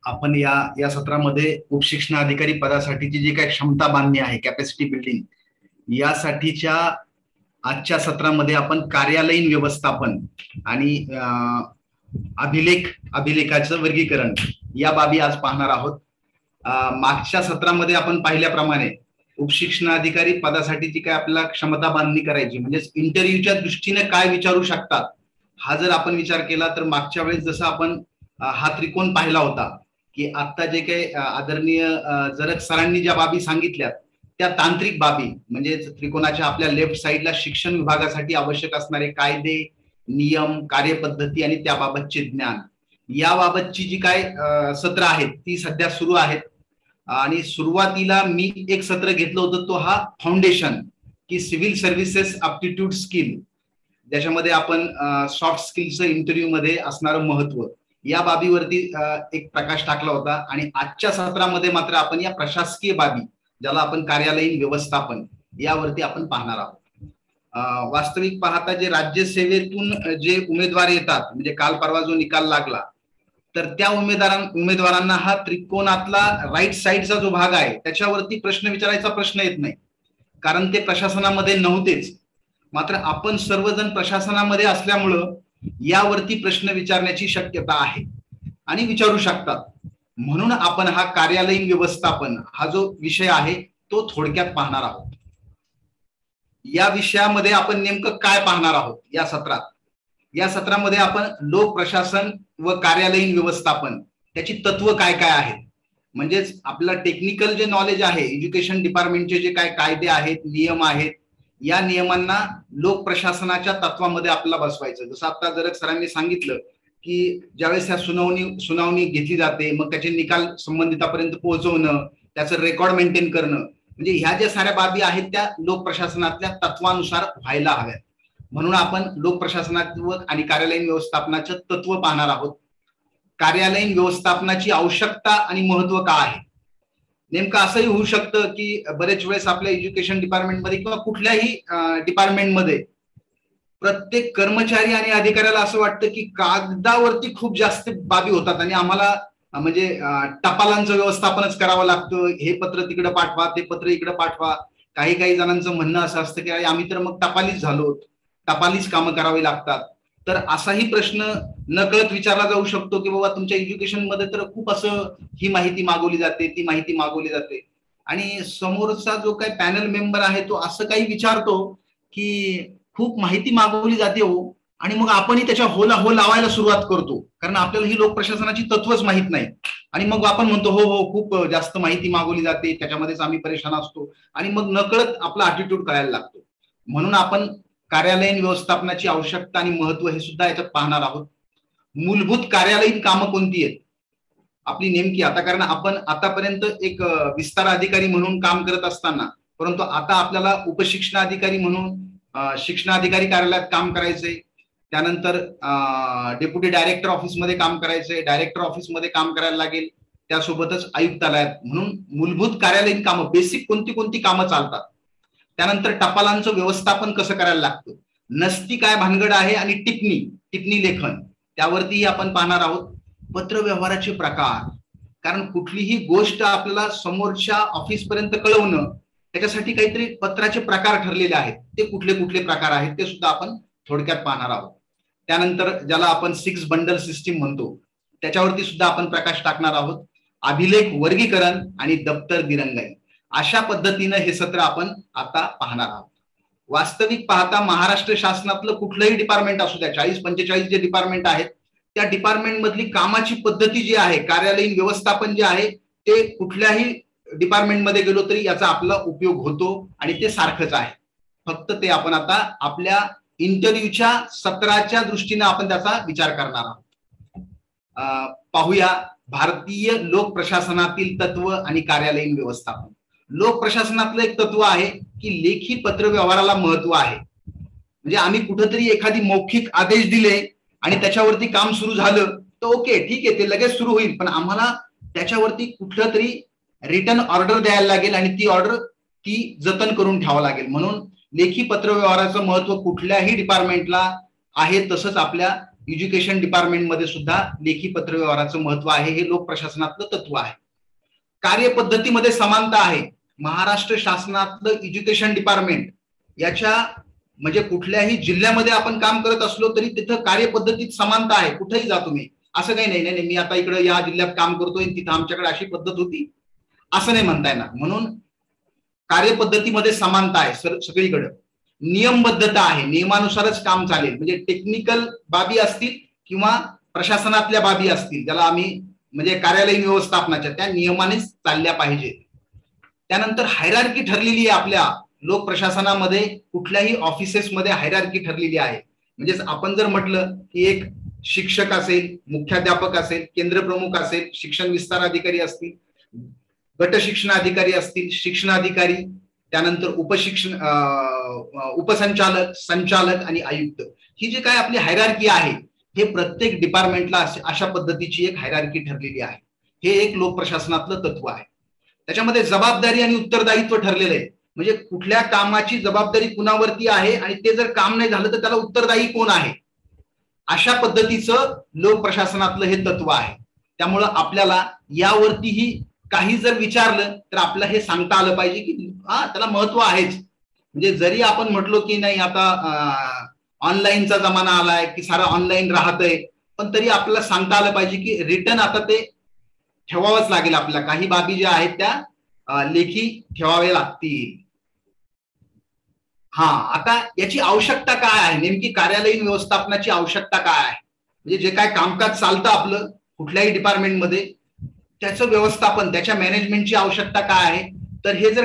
आपण या सत्रामध्ये उपशिक्षणाधिकारी पदासाठीची जी काही क्षमता बांधणी आहे, कॅपॅसिटी बिल्डिंग, यासाठीच्या आजच्या सत्रामध्ये आपण कार्यालयीन व्यवस्थापन आणि अभिलेखाचं वर्गीकरण या बाबी आज पाहणार आहोत. मागच्या सत्रामध्ये आपण पाहिल्याप्रमाणे उपशिक्षणाधिकारी पदासाठी जी काय आपल्याला क्षमता बांधणी करायची, म्हणजे इंटरव्ह्यूच्या दृष्टीने काय विचारू शकतात, हा जर आपण विचार केला तर मागच्या वेळेस जसं आपण हा त्रिकोण पाहिला होता की आता जे काही आदरणीय जरग सरांनी ज्या बाबी सांगितल्यात त्या तांत्रिक बाबी, म्हणजे त्रिकोणाच्या आपल्या लेफ्ट साईडला शिक्षण विभागासाठी आवश्यक असणारे कायदे, नियम, कार्यपद्धती आणि त्याबाबतचे ज्ञान, याबाबतची जी काय सत्र आहेत ती सध्या सुरू आहेत. आणि सुरुवातीला मी एक सत्र घेतलं होतं, तो हा फाउंडेशन की सिव्हिल सर्व्हिसेस अप्टिट्यूड स्किल, ज्याच्यामध्ये आपण सॉफ्ट स्किलचं इंटरव्ह्यू मध्ये असणारं महत्व या बाबीवरती एक प्रकाश टाकला होता. आणि आजच्या सत्रामध्ये मात्र आपण या प्रशासकीय बाबी, ज्याला आपण कार्यालयीन व्यवस्थापन, यावरती आपण पाहणार आहोत. वास्तविक पाहता जे राज्यसेवेतून जे उमेदवार येतात, म्हणजे काल परवा जो निकाल लागला, तर त्या उमेदवारांना हा त्रिकोणातला राईट साईडचा जो भाग आहे त्याच्यावरती प्रश्न विचारायचा प्रश्न येत नाही, कारण ते प्रशासनामध्ये नव्हतेच. मात्र आपण सर्वजण प्रशासनामध्ये असल्यामुळं यावरती प्रश्न विचारण्याची शक्यता आहे आणि विचारू शकतात. म्हणून आपण हा कार्यालयीन व्यवस्थापन हा जो विषय आहे तो थोडक्यात पाहणार आहोत. या विषयामध्ये आपण नेमकं काय पाहणार आहोत या सत्रात? या सत्रामध्ये आपण लोक प्रशासन व कार्यालयीन व्यवस्थापन त्याची तत्व काय काय आहेत, म्हणजेच आपलं टेक्निकल जे नॉलेज आहे, एज्युकेशन डिपार्टमेंटचे जे काय कायदे आहेत, नियम आहेत, या नियमांना लोक प्रशासनाच्या तत्वामध्ये आपल्याला बसवायचं. जसं आता जर सरांनी सांगितलं की ज्यावेळेस ह्या सुनावणी घेतली जाते, मग त्याचे निकाल संबंधितापर्यंत पोहोचवणं, त्याचं रेकॉर्ड मेंटेन करणं, म्हणजे ह्या ज्या साऱ्या बाबी आहेत त्या लोक प्रशासनातल्या तत्वानुसार व्हायला हव्यात. म्हणून आपण लोक प्रशासनात्मक आणि कार्यालयीन व्यवस्थापनाचं तत्व पाहणार आहोत. कार्यालयीन व्यवस्थापनाची आवश्यकता आणि महत्व का आहे? नेमकं असंही होऊ शकतं की बरेच वेळेस आपल्या एज्युकेशन डिपार्टमेंटमध्ये किंवा कुठल्याही डिपार्टमेंटमध्ये प्रत्येक कर्मचारी आणि अधिकाऱ्याला असं वाटतं की कागदावरती खूप जास्त बाबी होतात आणि आम्हाला म्हणजे टपालांचं व्यवस्थापनच करावं लागतं, हे पत्र तिकडे पाठवा, ते पत्र इकडे पाठवा. काही जणांचं म्हणणं असं असतं की आम्ही तर मग टपालीच झालो, टपालीच कामं करावी लागतात. तर असाही प्रश्न नकळत विचारला जाऊ शकतो की बाबा तुमच्या एज्युकेशन मध्ये तर खूप असं ही माहिती मागवली जाते, ती माहिती मागवली जाते, आणि समोरचा जो काही पॅनल मेंबर आहे तो असं काही विचारतो की खूप माहिती मागवली जाते हो, आणि मग आपणही त्याच्या हो लावायला सुरुवात करतो, कारण आपल्याला ही लोक प्रशासनाची तत्वच माहित नाही. आणि मग आपण म्हणतो हो खूप जास्त माहिती मागवली जाते, त्याच्यामध्येच आम्ही परेशान असतो, आणि मग नकळत आपला ॲटिट्यूड कळायला लागतो. म्हणून आपण कार्यालयीन व्यवस्थापनाची आवश्यकता आणि महत्व हे सुद्धा याच्यात पाहणार आहोत. मूलभूत कार्यालयीन कामं कोणती आहेत आपली नेमकी आता, कारण आपण आतापर्यंत एक विस्तार अधिकारी म्हणून काम करत असताना, परंतु आता आपल्याला उपशिक्षणाधिकारी म्हणून शिक्षणाधिकारी कार्यालयात काम करायचंय, त्यानंतर डेप्युटी डायरेक्टर ऑफिसमध्ये काम करायचंय, डायरेक्टर ऑफिसमध्ये काम करायला लागेल, त्यासोबतच आयुक्तालयात. म्हणून मूलभूत कार्यालयीन कामं, बेसिक कोणती कामं चालतात. त्यानंतर टपालांचं व्यवस्थापन कसं करायला लागतं, नसती काय भानगड आहे, आणि टिप्पणी लेखन, त्यावरतीही आपण पाहणार आहोत. पत्र व्यवहाराचे प्रकार, कारण कुठलीही गोष्ट आपल्याला समोरच्या ऑफिस पर्यंत कळवणं, त्याच्यासाठी काहीतरी पत्राचे प्रकार ठरलेले आहेत, ते कुठले प्रकार आहेत ते सुद्धा आपण थोडक्यात पाहणार आहोत. त्यानंतर ज्याला आपण 6 बंडल सिस्टीम म्हणतो, त्याच्यावरती सुद्धा आपण प्रकाश टाकणार आहोत. अभिलेख वर्गीकरण आणि दप्तर दिरंगाई, अशा पद्धतीनं हे सत्र आपण आता पाहणार आहोत. वास्तविक पाहता महाराष्ट्र शासनातलं कुठलंही डिपार्टमेंट असू द्या, 40-45 जे डिपार्टमेंट आहेत, त्या डिपार्टमेंट मधली कामाची पद्धती जी आहे, कार्यालयीन व्यवस्थापन जे आहे, ते कुठल्याही डिपार्टमेंटमध्ये गेलो तरी याचा आपला उपयोग होतो आणि ते सारखंच आहे. फक्त ते आपण आता आपल्या इंटरव्ह्यूच्या सत्राच्या दृष्टीने आपण त्याचा विचार करणार आहोत. पाहूया भारतीय लोक प्रशासनातील तत्व आणि कार्यालयीन व्यवस्थापन. लोक प्रशासनातलं एक तत्व आहे की लेखी पत्र व्यवहाराला महत्व आहे. म्हणजे आम्ही कुठेतरी एखादी मौखिक आदेश दिले आणि त्याच्यावरती काम सुरू झालं तर ओके, ठीक आहे, ते लगेच सुरू होईल, पण आम्हाला त्याच्यावरती कुठलं तरी रिटर्न ऑर्डर द्यायला लागेल आणि ती ऑर्डर ती जतन करून ठेवावं लागेल. म्हणून लेखी पत्र व्यवहाराचं महत्व कुठल्याही डिपार्टमेंटला आहे, तसंच आपल्या एज्युकेशन डिपार्टमेंटमध्ये सुद्धा लेखी पत्रव्यवहाराचं महत्व आहे. हे लोक प्रशासनातलं तत्व आहे. कार्यपद्धतीमध्ये समानता आहे. महाराष्ट्र शासनातलं एज्युकेशन डिपार्टमेंट याच्या म्हणजे कुठल्याही जिल्ह्यामध्ये आपण काम करत असलो तरी तिथं कार्यपद्धतीत समानता आहे. कुठेही जा तुम्ही, असं काही नाही मी आता इकडे या जिल्ह्यात काम करतोय तिथं आमच्याकडे अशी पद्धत होती असं नाही म्हणता येणार. म्हणून कार्यपद्धतीमध्ये समानता आहे सगळीकडे. नियमबद्धता आहे, नियमानुसारच काम चालेल. म्हणजे टेक्निकल बाबी असतील किंवा प्रशासनातल्या बाबी असतील, ज्याला आम्ही म्हणजे कार्यालयीन व्यवस्थापनाच्या, त्या नियमानेच चालल्या पाहिजे. त्यानंतर हायरार्की ठरलेली आहे आपल्या लोक प्रशासनामध्ये. कुठल्याही ऑफिसेसमध्ये हायरार्की ठरलेली आहे. म्हणजे आपण जर म्हटलं की एक शिक्षक असेल, मुख्याध्यापक असेल, केंद्रप्रमुख असेल, शिक्षण विस्तार अधिकारी असतील, गट शिक्षण अधिकारी असतील, शिक्षणाधिकारी, त्यानंतर उपसंचालक, संचालक आणि आयुक्त, ही जी काय आपली हायरार्की आहे हे प्रत्येक डिपार्टमेंटला अशा पद्धतीची एक हायरार्की ठरलेली आहे. हे एक लोक प्रशासनातलं तत्व आहे. त्याच्यामध्ये जबाबदारी आणि उत्तरदायित्व ठरलेलं आहे. म्हणजे कुठल्या कामाची जबाबदारी कुणावरती आहे आणि ते जर काम नाही झालं तर त्याला उत्तरदायी कोण आहे, अशा पद्धतीचं लोक प्रशासनातलं हे तत्व आहे. त्यामुळं आपल्याला यावरतीही काही जर विचारलं तर आपल्याला हे सांगता आलं पाहिजे की त्याला महत्व आहेच. म्हणजे जरी आपण म्हटलो की नाही आता ऑनलाईनचा जमाना आलाय की सारं ऑनलाईन राहतंय, पण तरी आपल्याला सांगता आलं पाहिजे की रिटर्न आता ते ठेवावंच लागेल. आपल्याला काही बाबी ज्या आहेत त्या लेखी ठेवाव्या लागतील. आता याची आवश्यकता काय आहे, नेमकी कार्यालयीन व्यवस्थापनाची आवश्यकता काय आहे, म्हणजे जे काय कामकाज चालतं आपलं कुठल्याही डिपार्टमेंटमध्ये त्याचं व्यवस्थापन, त्याच्या मॅनेजमेंटची आवश्यकता काय आहे. तर हे जर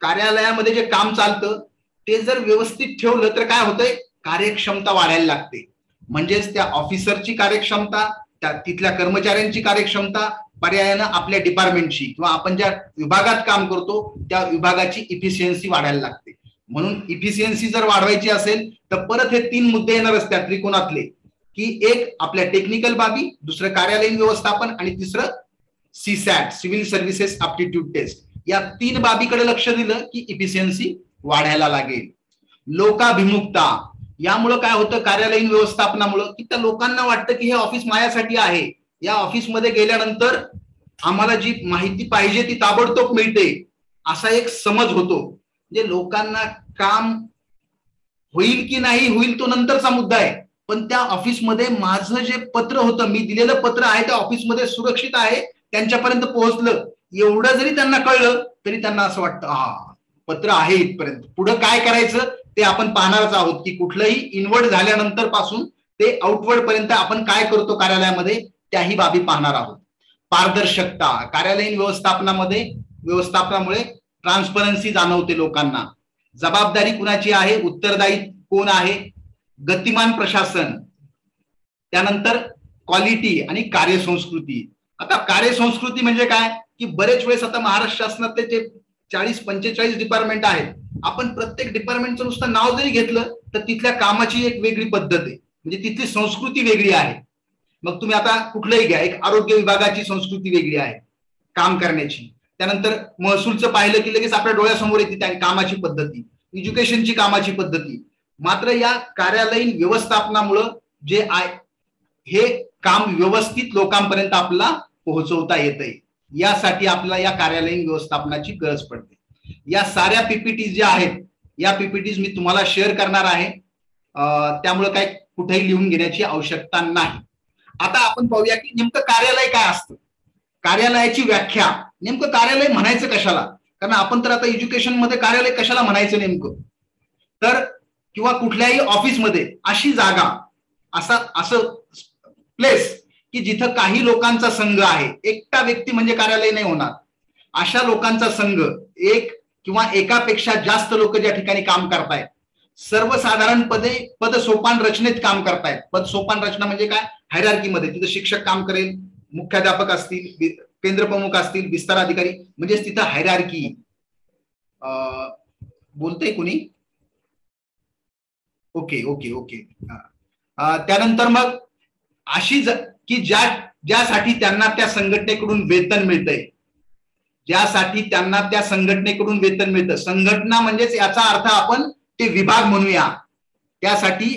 कार्यालयामध्ये जे काम चालतं ते जर व्यवस्थित ठेवलं तर काय होतंय, कार्यक्षमता वाढायला लागते. म्हणजेच त्या ऑफिसरची कार्यक्षमता, त्या तिथल्या कर्मचाऱ्यांची कार्यक्षमता, पर्यायानं आपल्या डिपार्टमेंटची किंवा आपण ज्या विभागात काम करतो त्या विभागाची इफिशियन्सी वाढायला लागते. म्हणून इफिशियन्सी जर वाढवायची असेल तर परत हे 3 मुद्दे येणारच त्या त्रिकोणातले, की एक आपल्या टेक्निकल बाबी, दुसरं कार्यालयीन व्यवस्थापन आणि तिसरं CSAT, civil services aptitude test. या 3 बाबीकडे लक्ष दिलं की इफिशियन्सी वाढायला लागेल. लोकाभिमुखता, यामुळं काय होतं कार्यालयीन व्यवस्थापनामुळं की त्या लोकांना वाटतं की हे ऑफिस माझ्यासाठी आहे, या ऑफिसमध्ये गेल्यानंतर आम्हाला जी माहिती पाहिजे ती ताबडतोब मिळते, असा एक समज होतो. म्हणजे लोकांना काम होईल की नाही होईल तो नंतरचा मुद्दा आहे, पण त्या ऑफिसमध्ये माझं जे पत्र होतं, मी दिलेलं पत्र आहे त्या ऑफिसमध्ये सुरक्षित आहे, त्यांच्यापर्यंत पोहोचलं, एवढं जरी त्यांना कळलं तरी त्यांना असं वाटतं पत्र आहे इथपर्यंत, पुढे काय करायचं ते आपण पाहणारच आहोत. की कुठलंही इनवर्ड झाल्यानंतर पासून ते आउटवर्ड पर्यंत आपण काय करतो कार्यालयामध्ये त्याही बाबी पाहणार आहोत. पारदर्शकता, कार्यालयीन व्यवस्थापनामुळे ट्रान्सपरन्सी जाणवते लोकांना. जबाबदारी कुणाची आहे, उत्तरदायी कोण आहे, गतिमान प्रशासन, त्यानंतर क्वालिटी आणि कार्यसंस्कृती. आता कार्यसंस्कृती म्हणजे काय की बरेच वेळेस आता महाराष्ट्र शासनातले ते 40-45 डिपार्टमेंट आहेत, आपण प्रत्येक डिपार्टमेंटचं नुसतं नाव जरी घेतलं तर तिथल्या कामाची एक वेगळी पद्धत आहे, म्हणजे तिथली संस्कृती वेगळी आहे. मग तुम्ही आता कुठलंही घ्या, एक आरोग्य विभागाची संस्कृती वेगळी आहे काम करण्याची, त्यानंतर महसूलचं पाहिलं की लगेच आपल्या डोळ्यासमोर येते त्या कामाची पद्धती, एज्युकेशनची कामाची पद्धती. मात्र या कार्यालयीन व्यवस्थापनामुळं जे आहे हे काम व्यवस्थित लोकांपर्यंत आपल्याला पोहोचवता येतंय, यासाठी आपल्याला या कार्यालयीन व्यवस्थापनाची गरज पडते. या साऱ्या पीपीटीज ज्या आहेत या पीपीटीज मी तुम्हाला शेअर करणार आहे, त्यामुळे काय कुठेही लिहून घेण्याची आवश्यकता नाही. आता आपण पाहूया की नेमकं कार्यालय काय असतं, कार्यालयाची व्याख्या. नेमकं कार्यालय म्हणायचं कशाला, कारण आपण तर आता एज्युकेशन मध्ये कार्यालय कशाला म्हणायचं नेमकं, तर किंवा कुठल्याही ऑफिसमध्ये अशी जागा, असं प्लेस की जिथं काही लोकांचा संघ आहे, एकटा व्यक्ती म्हणजे कार्यालय नाही होणार, अशा लोकांचा संघ, एक किंवा एकापेक्षा जास्त लोक ज्या ठिकाणी काम करतायत, सर्वसाधारणपणे पद सोपान रचनेत काम करतायत. पद सोपान रचना म्हणजे काय, हायरार्कीमध्ये तिथं शिक्षक काम करेल, मुख्याध्यापक असतील, केंद्रप्रमुख असतील, विस्तार अधिकारी, म्हणजेच तिथं हायरार्की. बोलतंय कुणी? Okay okay okay. त्यानंतर मग अशी की ज्यासाठी त्यांना त्या संघटनेकडून वेतन मिळतंय, ज्यासाठी त्यांना त्या संघटनेकडून वेतन मिळतं. संघटना म्हणजेच याचा अर्थ आपण ते विभाग म्हणूया, त्यासाठी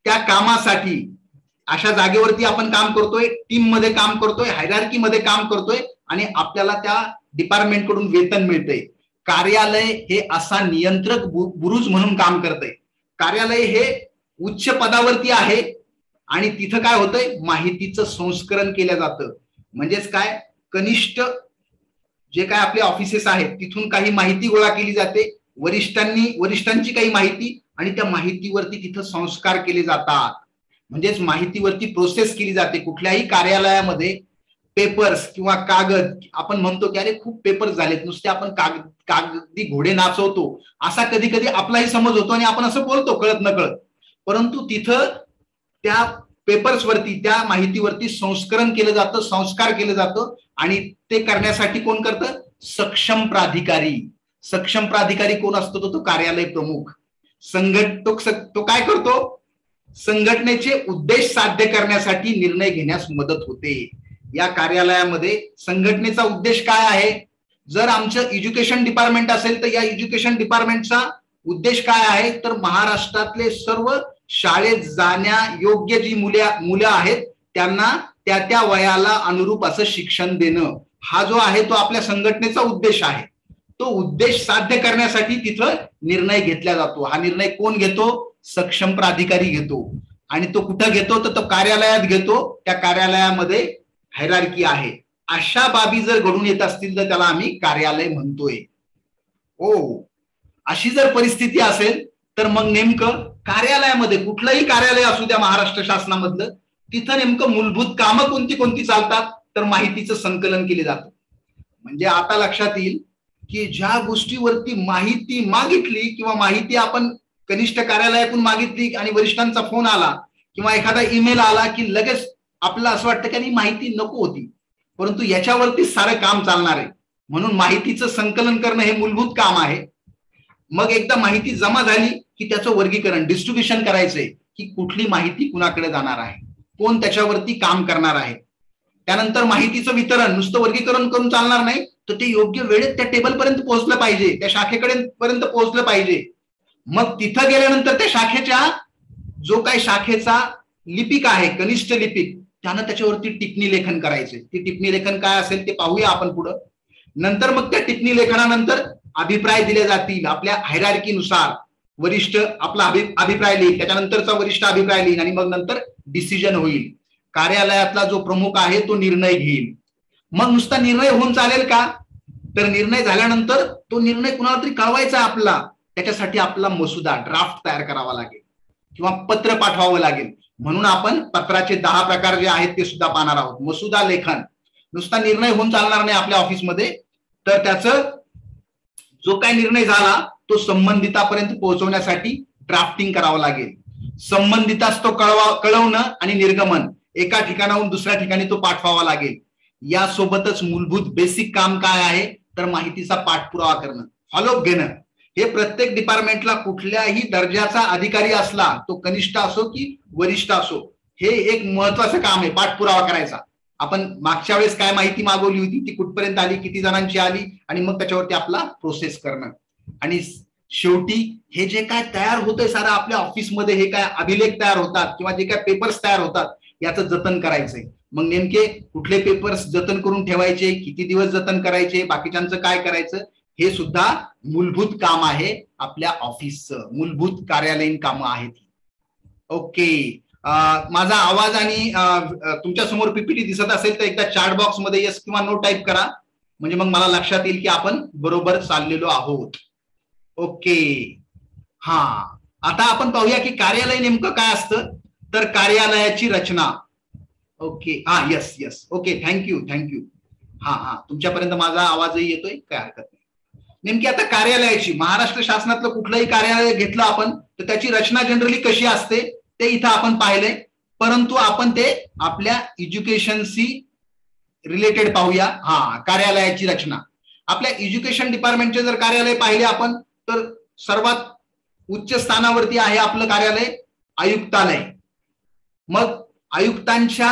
त्या कामासाठी अशा जागेवरती आपण काम करतोय, टीम मध्ये काम करतोय, हायरार्की मध्ये काम करतोय आणि आपल्याला त्या डिपार्टमेंट कडून वेतन मिळतंय. कार्यालय हे असा नियंत्रक बुरुज म्हणून काम करतंय. कार्यालय हे उच्च पदावरती आहे आणि तिथं काय होतंय, माहितीचं संस्करण केलं जातं. म्हणजेच काय, कनिष्ठ जे काय आपले ऑफिसेस आहेत तिथून काही माहिती गोळा केली जाते, वरिष्ठांची काही माहिती, आणि त्या माहितीवरती तिथं संस्कार केले जातात. म्हणजेच माहितीवरती प्रोसेस केली जाते. कुठल्याही कार्यालयामध्ये पेपर्स किंवा कागद, आपण म्हणतो की अरे खूप पेपर्स झालेत, नुसते आपण कागदी घोडे नाचवतो, असा कधी कधी आपलाही समज होतो आणि आपण असं बोलतो कळत नकळत. परंतु तिथं त्या पेपर्स वरती, त्या माहितीवरती संस्करण केलं जातं, संस्कार केलं जातं. आणि ते करण्यासाठी कोण करतं, सक्षम प्राधिकारी. सक्षम प्राधिकारी कोण असतो, तो कार्यालय प्रमुख. तो काय करतो, संघटनेचे उद्देश साध्य करण्यासाठी निर्णय घेण्यास मदत होते. या कार्यालयामध्ये संघटनेचा उद्देश काय आहे, जर आमचं एज्युकेशन डिपार्टमेंट असेल तर या एज्युकेशन डिपार्टमेंटचा उद्देश काय आहे, तर महाराष्ट्रातले सर्व शाळेत जाण्या योग्य जी मुलं आहेत त्यांना त्या वयाला अनुरूप असं शिक्षण देणं, हा जो आहे तो आपल्या संघटनेचा उद्देश आहे. तो उद्देश साध्य करण्यासाठी तिथं निर्णय घेतला जातो. हा निर्णय कोण घेतो, सक्षम प्राधिकारी घेतो. आणि तो कुठं घेतो, तर तो कार्यालयात घेतो. त्या कार्यालयामध्ये हायरार्की आहे. अशा बाबी जर घडून येत असतील तर त्याला आम्ही कार्यालय म्हणतोय. अशी जर परिस्थिती असेल तर मग नेमकं कार्यालयामध्ये, कुठलंही कार्यालय असू द्या महाराष्ट्र शासनामधलं, तिथं नेमकं मूलभूत कामं कोणती कोणती चालतात, तर माहितीचं संकलन केले जातं. म्हणजे आता लक्षात येईल की ज्या गोष्टीवरती माहिती मागितली किंवा माहिती आपण कनिष्ठ कार्यालयातून मागितली आणि वरिष्ठांचा फोन आला किंवा एखादा ईमेल आला की लगेच आपल्याला असं वाटतं की माहिती नको होती, परंतु याच्यावरती सारं काम चालणार आहे. म्हणून माहितीचं संकलन करणं हे मूलभूत काम आहे. मग एकदा माहिती जमा झाली की त्याचं वर्गीकरण, डिस्ट्रीब्युशन करायचंय की कुठली माहिती कुणाकडे जाणार आहे, कोण त्याच्यावरती काम करणार आहे. त्यानंतर माहितीचं वितरण, नुसतं वर्गीकरण करून चालणार नाही, तर ते योग्य वेळेत त्या टेबलपर्यंत पोहोचलं पाहिजे, त्या शाखेकडे पर्यंत पोहोचलं पाहिजे. मग तिथं गेल्यानंतर त्या शाखेच्या जो काही शाखेचा लिपिक आहे, कनिष्ठ लिपिक, त्यानं त्याच्यावरती टिप्पणी लेखन करायचे. ती टिप्पणी लेखन काय असेल ते पाहूया आपण पुढं. नंतर मग त्या टिप्पणी लेखनानंतर अभिप्राय दिले जातील आपल्या हायरार्कीनुसार. वरिष्ठ आपला अभिप्राय लिहिल, त्याच्यानंतरचा वरिष्ठ अभिप्राय लिहिल आणि मग नंतर डिसिजन होईल. कार्यालयातला जो प्रमुख आहे तो निर्णय घेईल. मग नुसता निर्णय होऊन चालेल का, तर निर्णय झाल्यानंतर तो निर्णय कुणाला तरी कळवायचा आपला, त्याच्यासाठी आपला मसुदा, ड्राफ्ट तयार करावा लागेल किंवा पत्र पाठवावं लागेल. म्हणून आपण पत्राचे 10 प्रकार जे आहेत ते सुद्धा पाहणार आहोत. मसुदा लेखन, नुसता निर्णय होऊन चालणार नाही आपल्या ऑफिसमध्ये, तर त्याचं जो काही निर्णय झाला तो संबंधितापर्यंत पोहोचवण्यासाठी ड्राफ्टिंग करावं लागेल. संबंधितास तो कळवणं आणि निर्गमन, एका ठिकाणाहून दुसऱ्या ठिकाणी तो पाठवावा लागेल. यासोबतच मूलभूत बेसिक काम काय आहे, तर माहितीचा पाठपुरावा करणं, फॉलोअप घेणं. हे प्रत्येक डिपार्टमेंटला कुठल्याही दर्जाचा अधिकारी असला, तो कनिष्ठ असो की वरिष्ठ असो, हे एक महत्वाचं काम आहे, पाठपुरावा करायचा. आपण मागच्या वेळेस काय माहिती मागवली होती, ती कुठपर्यंत आली, किती जणांची आली, आणि मग त्याच्यावरती आपला प्रोसेस करणं. आणि शेवटी हे जे काय तयार होतंय सारं आपल्या ऑफिसमध्ये, हे काय अभिलेख तयार होतात किंवा जे काय पेपर्स तयार होतात, याचं जतन करायचंय. मग नेमके कुठले पेपर्स जतन करून ठेवायचे, किती दिवस जतन करायचे, बाकीच्यांचं काय करायचं, हे सुद्धा मूलभूत काम आहे आपल्या ऑफिसचं, मूलभूत कार्यालयीन कामं आहेत. ओके, माझा आवाज आणि तुमच्या समोर पीपीटी दिसत असेल तर एकदा चॅट बॉक्स मध्ये येस किंवा नो टाईप करा, म्हणजे मग मला लक्षात येईल की आपण बरोबर चाललेलो आहोत. ओके, हा, आता आपण पाहूया की कार्यालय नेमकं काय असतं, तर कार्यालयाची रचना. ओके, हा, यस यस, ओके, थँक्यू. हा, तुमच्यापर्यंत माझा आवाजही येतोय, काय हरकत नाही. नेमकी आता कार्यालयाची, महाराष्ट्र शासनातलं कुठलंही कार्यालय घेतलं आपण तर त्याची रचना जनरली कशी असते ते इथं आपण पाहिलंय, परंतु आपण ते आपल्या एज्युकेशनशी रिलेटेड पाहूया. हा, कार्यालयाची रचना. आपल्या एज्युकेशन डिपार्टमेंटचे जर कार्यालय पाहिले आपण, तर सर्वात उच्च स्थानावरती आहे आपलं कार्यालय आयुक्तालय. मग आयुक्तांच्या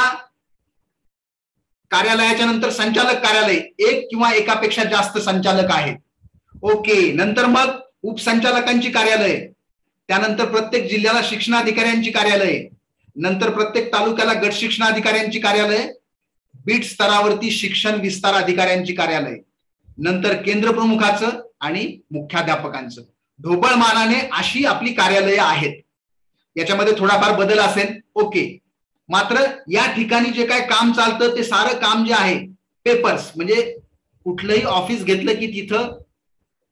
कार्यालयाच्या नंतर संचालक कार्यालय, एक किंवा एकापेक्षा जास्त संचालक आहेत. ओके, नंतर मग उपसंचालकांची कार्यालय, त्यानंतर प्रत्येक जिल्ह्याला शिक्षणाधिकाऱ्यांची कार्यालय, नंतर प्रत्येक तालुक्याला गट शिक्षण अधिकाऱ्यांची कार्यालय, बीट स्तरावरती शिक्षण विस्तार अधिकाऱ्यांची कार्यालय, नंतर केंद्र प्रमुखाचं आणि मुख्याध्यापकांचं ढोबळमानाने अशी आपली कार्यालय आहेत. याच्यामध्ये थोडाफार बदल असेल, ओके. मात्र या ठिकाणी जे काय काम चालतं ते सारं काम जे आहे पेपर्स, म्हणजे कुठलंही ऑफिस घेतलं की तिथं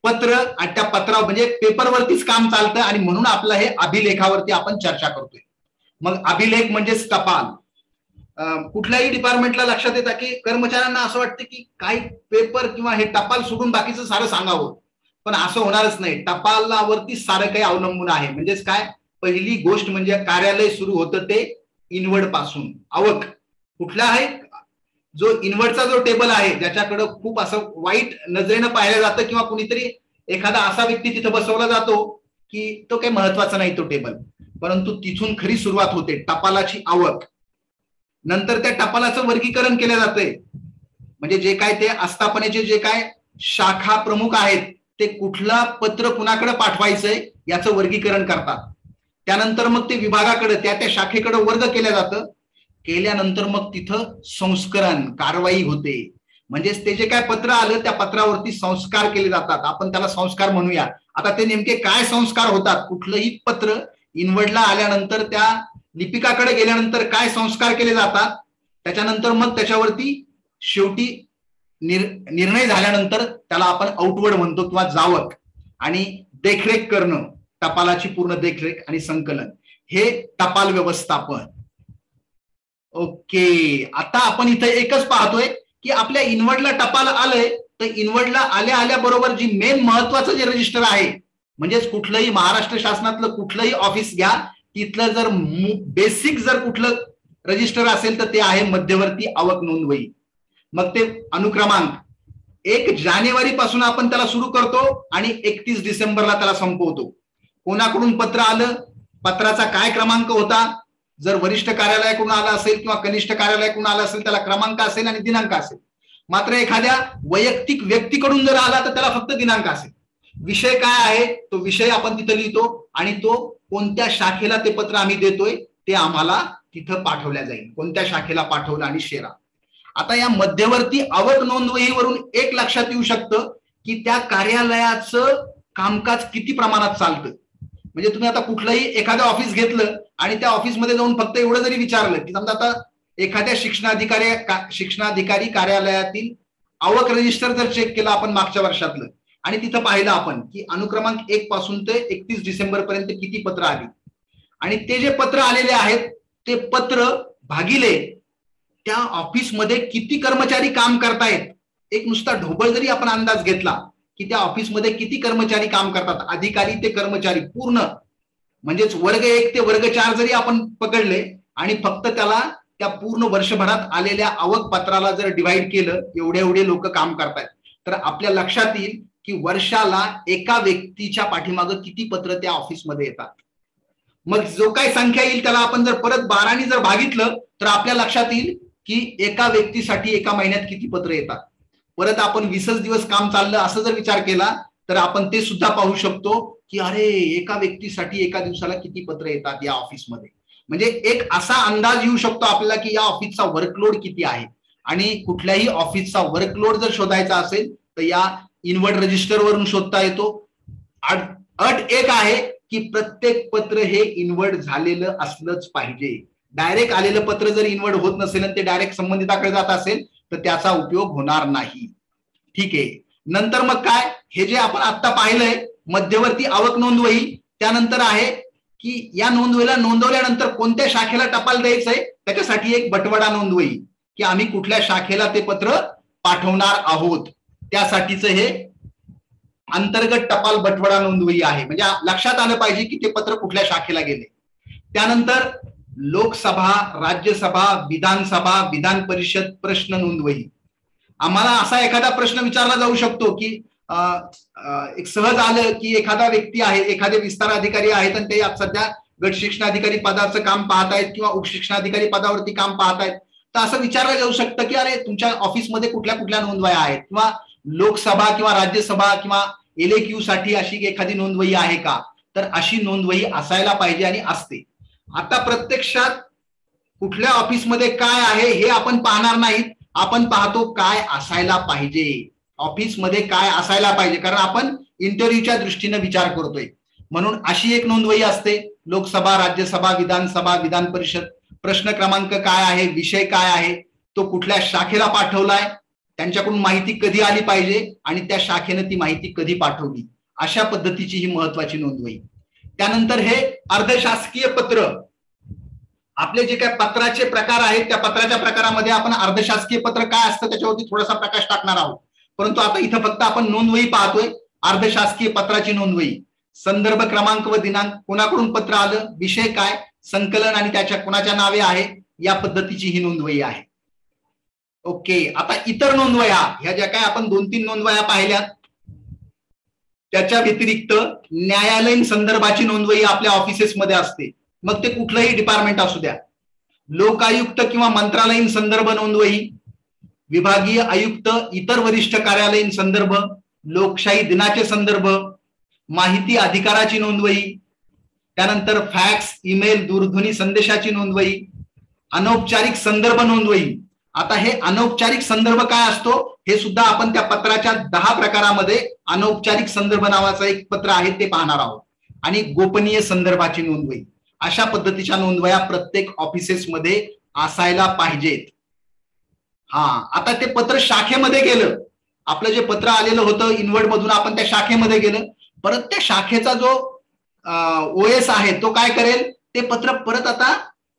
पत्र आणि त्या पत्रावर म्हणजे पेपरवरतीच काम चालतं आणि म्हणून आपलं हे अभिलेखावरती आपण चर्चा करतोय. मग अभिलेख म्हणजेच टपाल. कुठल्याही डिपार्टमेंटला लक्षात येतं की कर्मचाऱ्यांना असं वाटतं की काही पेपर किंवा हे टपाल सोडून बाकीचं सारं सांगावं, पण असं होणारच नाही. टपालावरती सारं काही अवलंबून आहे. म्हणजेच काय, पहिली गोष्ट म्हणजे कार्यालय सुरू होतं ते इनवर्ड पासून. आवक कुठला आहे, जो इनवर्डचा जो टेबल आहे ज्याच्याकडे खूप असं वाईट नजरेनं पाहिलं जातं किंवा कुणीतरी एखादा असा व्यक्ती तिथं बसवला जातो की तो काही महत्वाचा नाही तो टेबल, परंतु तिथून खरी सुरुवात होते टपालाची आवक. नंतर त्या टपालाचं वर्गीकरण केलं जातंय, म्हणजे जे काय ते आस्थापनेचे जे काय शाखा प्रमुख आहेत ते कुठला पत्र कुणाकडे पाठवायचंय याचं वर्गीकरण करतात. त्यानंतर मग ते विभागाकडे त्या शाखेकडे वर्ग केलं जातं. केल्यानंतर मग तिथं संस्करण कारवाई होते. म्हणजेच ते जे काय पत्र आलं त्या पत्रावरती संस्कार केले जातात. आपण त्याला संस्कार म्हणूया. आता ते नेमके काय संस्कार होतात, कुठलंही पत्र इनवर्डला आल्यानंतर त्या लिपिकाकडे गेल्यानंतर काय संस्कार केले जातात, त्याच्यानंतर मग त्याच्यावरती शेवटी निर्णय झाल्यानंतर त्याला आपण आउटवर्ड म्हणतो किंवा जावक, आणि देखरेख करणं, टपालाची पूर्ण देखरेख आणि संकलन, हे टपाल व्यवस्थापन. ओके. आता आपण इथे एकच पाहतोय की आपल्या इनवर्डला टपाल आलंय, तर इनवर्डला आल्या आल्या बरोबर जी मेन महत्वाचं जे रजिस्टर आहे, म्हणजेच कुठलंही महाराष्ट्र शासनातलं कुठलंही ऑफिस घ्या, तिथलं जर बेसिक जर कुठलं रजिस्टर असेल तर ते आहे मध्यवर्ती आवक नोंदवही. मग ते अनुक्रमांक 1 जानेवारी पासून आपण त्याला सुरू करतो आणि 31 डिसेंबरला त्याला संपवतो. कोणाकडून पत्र आलं, पत्राचा काय क्रमांक होता, जर वरिष्ठ कार्यालयाकडून आला असेल किंवा कनिष्ठ कार्यालयाकडून आला असेल त्याला क्रमांक असेल आणि दिनांक असेल. मात्र एखाद्या वैयक्तिक व्यक्तीकडून जर आला तर त्याला फक्त दिनांक असेल. विषय काय आहे तो विषय आपण तिथं लिहितो आणि तो कोणत्या शाखेला ते पत्र आम्ही देतोय ते आम्हाला तिथं पाठवल्या जाईल, कोणत्या शाखेला पाठवलं आणि शेरा. आता या मध्यवर्ती आवक नोंदवहीवरून एक लक्षात येऊ शकतं की त्या कार्यालयाचं कामकाज किती प्रमाणात चालतं. म्हणजे तुम्ही आता कुठलंही एखादं ऑफिस घेतलं आणि त्या ऑफिसमध्ये जाऊन फक्त एवढं जरी विचारलं की समजा आता एखाद्या शिक्षणाधिकारी कार्यालयातील आवक रजिस्टर जर चेक केलं आपण मागच्या वर्षातलं आणि तिथं पाहिलं आपण की अनुक्रमांक 1 पासून ते 31 डिसेंबर पर्यंत किती पत्र आली आणि ते जे पत्र आलेले आहेत ते पत्र भागिले त्या ऑफिसमध्ये किती कर्मचारी काम करतायत. एक नुसता ढोबळ जरी आपण अंदाज घेतला की त्या ऑफिसमध्ये किती कर्मचारी काम करतात, अधिकारी ते कर्मचारी पूर्ण, म्हणजेच वर्ग 1 ते वर्ग 4 जरी आपण पकडले आणि फक्त त्याला त्या पूर्ण वर्षभरात आलेल्या आवक पत्राला जर डिवाइड केलं, एवढे लोक काम करतायत, तर आपल्या लक्षात येईल की वर्षाला एका व्यक्तीच्या पाठीमागं किती पत्र त्या ऑफिसमध्ये येतात. मग जो काही संख्या येईल त्याला आपण जर परत 12 जर भागितलं तर आपल्या लक्षात येईल की एका व्यक्तीसाठी एका महिन्यात किती पत्र येतात. परत आपण 20 दिवस काम चाललं असं जर विचार केला तर आपण ते सुद्धा पाहू शकतो की अरे एका व्यक्तीसाठी एका दिवसाला किती पत्र येतात या ऑफिसमध्ये. म्हणजे एक असा अंदाज येऊ शकतो आपल्याला की या ऑफिसचा वर्कलोड किती आहे. आणि कुठल्याही ऑफिसचा वर्कलोड जर शोधायचा असेल तर या इनवर्ड रजिस्टर वरून शोधता येतो. अट एक आहे की प्रत्येक पत्र हे इनवर्ड झालेलं असलंच पाहिजे. डायरेक्ट आलेलं पत्र जर इनवर्ड होत नसेल आणि ते डायरेक्ट संबंधिताकडे जात असेल तर त्याचा उपयोग होणार नाही. ठीक आहे. नंतर मग काय, हे जे आपण आता पाहिलंय मध्यवर्ती आवक नोंदवही, त्यानंतर आहे की या नोंदवहीला नोंदवल्यानंतर कोणत्या शाखेला टपाल द्यायचंय त्याच्यासाठी एक बटवडा नोंदवही, की आम्ही कुठल्या शाखेला ते पत्र पाठवणार आहोत, त्यासाठीच हे अंतर्गत टपाल बटवडा नोंदवही आहे. म्हणजे लक्षात आलं पाहिजे की ते पत्र कुठल्या शाखेला गेले. त्यानंतर लोकसभा, राज्यसभा, विधानसभा, विधान परिषद प्रश्न नोंदवही. आम्हाला असा एखादा प्रश्न विचारला जाऊ शकतो की एक सहज आलं की एखादा व्यक्ती आहे, एखादे विस्तार अधिकारी आहेत आणि ते सध्या गट शिक्षणाधिकारी पदाचं काम पाहतायत किंवा उपशिक्षणाधिकारी पदावरती काम पाहतायत, तर असं विचारलं जाऊ शकतं की अरे तुमच्या ऑफिसमध्ये कुठल्या कुठल्या नोंदवह्या आहेत, किंवा लोकसभा किंवा राज्यसभा किंवा LAQ साठी अशी एखादी नोंदवही आहे का, तर अशी नोंदवही असायला पाहिजे आणि असते. आता प्रत्यक्षात कुठल्या ऑफिसमध्ये काय आहे हे आपण पाहणार नाहीत, आपण पाहतो काय असायला पाहिजे, ऑफिसमध्ये काय असायला पाहिजे, कारण आपण इंटरव्ह्यूच्या दृष्टीने विचार करतोय. म्हणून अशी एक नोंदवही असते. लोकसभा, राज्यसभा, विधानसभा, विधान परिषद, प्रश्न क्रमांक काय आहे, विषय काय आहे, तो कुठल्या शाखेला पाठवलाय, त्यांच्याकडून माहिती कधी आली पाहिजे आणि त्या शाखेने ती माहिती कधी पाठवली, अशा पद्धतीची ही महत्वाची नोंदवही. त्यानंतर हे अर्धशासकीय पत्र, आपले जे काही पत्राचे प्रकार आहेत त्या पत्राच्या प्रकारामध्ये आपण अर्धशासकीय पत्र काय असतं त्याच्यावरती थोडासा प्रकाश टाकणार आहोत. परंतु आता इथं फक्त आपण नोंदवही पाहतोय, अर्धशासकीय पत्राची नोंदवही. संदर्भ क्रमांक व दिनांक, कोणाकडून पत्र आलं, विषय काय, संकलन आणि त्याच्या कोणाच्या नावे आहे, या पद्धतीची ही नोंदवही आहे. ओके, आता इतर नोंदवह्या, ह्या ज्या काय आपण 2-3 नोंदवह्या पाहिल्यात, त्याच्या व्यतिरिक्त न्यायालयीन संदर्भाची नोंदवही आपल्या ऑफिसेसमध्ये असते. मग ते कुठलंही डिपार्टमेंट असू द्या. लोकायुक्त किंवा मंत्रालयीन संदर्भ नोंदवही, विभागीय आयुक्त, इतर वरिष्ठ कार्यालयीन संदर्भ, लोकशाही दिनाचे संदर्भ, माहिती अधिकाराची नोंदवही, त्यानंतर फॅक्स, ईमेल, दूरध्वनी संदेशाची नोंदवही, अनौपचारिक संदर्भ नोंदवही. आता हे अनौपचारिक संदर्भ काय असतो हे सुद्धा आपण त्या पत्राच्या 10 प्रकारामध्ये अनौपचारिक संदर्भ नावाचं एक पत्र आहे ते पाहणार आहोत. आणि गोपनीय संदर्भाची नोंदवही, अशा पद्धतीच्या नोंदवह्या प्रत्येक ऑफिसेसमध्ये असायला पाहिजेत. आता ते पत्र शाखेमध्ये गेलं, आपलं जे पत्र आलेलं होतं इनवर्ड मधून आपण त्या शाखेमध्ये गेलं, परत त्या शाखेचा जो ओएस आहे तो काय करेल, ते पत्र परत आता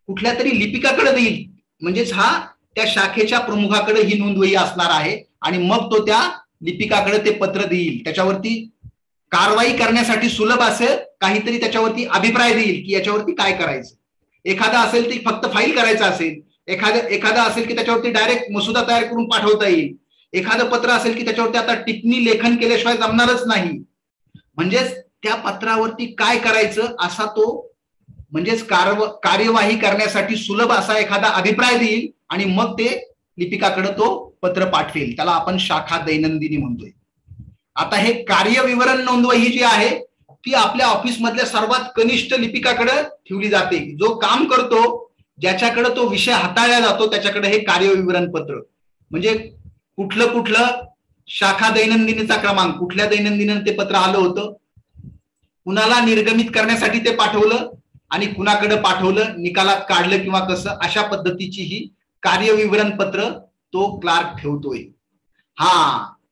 कुठल्या तरी लिपिकाकडे देईल. म्हणजेच हा त्या शाखेच्या प्रमुखाकडे ही नोंदवही असणार आहे आणि मग तो त्या लिपिकाकडे ते पत्र देईल. त्याच्यावरती कारवाई करण्यासाठी सुलभ असेल काहीतरी त्याच्यावरती अभिप्राय देईल की याच्यावरती काय करायचं. एखादा असेल ती फक्त फाईल करायचं असेल, एखादा असेल की त्याच्यावरती डायरेक्ट मसुदा तयार करून पाठवता येईल, एखादं पत्र असेल की त्याच्यावरती आता टिप्पणी लेखन केल्याशिवाय जमणारच नाही. म्हणजेच त्या पत्रावरती काय करायचं असा तो, म्हणजेच कार्यवाही करण्यासाठी सुलभ असा एखादा अभिप्राय देईल आणि मग ते लिपिकाकडे तो पत्र पाठवेल. त्याला आपण शाखा दैनंदिनी म्हणतोय. आता हे कार्यविवरण नोंदवही जी आहे ती आपल्या ऑफिस मधल्या सर्वात कनिष्ठ लिपिकाकडे ठेवली जाते. जो काम करतो, ज्याच्याकडे तो विषय हाताळला जातो त्याच्याकडे हे कार्यविवरण पत्र, म्हणजे कुठलं शाखा दैनंदिनीचा क्रमांक, कुठल्या दैनंदिनीने ते पत्र आलं होतं, कुणाला निर्गमित करण्यासाठी ते पाठवलं आणि कुणाकडे पाठवलं, निकालात काढलं किंवा कसं, अशा पद्धतीची ही कार्यविवरण पत्र तो क्लार्क ठेवतोय.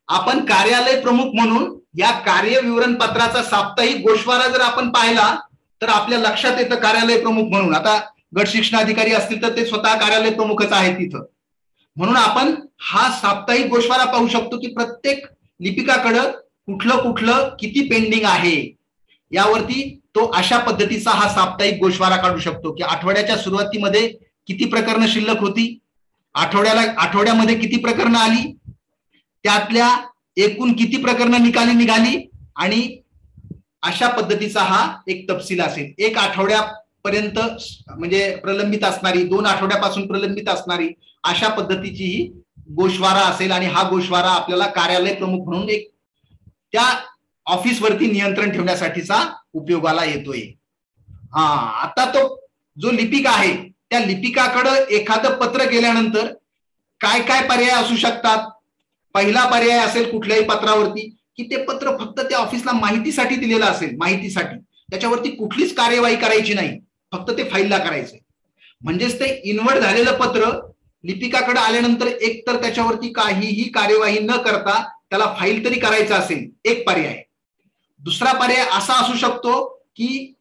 आपण कार्यालय प्रमुख म्हणून या कार्यविवरण पत्राचा साप्ताहिक गोषवारा जर आपण पाहिला तर आपल्या लक्षात येतं कार्यालय प्रमुख म्हणून. आता गट शिक्षणाधिकारी असतील तर ते स्वतः कार्यालय प्रमुखच आहेत तिथं. म्हणून आपण हा साप्ताहिक गोषवारा पाहू शकतो की प्रत्येक लिपिकाकडं कुठलं किती पेंडिंग आहे यावरती तो अशा पद्धतीचा हा साप्ताहिक गोषवारा काढू शकतो की आठवड्याच्या सुरुवातीमध्ये किती प्रकरणं शिल्लक होती, आठवड्यामध्ये किती प्रकरणं आली, त्यातल्या एकूण किती प्रकरणं निघाली आणि अशा पद्धतीचा हा एक तपशील असेल. एक आठवड्यापर्यंत म्हणजे प्रलंबित असणारी, 2 आठवड्यापासून प्रलंबित असणारी अशा पद्धतीची ही गोषवारा असेल आणि हा गोषवारा आपल्याला कार्यालय प्रमुख म्हणून एक त्या ऑफिसवरती नियंत्रण ठेवण्यासाठीचा उपयोगाला येतोय. आता तो जो लिपिक आहे त्या लिपिकाकडे एखादं पत्र गेल्यानंतर काय काय पर्याय असू शकतात. पहिला पर्याय असेल कुठल्याही पत्रावरती की ते पत्र फक्त त्या ऑफिसला माहितीसाठी दिलेलं असेल, माहितीसाठी, त्याच्यावरती कुठलीच कार्यवाही करायची नाही, फक्त ते फाईलला करायचंय. म्हणजेच ते इन्वर्ट झालेलं पत्र लिपिकाकडे आल्यानंतर एक तर त्याच्यावरती काहीही कार्यवाही न करता त्याला फाईल तरी करायचं असेल, एक पर्याय. दुसरा पर्याय असा असू शकतो की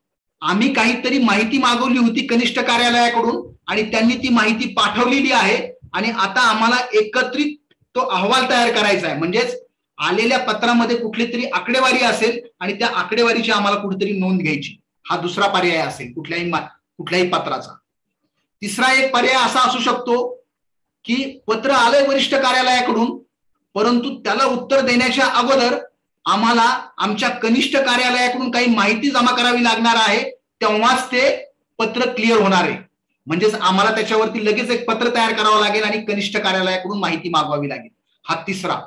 आम्ही काहीतरी माहिती मागवली होती कनिष्ठ कार्यालयाकडून आणि त्यांनी ती माहिती पाठवलेली आहे आणि आता आम्हाला एकत्रित तो अहवाल तयार करायचा आहे. म्हणजेच आलेल्या पत्रामध्ये कुठली तरी आकडेवारी असेल आणि त्या आकडेवारीची आम्हाला कुठेतरी नोंद घ्यायची. हा दुसरा पर्याय असेल कुठल्याही पत्राचा. तिसरा एक पर्याय असा असू शकतो की पत्र आलंय वरिष्ठ कार्यालयाकडून, परंतु त्याला उत्तर देण्याच्या अगोदर आम्हाला आमच्या कनिष्ठ कार्यालयाकडून काही माहिती जमा करावी लागणार आहे, तेव्हाच ते पत्र क्लिअर होणार आहे. म्हणजेच आम्हाला त्याच्यावरती लगेच एक पत्र तयार करावं लागेल आणि कनिष्ठ कार्यालयाकडून माहिती मागवावी लागेल. हा तिसरा.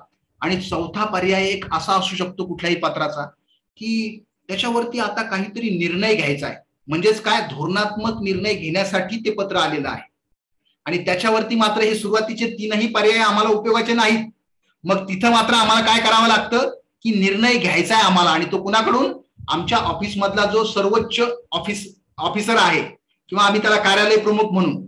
आणि चौथा पर्याय एक असा असू शकतो कुठल्याही पत्राचा की त्याच्यावरती आता काहीतरी निर्णय घ्यायचा आहे. म्हणजेच काय, धोरणात्मक निर्णय घेण्यासाठी ते पत्र आलेलं आहे. आणि त्याच्यावरती मात्र हे सुरुवातीचे तीनही पर्याय आम्हाला उपयोगाचे नाहीत, मग तिथं मात्र आम्हाला काय करावं लागतं की निर्णय घ्यायचा आहे आम्हाला, आणि तो कुणाकडून, आमच्या ऑफिस मधला जो सर्वोच्च ऑफिसर आहे किंवा आम्ही त्याला कार्यालय प्रमुख म्हणून,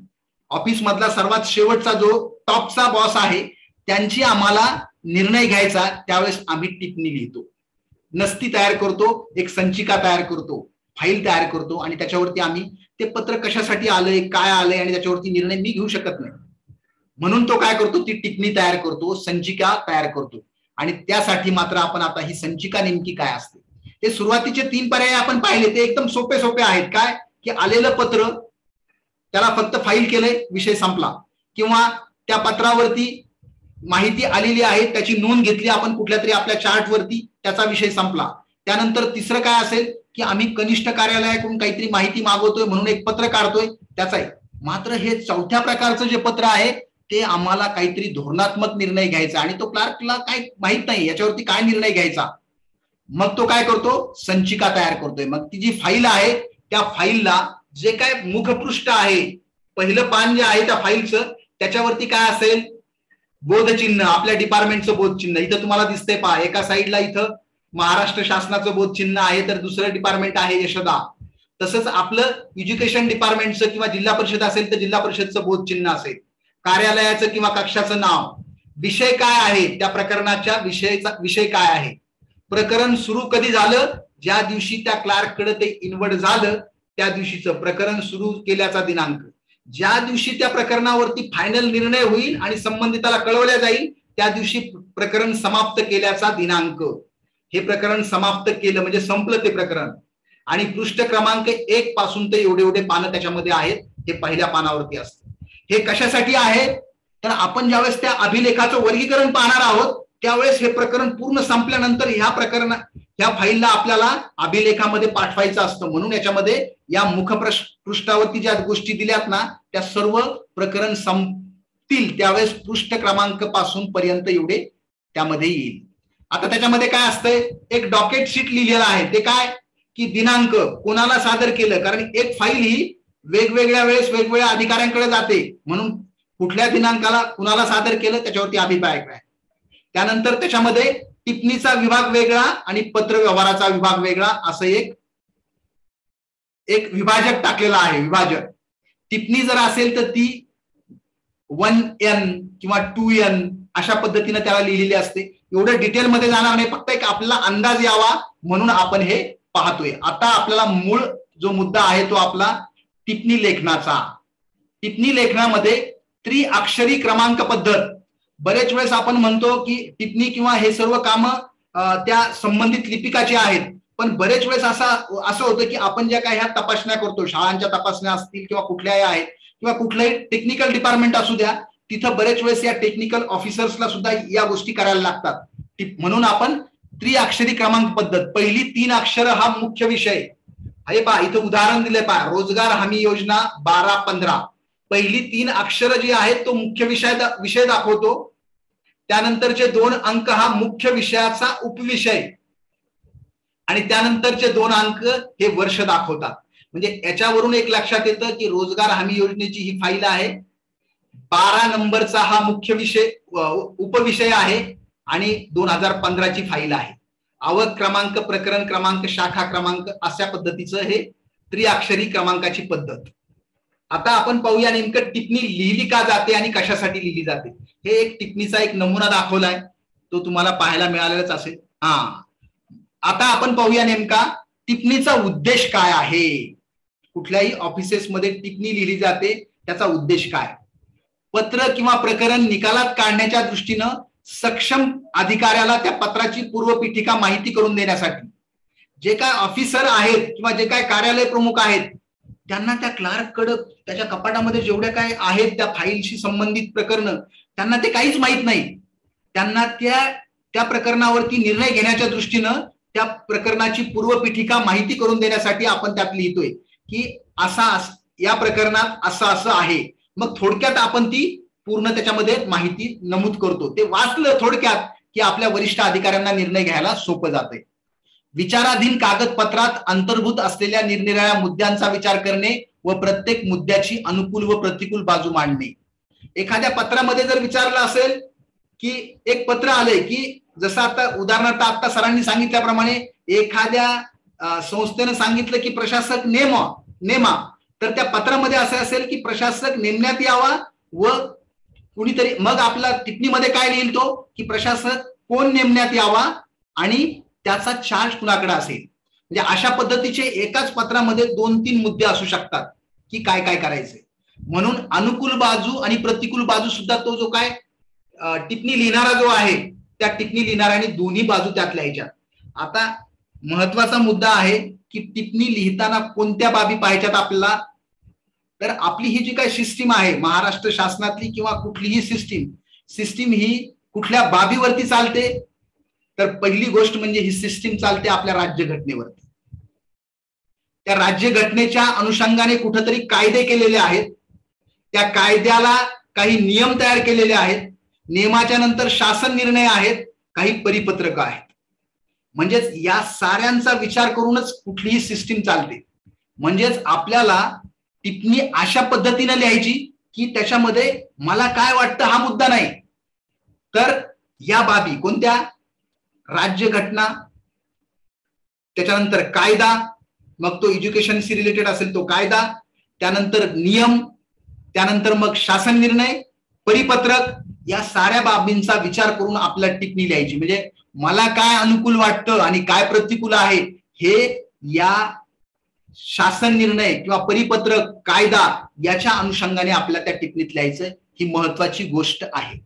ऑफिस मधला सर्वात शेवटचा जो टॉपचा बॉस आहे, त्यांची आम्हाला निर्णय घ्यायचा. त्यावेळेस आम्ही टिप्पणी लिहितो, नस्ती तयार करतो, एक संचिका तयार करतो, फाईल तयार करतो, आणि त्याच्यावरती आम्ही ते पत्र कशासाठी आलंय, काय आलंय, आणि त्याच्यावरती निर्णय मी घेऊ शकत नाही म्हणून तो काय करतो, ती टिप्पणी तयार करतो, संचिका तयार करतो. आणि त्यासाठी मात्र आपण आता ही संचिका नेमकी काय असते, ते सुरुवातीचे 3 पर्याय आपण पाहिले, ते एकदम सोपे सोपे आहेत. काय की आलेलं पत्र, त्याला फक्त फाईल केलंय, विषय संपला, किंवा त्या पत्रावरती माहिती आलेली आहे, त्याची नोंद घेतली आपण कुठल्या तरी आपल्या चार्टवरती, त्याचा विषय संपला. त्यानंतर तिसरं काय असेल की आम्ही कनिष्ठ कार्यालयाकडून काहीतरी माहिती मागवतोय म्हणून एक पत्र काढतोय, त्याचा आहे. मात्र हे चौथ्या प्रकारचं जे पत्र आहे ते आम्हाला काहीतरी धोरणात्मक निर्णय घ्यायचा, आणि तो क्लार्कला काय माहित नाही याच्यावरती काय निर्णय घ्यायचा. मग तो काय करतो, संचिका तयार करतोय. मग ती जी फाईल आहे त्या फाईलला जे काय मुखपृष्ठ आहे, पहिलं पान जे आहे त्या फाईलचं, त्याच्यावरती काय असेल, बोधचिन्ह, आपल्या डिपार्टमेंटचं बोधचिन्ह इथं तुम्हाला दिसतंय पहा, एका साईडला इथं महाराष्ट्र शासनाचं बोधचिन्ह आहे, तर दुसरं डिपार्टमेंट आहे यशोदा. तसंच आपलं एज्युकेशन डिपार्टमेंटचं किंवा जिल्हा परिषद असेल तर जिल्हा परिषदचं बोधचिन्ह असेल, कार्यालयाचं किंवा कक्षाचं नाव, विषय काय आहे, त्या प्रकरणाच्या विषय काय आहे, प्रकरण सुरू कधी झालं, ज्या दिवशी त्या क्लार्ककडे ते इन्व्हर्ट झालं त्या दिवशीचं प्रकरण सुरू केल्याचा दिनांक, ज्या दिवशी त्या प्रकरणावरती फायनल निर्णय होईल आणि संबंधिताला कळवल्या जाईल त्या दिवशी प्रकरण समाप्त केल्याचा दिनांक. हे प्रकरण समाप्त केलं म्हणजे संपलं ते प्रकरण. आणि पृष्ठ क्रमांक 1 पासून ते एवढे एवढे पानं त्याच्यामध्ये आहेत, हे पहिल्या पानावरती असतं. हे कशासाठी आहे तर आपण ज्यावेळेस त्या अभिलेखाचं वर्गीकरण पाहणार आहोत त्यावेळेस हे प्रकरण पूर्ण संपल्यानंतर ह्या फाईलला आपल्याला अभिलेखामध्ये पाठवायचं असतं. म्हणून याच्यामध्ये या मुखपृष्ठावरती ज्या गोष्टी दिल्यात ना त्या सर्व प्रकरण संपतील त्यावेळेस पृष्ठ क्रमांक पासून पर्यंत एवढे त्यामध्ये येईल. आता त्याच्यामध्ये काय असतंय, एक डॉकेट शीट लिहिलेलं आहे, ते काय की दिनांक, कोणाला सादर केलं, कारण एक फाईल ही वेगवेगळ्या वेळेस वेगवेगळ्या अधिकाऱ्यांकडे जाते, म्हणून कुठल्या दिनांकाला कुणाला सादर केलं त्याच्यावरती अभिप्राय काय. त्यानंतर त्याच्यामध्ये टिप्पणीचा विभाग वेगळा आणि पत्र व्यवहाराचा विभाग वेगळा असं एक विभाजक टाकलेला आहे. विभाजक टिप्पणी जर असेल तर ती 1N किंवा 2N अशा पद्धतीने त्याला लिहिलेली असते. एवढं डिटेलमध्ये जाणार नाही, फक्त एक आपल्याला अंदाज यावा म्हणून आपण हे पाहतोय. आता आपल्याला मूळ जो मुद्दा आहे तो आपला टिप्पणी लेखनाचा. टिप्पणी लेखनामध्ये त्रिअक्षरी क्रमांक पद्धत. बरेच वेळेस आपण म्हणतो की टिप्पणी किंवा हे सर्व कामं त्या संबंधित लिपिकाची आहेत, पण बरेच वेळेस असं होतं की आपण ज्या काही ह्या तपासण्या करतो, शाळांच्या तपासण्या असतील किंवा कुठल्याही आहेत किंवा कुठलंही टेक्निकल डिपार्टमेंट असू द्या, तिथं बरेच वेळेस या टेक्निकल ऑफिसर्सला सुद्धा या गोष्टी करायला लागतात. म्हणून आपण त्रिअक्षरी क्रमांक पद्धत, पहिली 3 अक्षर हा मुख्य विषय आहे. पहा इथं उदाहरण दिलंय पहा, रोजगार हमी योजना 12-15, पहिली 3 अक्षर जी आहेत तो मुख्य विषय दाखवतो. त्यानंतरचे 2 अंक हा मुख्य विषयाचा उपविषय आणि त्यानंतरचे 2 अंक हे वर्ष दाखवतात. म्हणजे याच्यावरून एक लक्षात येतं की रोजगार हमी योजनेची ही फाईल आहे, 12 नंबरचा हा मुख्य विषय उपविषय आहे आणि 2015 ची फाईल आहे. आवक क्रमांक, प्रकरण क्रमांक, शाखा क्रमांक अशा पद्धतीचं हे त्रिअक्षरी क्रमांकाची पद्धत. आता आपण पाहूया नेमकं टिप्पणी लिहिली का जाते आणि कशासाठी लिहिली जाते. हे एक टिप्पणीचा एक नमुना दाखवलाय, तो तुम्हाला पाहायला मिळालेलाच असेल. आता आपण पाहूया नेमका टिप्पणीचा उद्देश काय आहे. कुठल्याही ऑफिसेसमध्ये टिप्पणी लिहिली जाते, त्याचा उद्देश काय. पत्र किंवा प्रकरण निकालात काढण्याच्या दृष्टीनं सक्षम अधिकाऱ्याला त्या पत्राची पूर्वपीठिका माहिती करून देण्यासाठी जे काय ऑफिसर आहेत किंवा जे काय कार्यालय प्रमुख आहेत त्यांना त्या क्लार्ककडे त्याच्या कपाटामध्ये जेवढ्या काय आहेत त्या फाईलशी संबंधित प्रकरण त्यांना ते काहीच माहित नाही. त्यांना त्या प्रकरणावरती निर्णय घेण्याच्या दृष्टीनं त्या प्रकरणाची पूर्वपीठिका माहिती करून देण्यासाठी आपण त्यात लिहितोय की या प्रकरणात असं आहे. मग थोडक्यात आपण ती पूर्ण त्याच्यामध्ये माहिती नमूद करतो. ते वाचलं थोडक्यात की आपल्या वरिष्ठ अधिकाऱ्यांना निर्णय घ्यायला सोपं जाते. विचाराधीन कागदपत्रात अंतर्भूत असलेल्या निरनिराळ्या मुद्द्यांचा विचार करणे व प्रत्येक मुद्द्याची अनुकूल व प्रतिकूल बाजू मांडणे. एखाद्या पत्रामध्ये जर विचारलं असेल की एक पत्र आलंय की जसं आता उदाहरणार्थ आता सरांनी सांगितल्याप्रमाणे एखाद्या संस्थेनं सांगितलं की प्रशासक नेमा, तर त्या पत्रामध्ये असं असेल की प्रशासक नेमण्यात यावा व कुणीतरी, मग आपला टिप्पणीमध्ये काय लिहिल तो की प्रशासक कोण नेमण्यात यावा आणि त्याचा चार्ज कुणाकडे असेल. म्हणजे अशा पद्धतीचे एकाच पत्रामध्ये 2-3 मुद्दे असू शकतात की काय काय करायचे. म्हणून अनुकूल बाजू आणि प्रतिकूल बाजू सुद्धा तो जो काय टिप्पणी लिहिणारा जो आहे त्या टिप्पणी लिहिणाऱ्याने दोन्ही बाजू त्यात लिहायच्या. आता महत्वाचा मुद्दा आहे की टिप्पणी लिहिताना कोणत्या बाबी पाहायच्यात आपल्याला. तर आपली ही जी काही सिस्टीम आहे महाराष्ट्र शासनातली किंवा कुठलीही सिस्टीम ही कुठल्या बाबीवरती चालते. तर पहिली गोष्ट म्हणजे ही सिस्टीम चालते आपल्या राज्यघटनेवरती. त्या राज्यघटनेच्या अनुषंगाने कुठेतरी कायदे केलेले आहेत, त्या कायद्याला काही नियम तयार केलेले आहेत, नियमाच्या नंतर शासन निर्णय आहेत, काही परिपत्रक आहेत. म्हणजेच या साऱ्यांचा विचार करूनच कुठलीही सिस्टीम चालते. म्हणजेच आपल्याला टिप्पणी अशा पद्धतीने लिहायची की त्याच्यामध्ये मला काय वाटतं हा मुद्दा नाही, तर या बाबी कोणत्या, राज्यघटना, त्याच्यानंतर कायदा, मग तो एज्युकेशनशी रिलेटेड असेल तो कायदा, त्यानंतर नियम, त्यानंतर मग शासन निर्णय, परिपत्रक, या साऱ्या बाबींचा विचार करून आपल्याला टिप्पणी लिहायची. म्हणजे मला काय अनुकूल वाटतं आणि काय प्रतिकूल आहे हे या शासन निर्णय किंवा परिपत्रक, कायदा याच्या अनुषंगाने आपल्याला त्या टिप्पणीत लिहायचं. ही महत्वाची गोष्ट आहे.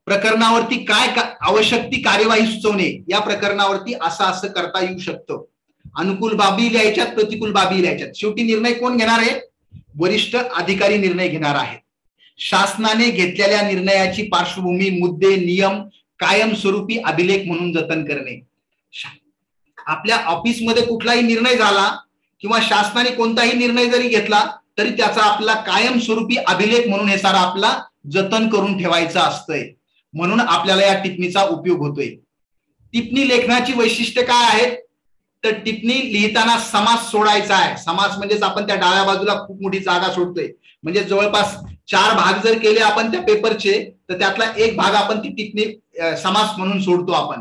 प्रकरणावरती काय आवश्यक ती कार्यवाही सुचवणे, या प्रकरणावरती असं करता येऊ शकतं. अनुकूल बाबी लिहायच्यात, प्रतिकूल बाबी लिहायच्यात. शेवटी निर्णय कोण घेणार आहे, वरिष्ठ अधिकारी निर्णय घेणार आहेत. शासनाने घेतलेल्या निर्णयाची पार्श्वभूमी, मुद्दे, नियम कायमस्वरूपी अभिलेख म्हणून जतन करणे. आपल्या ऑफिसमध्ये कुठलाही निर्णय झाला किंवा शासनाने कोणताही निर्णय जरी घेतला तरी त्याचा आपला कायमस्वरूपी अभिलेख म्हणून हे सारा आपला जतन करून ठेवायचं असतंय. म्हणून आपल्याला या टिप्पणीचा उपयोग होतोय. टिप्पणी लेखनाची वैशिष्ट्य काय आहेत, तर टिप्पणी लिहिताना समास सोडायचा आहे. समास म्हणजेच आपण त्या डाव्या बाजूला खूप मोठी जागा सोडतोय. म्हणजे जवळपास 4 भाग जर केले आपण त्या पेपरचे तर त्यातला एक भाग आपण ती टिप्पणी समास म्हणून सोडतो आपण.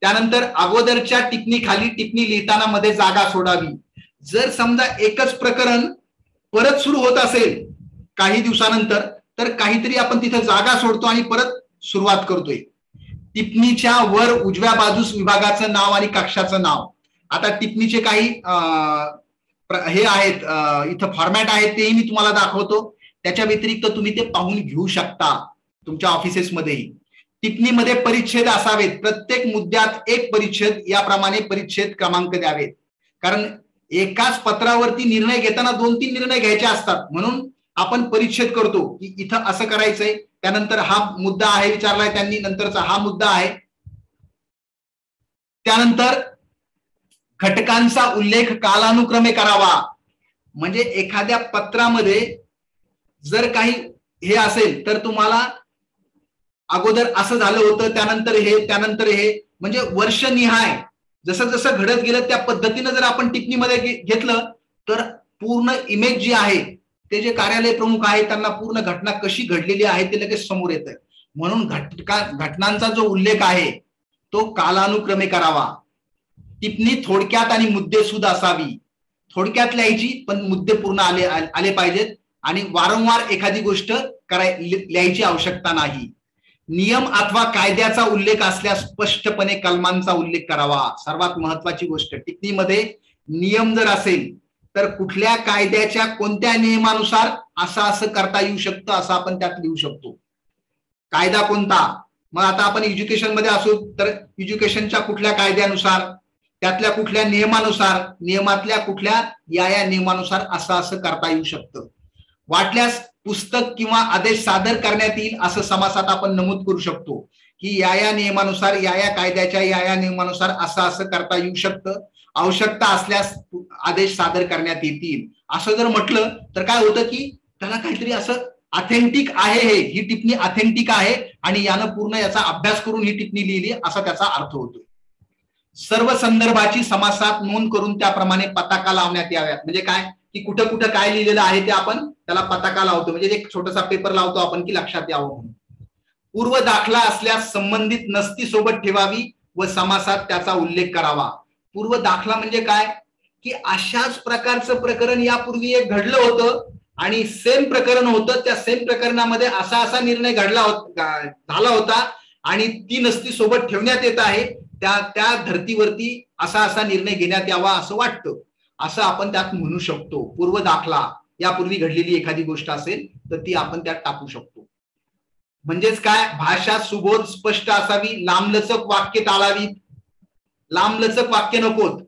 त्यानंतर अगोदरच्या टिप्पणी खाली टिप्पणी लिहिताना मध्ये जागा सोडावी. जर समजा एकच प्रकरण परत सुरू होत असेल काही दिवसानंतर तर काहीतरी आपण तिथे जागा सोडतो आणि परत सुरुवात करतोय. टिप्पणीच्या वर उजव्या बाजूस विभागाचं नाव आणि कक्षाचं नाव. आता टिप्पणीचे काही हे आहेत इथं फॉर्मॅट आहेत तेही मी तुम्हाला दाखवतो. त्याच्या व्यतिरिक्त तुम्ही ते पाहून घेऊ शकता तुमच्या ऑफिसेसमध्येही. टिप्पणीमध्ये परिच्छेद असावेत. प्रत्येक मुद्द्यात एक परिच्छेद, याप्रमाणे परिच्छेद क्रमांक द्यावेत. कारण एकाच पत्रावरती निर्णय घेताना 2-3 निर्णय घ्यायचे असतात. म्हणून आपण परिच्छेद करतो की इथं असं करायचंय, त्यानंतर हा मुद्दा आहे विचारलाय त्यांनी, नंतरचा हा मुद्दा आहे. त्यानंतर घटकांचा उल्लेख कालानुक्रमे करावा. म्हणजे एखाद्या पत्रामध्ये जर काही हे असेल तर तुम्हाला अगोदर असं झालं होतं, त्यानंतर हे, त्यानंतर हे, म्हणजे वर्षनिहाय जसं जसं घडत गेलं त्या पद्धतीनं जर आपण टिप्पणीमध्ये घेतलं तर पूर्ण इमेज जी आहे, ते जे कार्यालय प्रमुख आहे त्यांना पूर्ण घटना कशी घडलेली आहे ते लगेच समोर येतं. म्हणून घटनांचा जो उल्लेख आहे तो कालानुक्रमे करावा. टिप्पणी थोडक्यात आणि मुद्देसूद असावी. थोडक्यात लिहायची पण मुद्दे पूर्ण आले पाहिजेत आणि वारंवार एखादी गोष्ट लिहायची आवश्यकता नाही. नियम अथवा कायद्याचा उल्लेख असल्यास स्पष्टपणे कलमांचा उल्लेख करावा. सर्वात महत्वाची गोष्ट, टिप्पणीमध्ये नियम जर असेल तर कुठल्या कायद्याच्या कोणत्या नियमानुसार असं करता येऊ शकतं असं आपण त्यात लिहू शकतो. कायदा कोणता, मग आता आपण एज्युकेशन मध्ये असू तर एज्युकेशनच्या कुठल्या कायद्यानुसार, त्यातल्या कुठल्या नियमानुसार, नियमातल्या कुठल्या या नियमानुसार असं करता येऊ शकतं. वाटल्यास पुस्तक किंवा आदेश सादर करण्यात येईल असं समासात आपण नमूद करू शकतो की या नियमानुसार, या कायद्याच्या या नियमानुसार असं करता येऊ शकतं. आवश्यकता असल्यास आदेश सादर करण्यात येतील असं जर म्हटलं तर काय होतं की त्याला काहीतरी असं ऑथेंटिक आहे, ही टिप्पणी ऑथेंटिक आहे आणि यानं पूर्ण याचा अभ्यास करून ही टिप्पणी लिहिली असा त्याचा अर्थ होतो. सर्व संदर्भाची समासात नोंद करून त्याप्रमाणे पताका लावण्यात याव्यात. म्हणजे काय, की कुठं कुठं काय लिहिलेलं आहे ते आपण त्याला पताका लावतो, म्हणजे एक छोटासा पेपर लावतो आपण की लक्षात यावं म्हणून. पूर्व दाखला असल्यास संबंधित नस्ती सोबत ठेवावी व समासात त्याचा उल्लेख करावा. पूर्व दाखला म्हणजे काय की अशाच प्रकारचं प्रकरण यापूर्वी एक घडलं होतं आणि सेम प्रकरण होतं, त्या सेम प्रकरणामध्ये असा असा निर्णय झाला होता आणि ती नस्ती सोबत ठेवण्यात येत आहे, त्या धर्तीवरती असा असा निर्णय घेण्यात यावा असं वाटतं, असं आपण त्यात म्हणू शकतो. पूर्व दाखला यापूर्वी घडलेली एखादी गोष्ट असेल तर ती आपण त्यात टाकू शकतो. म्हणजेच काय, भाषा सुबोध स्पष्ट असावी, लांबलचक वाक्य टाळावीत, लांबलचक वाक्य नकोत,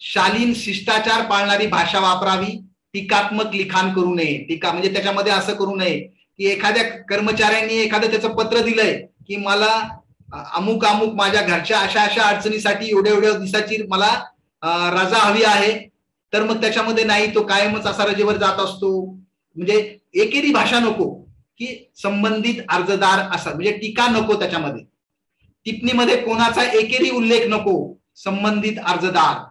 शालीन शिष्टाचार पाळणारी भाषा वापरावी, टीकात्मक लिखाण करू नये. टीका म्हणजे त्याच्यामध्ये असं करू नये की एखाद्या कर्मचाऱ्यांनी एखादं त्याचं पत्र दिलंय की मला अमुक अमुक माझ्या घरच्या अशा अशा अडचणीसाठी एवढ्या एवढ्या दिवसाची मला रजा हवी आहे, तर मग त्याच्यामध्ये नाही तो कायमच असा रजेवर जात असतो. म्हणजे एकेरी भाषा नको, की संबंधित अर्जदार असा, म्हणजे टीका नको त्याच्यामध्ये. टिप्पणीमध्ये कोणाचा एकेरी उल्लेख नको, संबंधित अर्जदार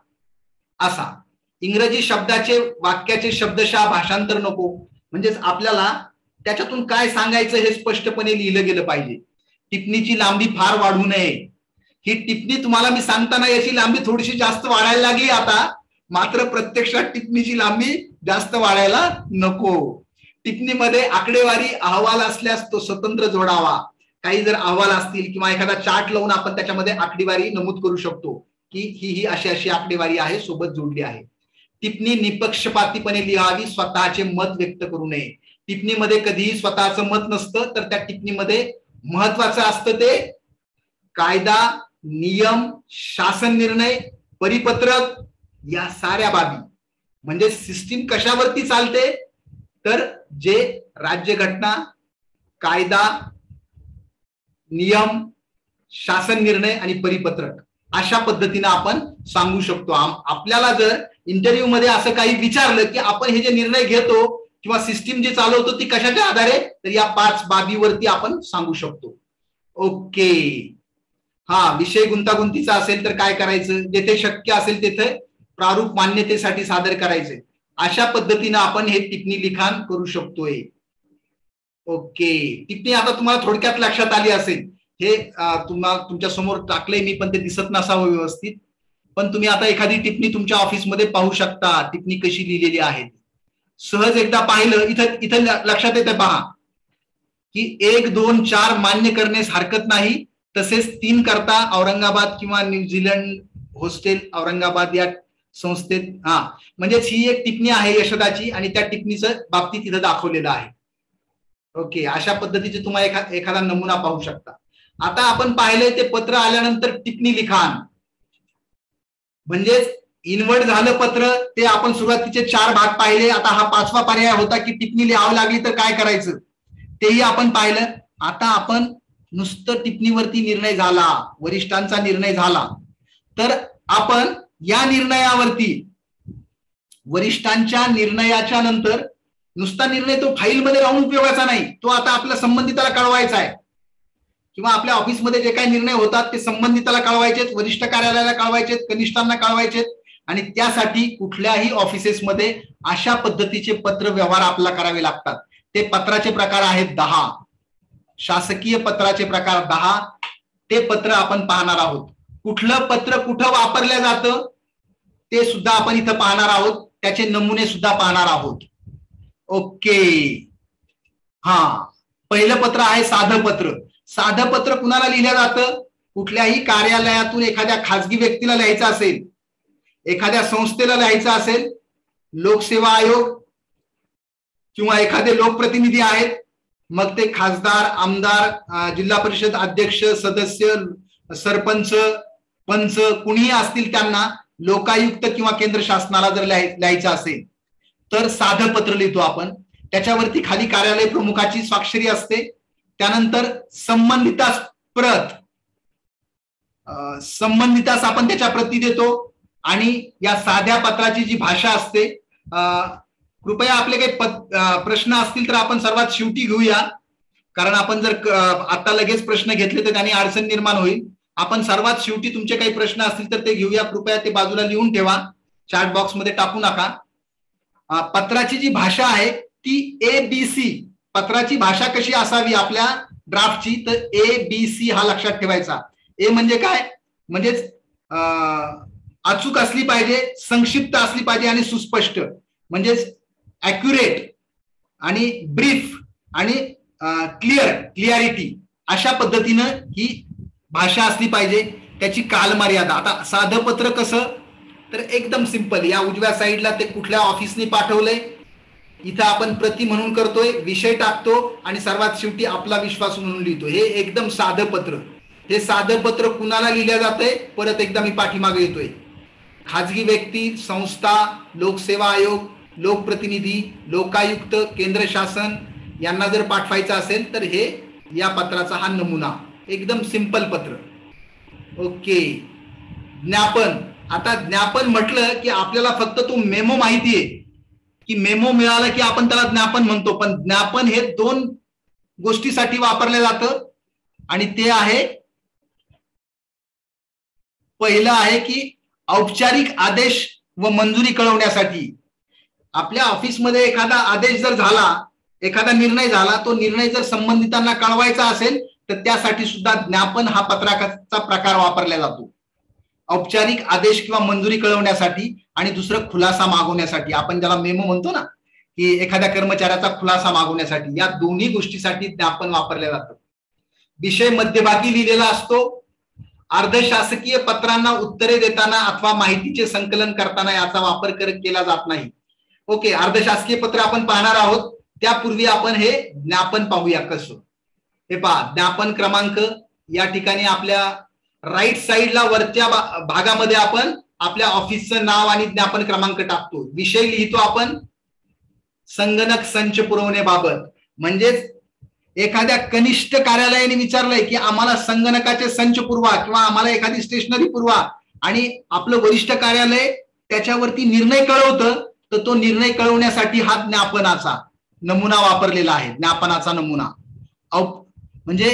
असा. इंग्रजी शब्दाचे वाक्याचे शब्दशः भाषांतर नको, म्हणजेच आपल्याला त्याच्यातून काय सांगायचं हे स्पष्टपणे लिहिलं गेलं पाहिजे. टिप्पणीची लांबी फार वाढू नये. ही टिप्पणी तुम्हाला मी सांगताना याची लांबी थोडीशी जास्त वाढायला लागली आता, मात्र प्रत्यक्षात टिप्पणीची लांबी जास्त वाढायला नको. टिप्पणीमध्ये आकडेवारी अहवाल असल्यास तो स्वतंत्र जोडावा. काही जर अहवाल असतील किंवा एखादा चार्ट लावून आपण त्याच्यामध्ये आकडेवारी नमूद करू शकतो की ही अशी अशी आकडेवारी आहे, सोबत जोडली आहे. टिप्पणी निपक्षपातीपणे लिहावी, स्वतःचे मत व्यक्त करू नये. टिप्पणीमध्ये कधीही स्वतःचं मत नसतं, तर त्या टिप्पणीमध्ये महत्वाचं असतं ते कायदा, नियम, शासन निर्णय, परिपत्रक या साऱ्या बाबी. म्हणजे सिस्टीम कशावरती चालते, तर जे राज्यघटना, कायदा, नियम, शासन निर्णय आणि परिपत्रक अशा पद्धतीने आपण सांगू शकतो. आपल्याला जर इंटरव्ह्यू मध्ये असं काही विचारलं की आपण हे जे निर्णय घेतो किंवा सिस्टीम जे चालवतो ती कशाच्या आधारे, तर या 5 बाबीवरती आपण सांगू शकतो. ओके. हा, विषय गुंतागुंतीचा असेल तर काय करायचं, जेथे शक्य असेल तेथे प्रारूप मान्यतेसाठी सादर करायचे. अशा पद्धतीने आपण हे टिप्पणी लिखाण करू शकतोय. ओके. टिप्पणी आता तुम्हाला थोडक्यात लक्षात आली असेल. हे तुम्हाला तुमच्या समोर टाकलंय मी, पण ते दिसत नसावं व्यवस्थित. पण तुम्ही आता एखादी टिप्पणी तुमच्या ऑफिसमध्ये पाहू शकता, टिप्पणी कशी लिहिलेली आहे. सहज एकदा पाहिलं, इथं लक्षात येतं पहा की 1, 2, 4 मान्य करण्यास हरकत नाही, तसेच 3 करता औरंगाबाद किंवा न्यूझीलंड हॉस्टेल औरंगाबाद या संस्थेत. म्हणजेच ही एक टिप्पणी आहे यशदाची आणि त्या टिप्पणीचं बाबतीत इथं दाखवलेलं आहे. ओके. अशा पद्धतीचे तुम्हाला एखादा नमुना पाहू शकता. आता आपण पाहिलंय ते पत्र आल्यानंतर टिप्पणी लिखाण, म्हणजेच इन्व्हर्ट झालं पत्र, ते आपण सुरुवातीचे 4 भाग पाहिले. आता हा 5वा पर्याय होता की टिप्पणी लिहावी लागली तर काय करायचं, तेही आपण पाहिलं. आता आपण नुसतं टिप्पणीवरती निर्णय झाला, वरिष्ठांचा निर्णय झाला, तर आपण या निर्णयावरती वरिष्ठांच्या निर्णयाच्या नंतर नुसता निर्णय तो फाईलमध्ये राहून उपयोगाचा नाही, तो आता आपल्या संबंधिताला कळवायचा आहे. किंवा आपल्या ऑफिसमध्ये जे काही निर्णय होतात ते संबंधिताला कळवायचेत, वरिष्ठ कार्यालयाला कळवायचेत, कनिष्ठांना कळवायचेत. आणि त्यासाठी कुठल्याही ऑफिसेसमध्ये अशा पद्धतीचे पत्र व्यवहार आपल्याला करावे लागतात. ते पत्राचे प्रकार आहेत 10. शासकीय पत्राचे प्रकार 10. ते पत्र आपण पाहणार आहोत. कुठलं पत्र कुठं वापरलं जातं ते सुद्धा आपण इथं पाहणार आहोत, त्याचे नमुने सुद्धा पाहणार आहोत. ओके. पहिलं पत्र आहे साधं पत्र. साधं पत्र कुणाला लिहिलं जातं, कुठल्याही कार्यालयातून एखाद्या खाजगी व्यक्तीला लिहायचं असेल, एखाद्या संस्थेला लिहायचं असेल, लोकसेवा आयोग किंवा एखादे लोकप्रतिनिधी आहेत, मग ते खासदार, आमदार, जिल्हा परिषद अध्यक्ष, सदस्य, सरपंच, पंच कुणीही असतील, त्यांना लोकायुक्त किंवा केंद्र शासनाला जर लिहायचं असेल तर साधं पत्र लिहितो आपण. त्याच्यावरती खाली कार्यालय प्रमुखाची स्वाक्षरी असते. त्यानंतर संबंधितास प्रत, संबंधितास आपण त्याच्या प्रती देतो. आणि या साध्या पत्राची जी भाषा असते, कृपया आपले काही प्रश्न असतील तर आपण सर्वात शेवटी घेऊया, कारण आपण जर आता लगेच प्रश्न घेतले तर त्यांनी अडचण निर्माण होईल. आपण सर्वात शेवटी तुमचे काही प्रश्न असतील तर ते घेऊया. कृपया ते बाजूला लिहून ठेवा, चॅट बॉक्स मध्ये टाकू नका. पत्राची जी भाषा आहे ती ABC, पत्राची भाषा कशी असावी आपल्या ड्राफ्टची, तर ABC हा लक्षात ठेवायचा. ए म्हणजे काय, म्हणजेच अचूक असली पाहिजे, संक्षिप्त असली पाहिजे आणि सुस्पष्ट, म्हणजेच ॲक्युरेट आणि ब्रीफ आणि क्लिअरिटी, अशा पद्धतीनं ही भाषा असली पाहिजे. त्याची कालमर्यादा, आता साधं पत्र कसं, तर एकदम सिंपल, या उजव्या साईडला ते कुठल्या ऑफिसने पाठवलंय, इथं आपण प्रति म्हणून करतोय, विषय टाकतो आणि सर्वात शेवटी आपला विश्वास म्हणून लिहितो. हे एकदम साधं पत्र. हे साधं पत्र कुणाला लिहिलं जातंय, परत एकदा मी पाठीमागे येतोय, खाजगी व्यक्ती, संस्था, लोकसेवा आयोग, लोकप्रतिनिधी, लोकायुक्त, केंद्र शासन यांना जर पाठवायचं असेल तर हे या पत्राचा हा नमुना, एकदम सिंपल पत्र. ओके. ज्ञापन, आता ज्ञापन म्हटलं की आपल्याला फक्त तो मेमो माहिती आहे की मेमो मिळाला की आपण त्याला ज्ञापन म्हणतो, पण ज्ञापन हे 2 गोष्टीसाठी वापरलं जातं आणि ते आहे, पहिलं आहे की औपचारिक आदेश व मंजुरी कळवण्यासाठी. आपल्या ऑफिसमध्ये एखादा आदेश जर झाला, एखादा निर्णय झाला, तो निर्णय जर संबंधितांना कळवायचा असेल तर त्यासाठी सुद्धा ज्ञापन हा पत्रकाचा प्रकार वापरला जातो. औपचारिक आदेश किंवा मंजुरी कळवण्यासाठी आणि दुसरं खुलासा मागवण्यासाठी, आपण ज्याला मेमो म्हणतो ना, की एखाद्या कर्मचाऱ्याचा खुलासा मागवण्यासाठी, या दोन्ही गोष्टीसाठी ज्ञापन वापरलं जातं. विषय मध्यभागी लिहिलेला असतो. अर्धशासकीय पत्रांना उत्तरे देताना अथवा माहितीचे संकलन करताना याचा वापर केला जात नाही. ओके, अर्धशासकीय पत्र आपण पाहणार आहोत, त्यापूर्वी आपण हे ज्ञापन पाहूया कसं. हे पहा, ज्ञापन क्रमांक या ठिकाणी आपल्या राईट साईडला वरच्या भागामध्ये आपण आपल्या ऑफिसचं नाव आणि ज्ञापन क्रमांक टाकतो. विषय लिहितो आपण संगणक संच पुरवण्याबाबत, म्हणजेच एखाद्या कनिष्ठ कार्यालयाने विचारलंय की आम्हाला संगणकाचे संच पुरवा किंवा आम्हाला एखादी स्टेशनरी पुरवा, आणि आपलं वरिष्ठ कार्यालय त्याच्यावरती निर्णय कळवतं, तर तो निर्णय कळवण्यासाठी हा ज्ञापनाचा नमुना वापरलेला आहे. ज्ञापनाचा नमुना म्हणजे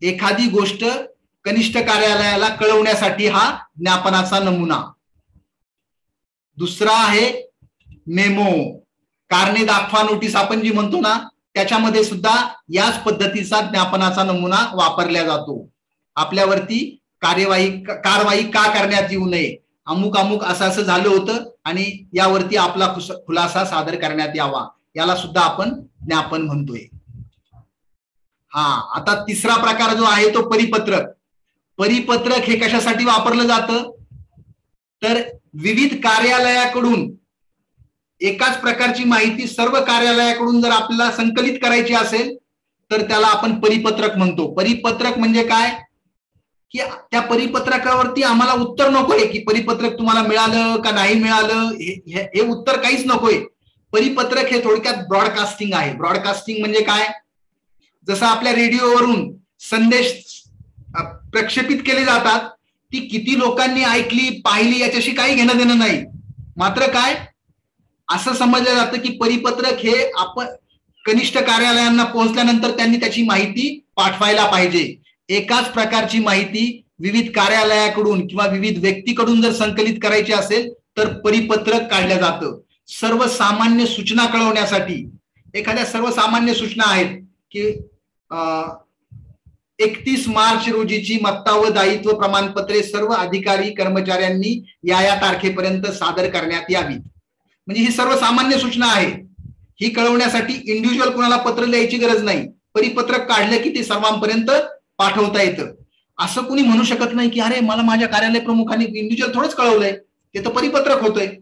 एखादी गोष्ट कनिष्ठ कार्यालयाला कळवण्यासाठी हा ज्ञापनाचा नमुना. दुसरा आहे मेमो, कारणे दाखवा नोटीस आपण जी म्हणतो ना, त्याच्यामध्ये सुद्धा याच पद्धतीचा ज्ञापनाचा नमुना वापरला जातो. आपल्यावरती कारवाई का करण्यात येऊ नये, अमुक अमुक असं झालं होतं आणि यावरती आपला खुलासा सादर करण्यात यावा, याला सुद्धा आपण ज्ञापन म्हणतोय. आता तिसरा प्रकार जो आहे तो परिपत्रक. परिपत्रक हे कशासाठी वापरलं जातं, तर विविध कार्यालयाकडून एकाच प्रकारची माहिती सर्व कार्यालयाकडून जर आपल्याला संकलित करायची असेल तर त्याला आपण परिपत्रक म्हणतो. परिपत्रक म्हणजे काय, की त्या परिपत्रकावरती आम्हाला उत्तर नकोय की परिपत्रक तुम्हाला मिळालं का नाही मिळालं, हे उत्तर काहीच नकोय. परिपत्रक हे थोडक्यात ब्रॉडकास्टिंग आहे. ब्रॉडकास्टिंग म्हणजे काय, जसं आपल्या रेडिओवरून संदेश प्रक्षेपित केले जातात, ती किती लोकांनी ऐकली पाहिली याच्याशी काही घेणं देणं नाही. मात्र काय, असं समजलं जातं की परिपत्रक हे आपण कनिष्ठ कार्यालयांना पोहोचल्यानंतर त्यांनी त्याची माहिती पाठवायला पाहिजे. एकाच प्रकारची माहिती विविध कार्यालयाकडून किंवा विविध व्यक्तीकडून जर संकलित करायची असेल तर परिपत्रक काढलं जातं. सर्वसामान्य सूचना कळवण्यासाठी, एखाद्या सर्वसामान्य सूचना आहेत की 31 मार्च रोजीची मत्ता व दायित्व प्रमाणपत्रे सर्व अधिकारी कर्मचाऱ्यांनी या तारखेपर्यंत सादर करण्यात यावी, म्हणजे ही सर्वसामान्य सूचना आहे. ही कळवण्यासाठी इंडिव्हिज्युअल कुणाला पत्र लिहायची गरज नाही. परिपत्रक काढलं की ते सर्वांपर्यंत पाठवता येतं. असं कुणी म्हणू शकत नाही की अरे मला माझ्या कार्यालय प्रमुखांनी इंडिव्हिज्युअल थोडंच कळवलंय, ते तर परिपत्रक होतंय,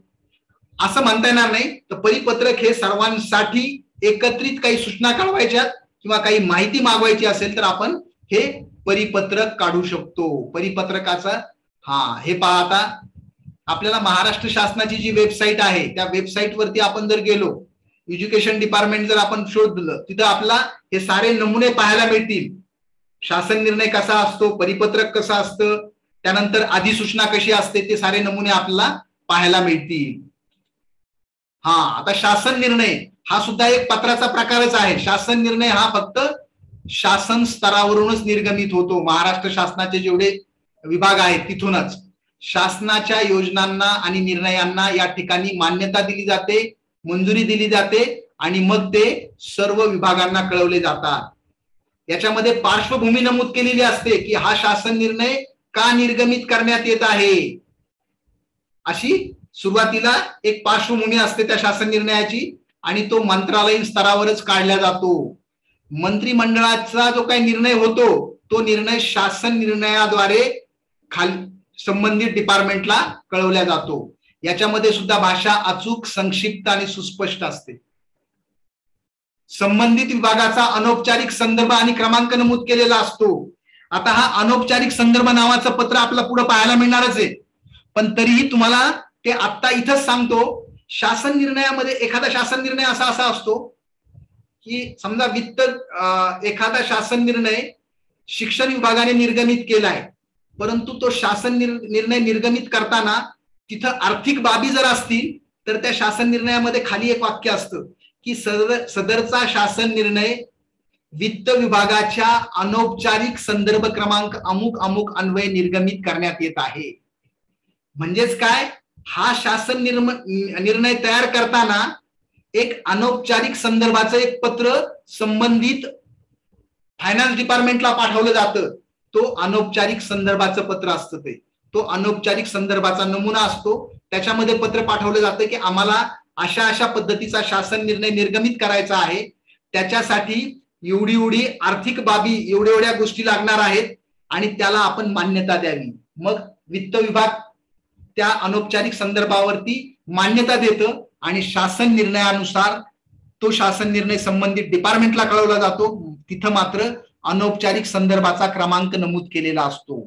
असं म्हणता येणार नाही. तर परिपत्रक हे सर्वांसाठी एकत्रित काही सूचना कळवायच्या किंवा काही माहिती मागवायची असेल तर आपण हे परिपत्रक काढू शकतो. परिपत्रकाचा हे पहा, आता आपल्याला महाराष्ट्र शासनाची जी वेबसाईट आहे त्या वेबसाईट वरती आपण जर गेलो, एज्युकेशन डिपार्टमेंट जर आपण शोधलं, तिथं आपला हे सारे नमुने पाहायला मिळतील. शासन निर्णय कसा असतो, परिपत्रक कसं असतं, त्यानंतर अधिसूचना कशी असते, ते सारे नमुने आपल्याला पाहायला मिळतील. आता शासन निर्णय हा सुद्धा एक पत्राचा प्रकारच आहे. शासन निर्णय हा फक्त शासन स्तरावरूनच निर्गमित होतो. महाराष्ट्र शासनाचे जेवढे विभाग आहेत तिथूनच शासनाच्या योजनांना आणि निर्णयांना या ठिकाणी मान्यता दिली जाते मंजुरी दिली जाते आणि मग ते सर्व विभागांना कळवले जातात. याच्यामध्ये पार्श्वभूमी नमूद केलेली असते की हा शासन निर्णय का निर्गमित करण्यात येत आहे, अशी सुरुवातीला एक पार्श्वभूमी असते त्या शासन निर्णयाची आणि तो मंत्रालयीन स्तरावरच काढला जातो. मंत्रिमंडळाचा जो काही निर्णय होतो तो निर्णय शासन निर्णयाद्वारे खाली संबंधित डिपार्टमेंटला कळवला जातो. याच्यामध्ये सुद्धा भाषा अचूक, संक्षिप्त आणि सुस्पष्ट असते. संबंधित विभागाचा अनौपचारिक संदर्भ आणि क्रमांक नमूद केलेला असतो. आता हा अनौपचारिक संदर्भ नावाचं पत्र आपल्याला पुढे पाहायला मिळणारच आहे, पण तरीही तुम्हाला ते आता इथंच सांगतो. शासन निर्णयामध्ये एखादा शासन निर्णय असा असतो की समजा एखादा शासन निर्णय शिक्षण विभागाने निर्गमित केलाय, परंतु तो शासन निर्णय निर्गमित करताना तिथं आर्थिक बाबी जर असतील तर त्या शासन निर्णयामध्ये खाली एक वाक्य असतं की सदरचा शासन निर्णय वित्त विभागाच्या अनौपचारिक संदर्भ क्रमांक अमुक अमुक अन्वये निर्गमित करण्यात येत आहे. म्हणजेच काय, हा शासन निर्णय तयार करताना एक अनौपचारिक संदर्भाचं एक पत्र संबंधित फायनान्स डिपार्टमेंटला पाठवलं जातं. तो अनौपचारिक संदर्भाचं पत्र असतं ते, तो अनौपचारिक संदर्भाचा नमुना असतो. त्याच्यामध्ये पत्र पाठवलं जातं की आम्हाला अशा अशा पद्धतीचा शासन निर्णय निर्गमित करायचा आहे, त्याच्यासाठी एवढी एवढी आर्थिक बाबी एवढ्या एवढ्या गोष्टी लागणार आहेत आणि त्याला आपण मान्यता द्यावी. मग वित्त विभाग त्या अनौपचारिक संदर्भावरती मान्यता देतं आणि शासन निर्णयानुसार तो शासन निर्णय संबंधित डिपार्टमेंटला कळवला जातो. तिथं मात्र अनौपचारिक संदर्भाचा क्रमांक नमूद केलेला असतो.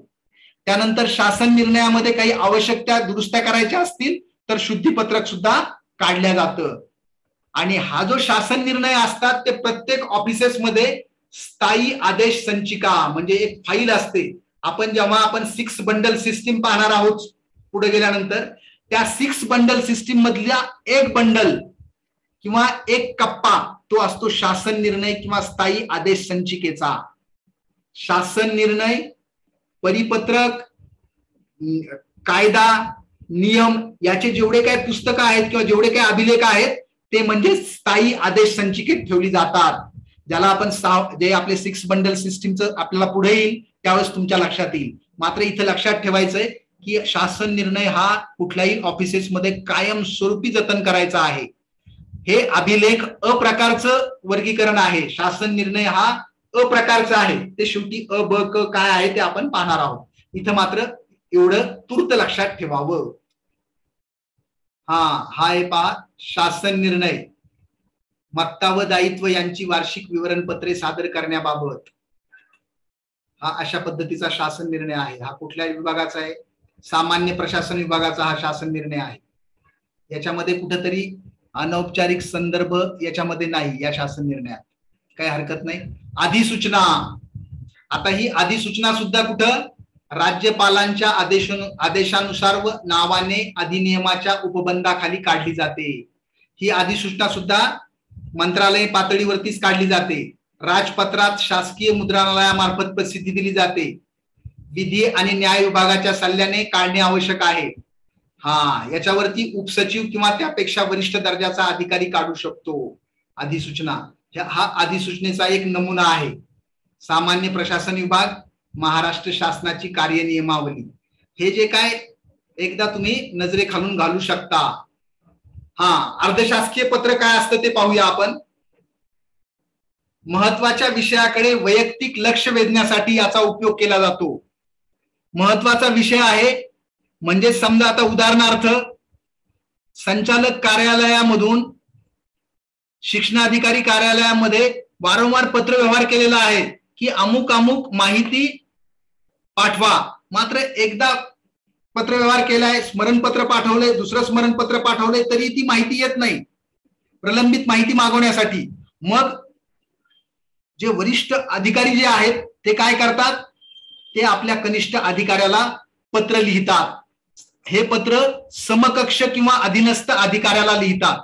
त्यानंतर शासन निर्णयामध्ये काही आवश्यक त्या दुरुस्त्या करायच्या असतील तर शुद्धीपत्रक सुद्धा काढल्या जातं. आणि हा जो शासन निर्णय असतात ते प्रत्येक ऑफिसेसमध्ये स्थायी आदेश संचिका म्हणजे एक फाईल असते. जेव्हा आपण 6 बंडल सिस्टीम पाहणार आहोत पुढे गेल्यानंतर, त्या 6 बंडल सिस्टीम मधल्या एक बंडल किंवा एक कप्पा तो असतो शासन निर्णय किंवा स्थायी आदेश संचिकेचा. शासन निर्णय, परिपत्रक, कायदा, नियम याचे जेवढे काही पुस्तकं आहेत किंवा जेवढे काही अभिलेख आहेत ते म्हणजे स्थायी आदेश संचिकेत ठेवली जातात. ज्याला आपण जे आपले 6 बंडल सिस्टीमचं आपल्याला पुढे येईल त्यावेळेस तुमच्या लक्षात येईल. मात्र इथं लक्षात ठेवायचंय की शासन निर्णय हा कुठल्याही ऑफिसेसमध्ये कायम स्वरूपी जतन करायचा आहे. हे अभिलेख अप्रकारचं वर्गीकरण आहे. शासन निर्णय हा अप्रकारचा आहे. ते शेवटी अ ब क काय आहे ते आपण पाहणार आहोत. इथं मात्र एवढं तूर्त लक्षात ठेवावं. हा आहे पहा शासन निर्णय, मत्ता व दायित्व यांची वार्षिक विवरणपत्रे सादर करण्याबाबत हा अशा पद्धतीचा शासन निर्णय आहे. हा कुठल्या विभागाचा आहे? सामान्य प्रशासन विभागाचा हा शासन निर्णय आहे. याच्यामध्ये कुठेतरी अनौपचारिक संदर्भ याच्यामध्ये नाही. या शासन निर्णयात काही हरकत नाही. अधिसूचना, आता ही अधिसूचना सुद्धा कुठं राज्यपालांच्या आदेशानुसार व नावाने अधिनियमाच्या उपबंधाखाली काढली जाते. ही अधिसूचना सुद्धा मंत्रालय पातळीवरतीच काढली जाते. राजपत्रात शासकीय मुद्रणालयामार्फत प्रसिद्धी दिली जाते. विधी आणि न्याय विभागाच्या सल्ल्याने काढणे आवश्यक आहे. याच्यावरती उपसचिव किंवा त्यापेक्षा वरिष्ठ दर्जाचा अधिकारी काढू शकतो अधिसूचना. हा अधिसूचनेचा एक नमुना आहे. सामान्य प्रशासन विभाग, महाराष्ट्र शासनाची कार्यनियमावली, हे जे काय एकदा तुम्ही नजरेखालून घालू शकता. अर्धशासकीय पत्र काय असतं ते पाहूया आपण. महत्वाच्या विषयाकडे वैयक्तिक लक्ष वेधण्यासाठी याचा उपयोग केला जातो. महत्वाचा विषय आहे म्हणजे समजा आता उदाहरणार्थ संचालक कार्यालयामधून शिक्षणाधिकारी कार्यालयामध्ये वारंवार पत्र व्यवहार केलेला आहे की अमुक अमुक माहिती पाठवा. मात्र एकदा पत्र व्यवहार केलाय, स्मरणपत्र पाठवलंय, दुसरं स्मरणपत्र पाठवलंय, तरी ती माहिती येत नाही प्रलंबित माहिती मागवण्यासाठी. मग जे वरिष्ठ अधिकारी जे आहेत ते काय करतात, ते आपल्या कनिष्ठ अधिकाऱ्याला पत्र लिहितात. हे पत्र समकक्ष किंवा अधीनस्थ अधिकाऱ्याला लिहितात.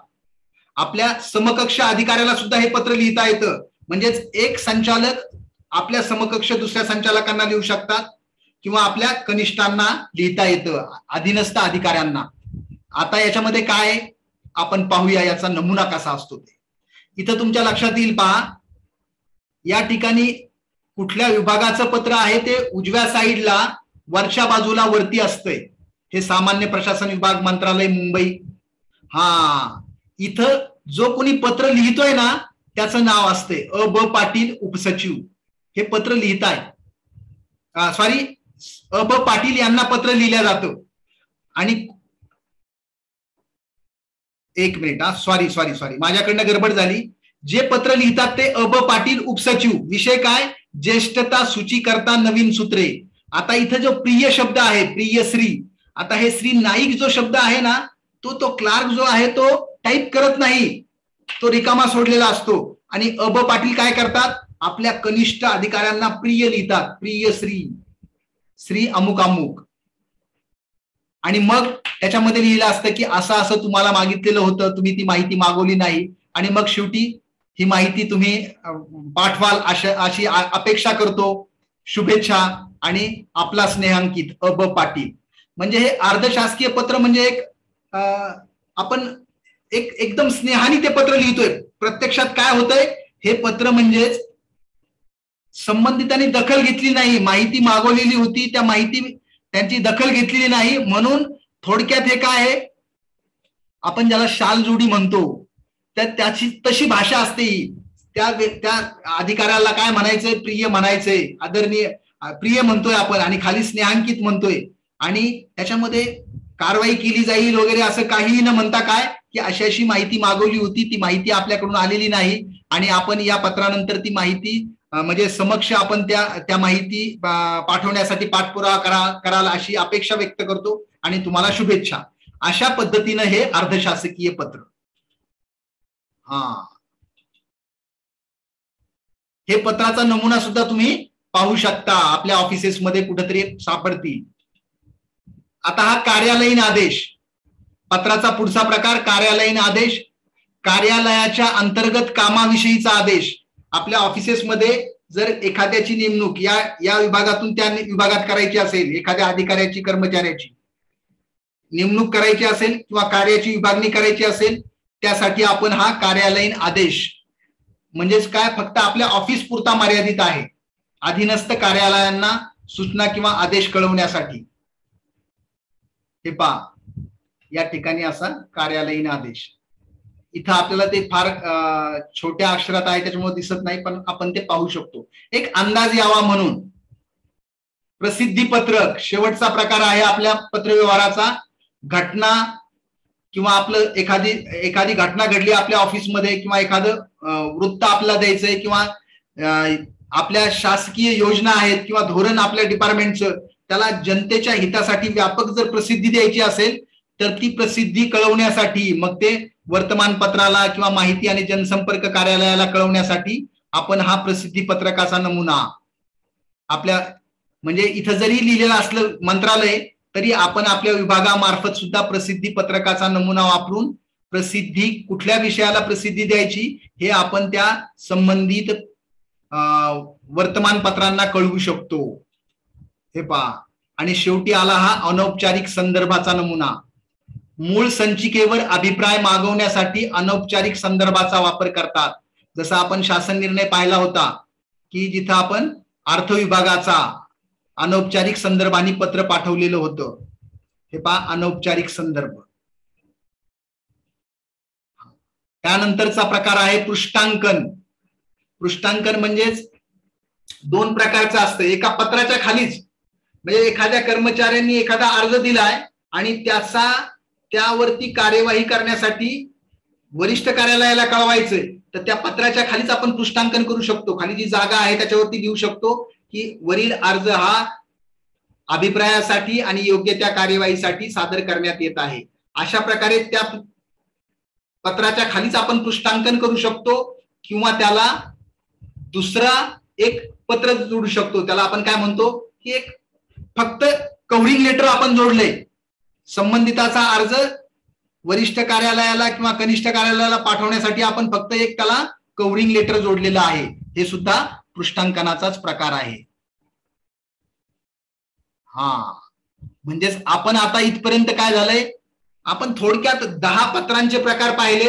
आपल्या समकक्ष अधिकाऱ्याला सुद्धा हे पत्र लिहिता येतं. म्हणजेच एक संचालक आपल्या समकक्ष दुसऱ्या संचालकांना लिहू शकतात किंवा आपल्या कनिष्ठांना लिहिता येतं, अधीनस्थ अधिकाऱ्यांना. आता याच्यामध्ये काय, आपण पाहूया याचा नमुना कसा असतो ते. इथं तुमच्या लक्षात येईल पहा, या ठिकाणी कुठल्या विभागाचं पत्र आहे ते उजव्या साईडला वरच्या बाजूला वरती असतंय. हे सामान्य प्रशासन विभाग, मंत्रालय, मुंबई. इथं जो कोणी पत्र लिहितोय ना त्याचं नाव असते अ.ब. पाटील उपसचिव. हे पत्र लिहिताय, सॉरी, अ.ब. पाटील यांना पत्र लिहिलं जातं. आणि एक मिनिट, सॉरी माझ्याकडनं गडबड झाली. जे पत्र लिहितात ते अ.ब. पाटील उपसचिव. विषय काय? ज्येष्ठता सूची करता नवीन सूत्रे. आता इथं जो प्रिय शब्द आहे, प्रिय श्री, आता हे श्री नाईक जो शब्द आहे ना तो क्लार्क जो आहे तो टाईप करत नाही, तो रिकामा सोडलेला असतो. आणि अ.ब. पाटील काय करतात? आपल्या कनिष्ठ अधिकाऱ्यांना प्रिय लिहितात, प्रिय श्री अमुक अमुक. आणि मग त्याच्यामध्ये लिहिलं असतं की असं असं तुम्हाला मागितलेलं होतं, तुम्ही ती माहिती मागवली नाही, आणि मग शेवटी ही माहिती तुम्ही पाठवाल अशी अपेक्षा करतो, शुभेच्छा, आणि आपला स्नेहांकित अ.ब. पाटील. म्हणजे हे अर्धशासकीय पत्र म्हणजे आपण एकदम स्नेहाने ते पत्र लिहितोय. प्रत्यक्षात काय होतंय, हे पत्र म्हणजेच संबंधितांनी दखल घेतली नाही, माहिती मागवलेली होती, त्या माहिती त्यांची दखल घेतलेली नाही, म्हणून थोडक्यात हे काय आहे, आपण ज्याला शाल जोडी म्हणतो त्याची तशी भाषा असते. त्या अधिकाऱ्याला काय म्हणायचंय? प्रिय म्हणायचंय, आदरणीय प्रिय म्हणतोय आपण, आणि खाली स्नेहांकित म्हणतोय, आणि त्याच्यामध्ये कारवाई केली जाईल वगैरे असं काहीही न म्हणता काय की अशी अशी माहिती मागवली होती, ती माहिती आपल्याकडून आलेली नाही, आणि आपण या पत्रानंतर ती माहिती म्हणजे समक्ष आपण त्या माहिती पाठवण्यासाठी पाठपुरावा कराल अशी अपेक्षा व्यक्त करतो, आणि तुम्हाला शुभेच्छा. अशा पद्धतीनं हे अर्धशासकीय पत्र. हे पत्राचा नमुना सुद्धा तुम्ही पाहू शकता, आपल्या ऑफिसेसमध्ये कुठेतरी सापडतील. आता हा कार्यालयीन आदेश, पत्राचा पुढचा प्रकार कार्यालयीन आदेश. कार्यालयाच्या अंतर्गत कामाविषयीचा आदेश. आपल्या ऑफिसेसमध्ये जर एखाद्याची नेमणूक या विभागातून त्या विभागात करायची असेल, एखाद्या अधिकाऱ्याची, कर्मचाऱ्याची नेमणूक करायची असेल किंवा कार्याची विभागणी करायची असेल, त्यासाठी आपण हा कार्यालयीन आदेश, म्हणजेच काय, फक्त आपल्या ऑफिस पुरता मर्यादित आहे, अधीनस्थ कार्यालयांना सूचना किंवा आदेश कळवण्यासाठी. हे पहा, या ठिकाणी असा कार्यालयीन आदेश. इथं आपल्याला ते फार छोट्या अक्षरात आहे त्याच्यामुळे दिसत नाही, पण आपण ते पाहू शकतो. एक अंदाज यावा म्हणून प्रसिद्धी पत्रक शेवटचा प्रकार आहे आपल्या पत्रव्यवहाराचा. घटना किंवा आपलं एखादी घटना घडली आपल्या ऑफिसमध्ये, किंवा एखादं वृत्त आपल्याला द्यायचंय, किंवा आपल्या शासकीय योजना आहेत किंवा धोरण आपल्या डिपार्टमेंटचं, त्याला जनतेच्या हितासाठी व्यापक जर प्रसिद्धी द्यायची असेल तर ती प्रसिद्धी कळवण्यासाठी, मग ते वर्तमानपत्राला किंवा माहिती आणि जनसंपर्क कार्यालयाला कळवण्यासाठी आपण हा प्रसिद्धी पत्रकाचा नमुना आपल्या, म्हणजे इथं जरी लिहिलेलं असलं मंत्रालय, तरी आपण आपल्या विभागामार्फत सुद्धा प्रसिद्धी पत्रकाचा नमुना वापरून प्रसिद्धी, कुठल्या विषयाला प्रसिद्धी द्यायची हे आपण त्या संबंधित वर्तमानपत्रांना कळवू शकतो. हे पहा, आणि शेवटी आला हा अनौपचारिक संदर्भाचा नमुना. मूळ संचिकेवर अभिप्राय मागवण्यासाठी अनौपचारिक संदर्भाचा वापर करतात. जसा आपण शासन निर्णय पाहिला होता की जिथं आपण अर्थ विभागाचा अनौपचारिक संदर्भाने पत्र पाठवलेलं होतं. हे पहा, अनौपचारिक संदर्भ. त्यानंतरचा प्रकार आहे पृष्ठांकन. पृष्ठांकन म्हणजेच दोन प्रकारचं असतं. एका पत्राच्या खालीच, म्हणजे एखाद्या कर्मचाऱ्यांनी एखादा अर्ज दिलाय आणि त्यावरती कार्यवाही करण्यासाठी वरिष्ठ कार्यालयाला कळवायचंय, तर त्या पत्राच्या खालीच आपण पृष्ठांकन करू शकतो. खाली जी जागा आहे त्याच्यावरती लिहू शकतो की वरील अर्ज हा अभिप्रायासाठी आणि योग्य त्या कार्यवाहीसाठी सादर करण्यात येत आहे. अशा प्रकारे त्या पत्राच्या खालीच आपण पृष्ठांकन करू शकतो, किंवा त्याला दुसरा एक पत्र जोडू शकतो. त्याला आपण काय म्हणतो की एक फक्त कव्हरिंग लेटर आपण जोडलंय. संबंधिताचा अर्ज वरिष्ठ कार्यालयाला किंवा कनिष्ठ कार्यालयाला पाठवण्यासाठी आपण फक्त एक त्याला कव्हरिंग लेटर जोडलेलं आहे. हे सुद्धा पृष्ठांकनाचाच प्रकार आहे. म्हणजेच आपण आता इथपर्यंत काय झालंय, आपण थोडक्यात 10 पत्रांचे प्रकार पाहिले,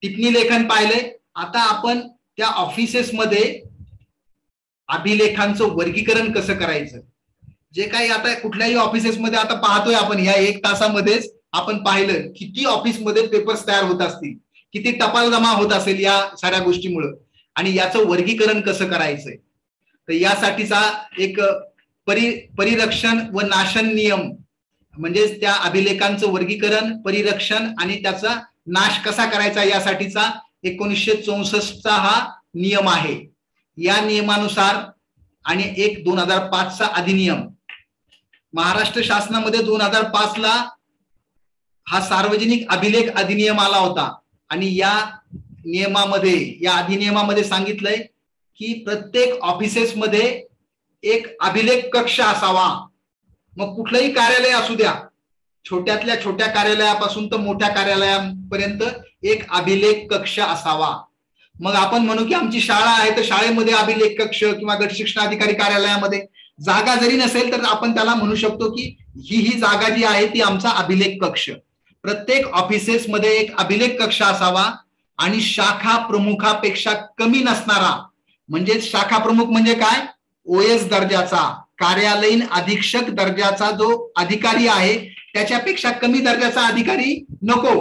टिप्पणी लेखन पाहिले. आता आपण त्या ऑफिसेसमध्ये अभिलेखांचं वर्गीकरण कसं करायचं, जे काही आता कुठल्याही ऑफिसेसमध्ये आता पाहतोय आपण, या 1 तासामध्येच आपण पाहिलं किती ऑफिसमध्ये पेपर्स तयार होत असतील, किती टपाल जमा होत असेल या साऱ्या गोष्टीमुळे, आणि याचं वर्गीकरण कसं करायचंय. तर यासाठीचा एक परिरक्षण व नाशन नियम, म्हणजे त्या अभिलेखांचं वर्गीकरण, परिरक्षण आणि त्याचा नाश कसा करायचा यासाठीचा 1964चा हा नियम आहे. या नियमानुसार आणि एक 2005चा अधिनियम, महाराष्ट्र शासनामध्ये 2005ला हा सार्वजनिक अभिलेख अधिनियम आला होता. आणि या नियमामध्ये, या अधिनियमामध्ये सांगितलंय की प्रत्येक ऑफिसेसमध्ये एक अभिलेख कक्ष असावा. मग कुठलंही कार्यालय असू द्या, छोट्यातल्या छोट्या कार्यालयापासून तर मोठ्या कार्यालयापर्यंत एक अभिलेख कक्ष असावा. मग आपण म्हणू की आमची शाळा आहे तर शाळेमध्ये अभिलेख कक्ष, किंवा गट शिक्षणाधिकारी कार्यालयामध्ये जागा जरी नसेल तर आपण त्याला म्हणू शकतो की ही जागा जी आहे ती आमचा अभिलेख कक्ष. प्रत्येक ऑफिसेसमध्ये एक अभिलेख कक्ष असावा आणि शाखा प्रमुखापेक्षा कमी नसणारा, म्हणजे शाखा प्रमुख म्हणजे काय, OS दर्जाचा, कार्यालयीन अधीक्षक दर्जाचा जो अधिकारी आहे त्याच्यापेक्षा कमी दर्जाचा अधिकारी नको,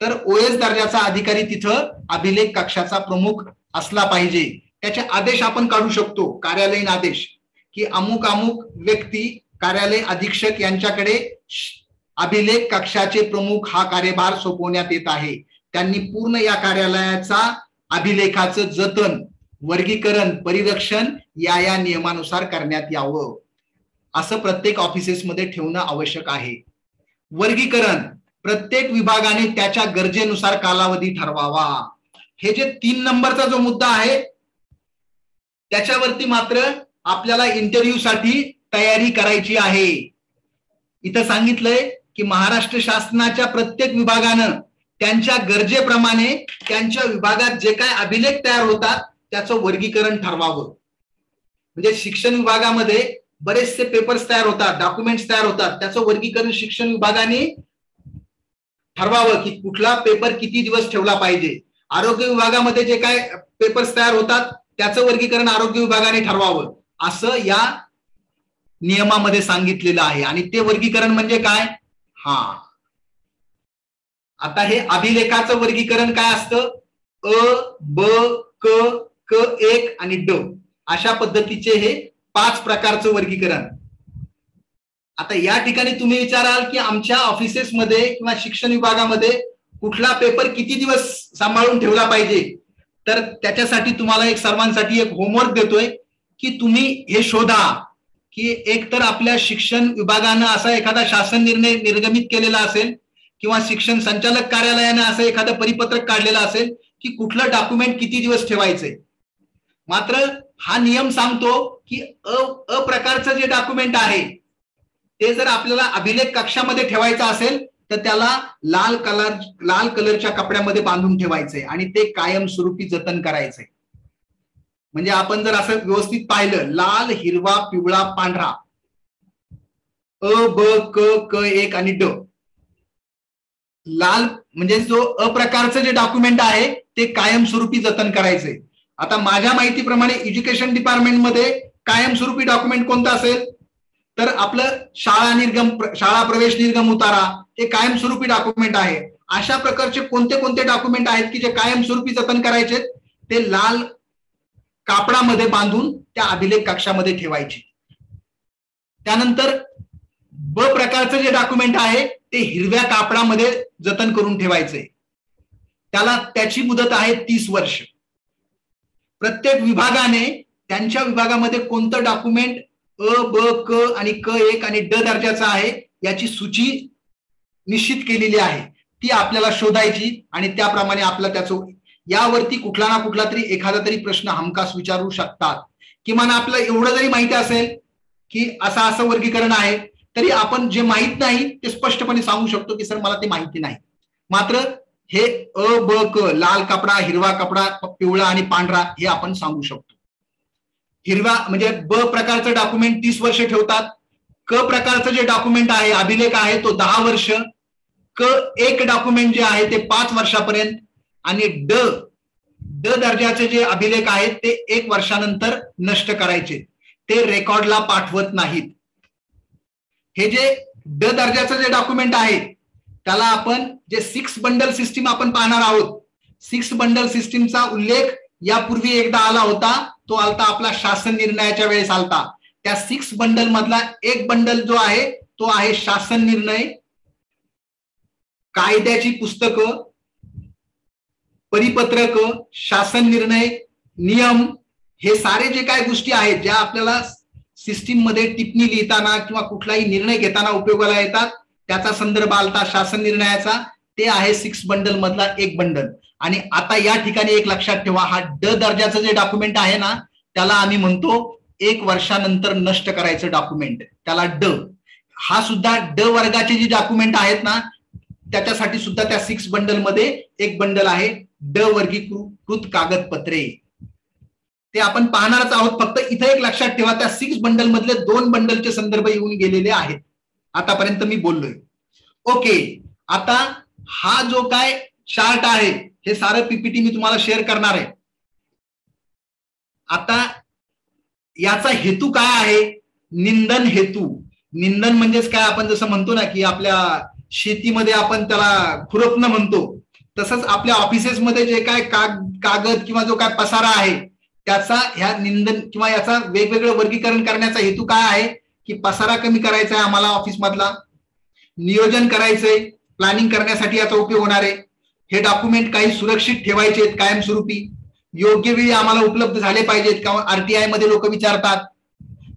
तर OS दर्जाचा अधिकारी तिथं अभिलेख कक्षाचा प्रमुख असला पाहिजे. त्याचे आदेश आपण काढू शकतो, कार्यालयीन आदेश, की अमुक अमुक व्यक्ती कार्यालय अधीक्षक यांच्याकडे अभिलेख कक्षाचे प्रमुख हा कार्यभार सोपवण्यात येत आहे. त्यांनी पूर्ण या कार्यालयाचा अभिलेखाचं जतन, वर्गीकरण, परिरक्षण या नियमानुसार करण्यात यावं, असं प्रत्येक ऑफिसेसमध्ये ठेवणं आवश्यक आहे. वर्गीकरण प्रत्येक विभागाने त्याच्या गरजेनुसार कालावधी ठरवावा. हे जे 3 नंबरचा जो मुद्दा आहे त्याच्यावरती मात्र आपल्याला इंटरव्ह्यू साठी तयारी करायची आहे. इथं सांगितलंय की महाराष्ट्र शासनाच्या प्रत्येक विभागानं त्यांच्या गरजेप्रमाणे त्यांच्या विभागात जे काय अभिलेख तयार होतात त्याचं वर्गीकरण ठरवावं. म्हणजे शिक्षण विभागामध्ये बरेचसे पेपर्स तयार होतात, डॉक्युमेंट्स तयार होतात, त्याचं वर्गीकरण शिक्षण विभागाने ठरवावं की कुठला पेपर किती दिवस ठेवला पाहिजे. आरोग्य विभागामध्ये जे काय पेपर्स तयार होतात त्याचं वर्गीकरण आरोग्य विभागाने ठरवावं, असं या नियमामध्ये सांगितलेलं आहे. आणि ते वर्गीकरण म्हणजे काय, आता हे अभिलेखाचं वर्गीकरण काय असतं, अ, ब, क, क1 आणि ड अशा पद्धतीचे हे 5 प्रकारचं वर्गीकरण. आता या ठिकाणी तुम्ही विचाराल की आमच्या ऑफिसेसमध्ये किंवा शिक्षण विभागामध्ये कुठला पेपर किती दिवस सांभाळून ठेवला पाहिजे, तर त्याच्यासाठी तुम्हाला एक सर्वांसाठी एक होमवर्क देतोय की तुम्ही हे शोधा की एकतर आपल्या शिक्षण विभागानं असा एखादा शासन निर्णय निर्गमित केलेला असेल किंवा शिक्षण संचालक कार्यालयानं असं एखादं परिपत्रक काढलेलं असेल की कुठलं डॉक्युमेंट किती दिवस ठेवायचंय. मात्र हा नियम सांगतो की अ प्रकारचं जे डॉक्युमेंट आहे ते जर आपल्याला अभिलेख कक्षामध्ये ठेवायचं असेल तर त्याला लाल कलरच्या कपड्यामध्ये बांधून ठेवायचंय आणि ते कायमस्वरूपी जतन करायचंय. म्हणजे आपण जर असं व्यवस्थित पाहिलं, लाल, हिरवा, पिवळा, पांढरा, अ, ब, क1 आणि ड. लाल म्हणजे जो अप्रकारचं जे डॉक्युमेंट आहे ते कायमस्वरूपी जतन करायचंय. आता माझ्या माहितीप्रमाणे एज्युकेशन डिपार्टमेंटमध्ये कायमस्वरूपी डॉक्युमेंट कोणतं असेल तर आपलं शाळा प्रवेश निर्गम उतारा हे कायमस्वरूपी डॉक्युमेंट आहे. अशा प्रकारचे कोणते कोणते डॉक्युमेंट आहेत की जे कायमस्वरूपी जतन करायचे, ते लाल कापडामध्ये बांधून त्या अभिलेख कक्षामध्ये ठेवायचे. त्यानंतर ब प्रकारचं जे डॉक्युमेंट आहे ते हिरव्या कापडामध्ये जतन करून ठेवायचे. त्याची मुदत आहे 30 वर्ष. प्रत्येक विभागाने त्यांच्या विभागामध्ये कोणतं डॉक्युमेंट अ, ब, क आणि क1 आणि ड दर्जाचा आहे याची सूची निश्चित केलेली आहे. ती आपल्याला शोधायची आणि त्याप्रमाणे आपलं त्याचं यावरती कुठला ना कुठला तरी एखादा तरी प्रश्न हमखास विचारू शकतात. किमान आपलं एवढं जरी माहिती असेल की असं वर्गीकरण आहे तरी आपण जे माहित नाही ते स्पष्टपणे सांगू शकतो की सर मला ते माहिती नाही. मात्र हे अ, ब, क, लाल कपडा, हिरवा कपडा, पिवळा आणि पांढरा हे आपण सांगू शकतो. हिरवा म्हणजे ब प्रकारचं डॉक्युमेंट 30 वर्ष ठेवतात. क प्रकारचं जे डॉक्युमेंट आहे, अभिलेख आहे, तो 10 वर्ष. क एक डॉक्युमेंट जे आहे ते 5 वर्षापर्यंत आणि ड दर्जाचे जे अभिलेख आहेत ते 1 वर्षानंतर नष्ट करायचे, ते रेकॉर्डला पाठवत नाहीत. हे जे ड दर्जाचं जे डॉक्युमेंट आहे त्याला आपण जे 6 बंडल सिस्टीम आपण पाहणार आहोत. 6 बंडल सिस्टीमचा उल्लेख यापूर्वी एकदा आला होता, तो आलता आपला शासन निर्णयाच्या वेळेस आलता. त्या 6 बंडल मधला एक बंडल जो आहे तो आहे शासन निर्णय, कायद्याची पुस्तकं, परिपत्रक, शासन निर्णय, नियम, हे सारे जे काय गोष्टी आहेत ज्या आपल्याला सिस्टीम मध्ये टिप्पणी लिहिताना किंवा कुठलाही निर्णय घेताना उपयोगाला येतात, त्याचा संदर्भ आलता शासन निर्णयाचा. ते आहे 6 बंडल मधला एक बंडल. आणि आता या ठिकाणी एक लक्षात ठेवा, हा ड दर्जाचं जे डॉक्युमेंट आहे ना त्याला आम्ही म्हणतो 1 वर्षानंतर नष्ट करायचं डॉक्युमेंट, त्याला ड. हा सुद्धा ड वर्गाचे जे डॉक्युमेंट आहेत ना त्याच्यासाठी सुद्धा त्या 6 बंडल मध्ये एक बंडल आहे ड वर्गीकृत कागदपत्रे. ते आपण पाहणारच आहोत. फक्त इथे एक लक्षात ठेवा, त्या 6 बंडल मधले 2 बंडलचे संदर्भ येऊन गेलेले आहेत आतापर्यंत मी बोललोय. ओके, आता हा जो काय चार्ट आहे हे सारं पीपीटी मी तुम्हाला शेअर करणार आहे. आता याचा हेतू काय आहे? निंदन हेतू. निंदन म्हणजेच काय, आपण जसं म्हणतो ना की आपल्या शेतीमध्ये आपण त्याला खुरपणं म्हणतो, तसंच आपल्या ऑफिसेसमध्ये जे काय कागद किंवा जो काय पसारा आहे त्याचा ह्या निंदन किंवा याचा वेगवेगळं वर्गीकरण करण्याचा हेतू काय आहे की पसारा कमी करायचा आहे आम्हाला ऑफिस मधला, नियोजन करायचंय, प्लॅनिंग करण्यासाठी याचा उपयोग होणार आहे. हे डॉक्युमेंट काही सुरक्षित ठेवायचे आहेत कायमस्वरूपी, योग्य वेळी आम्हाला उपलब्ध झाले पाहिजेत. किंवा आरटीआय मध्ये लोक विचारतात,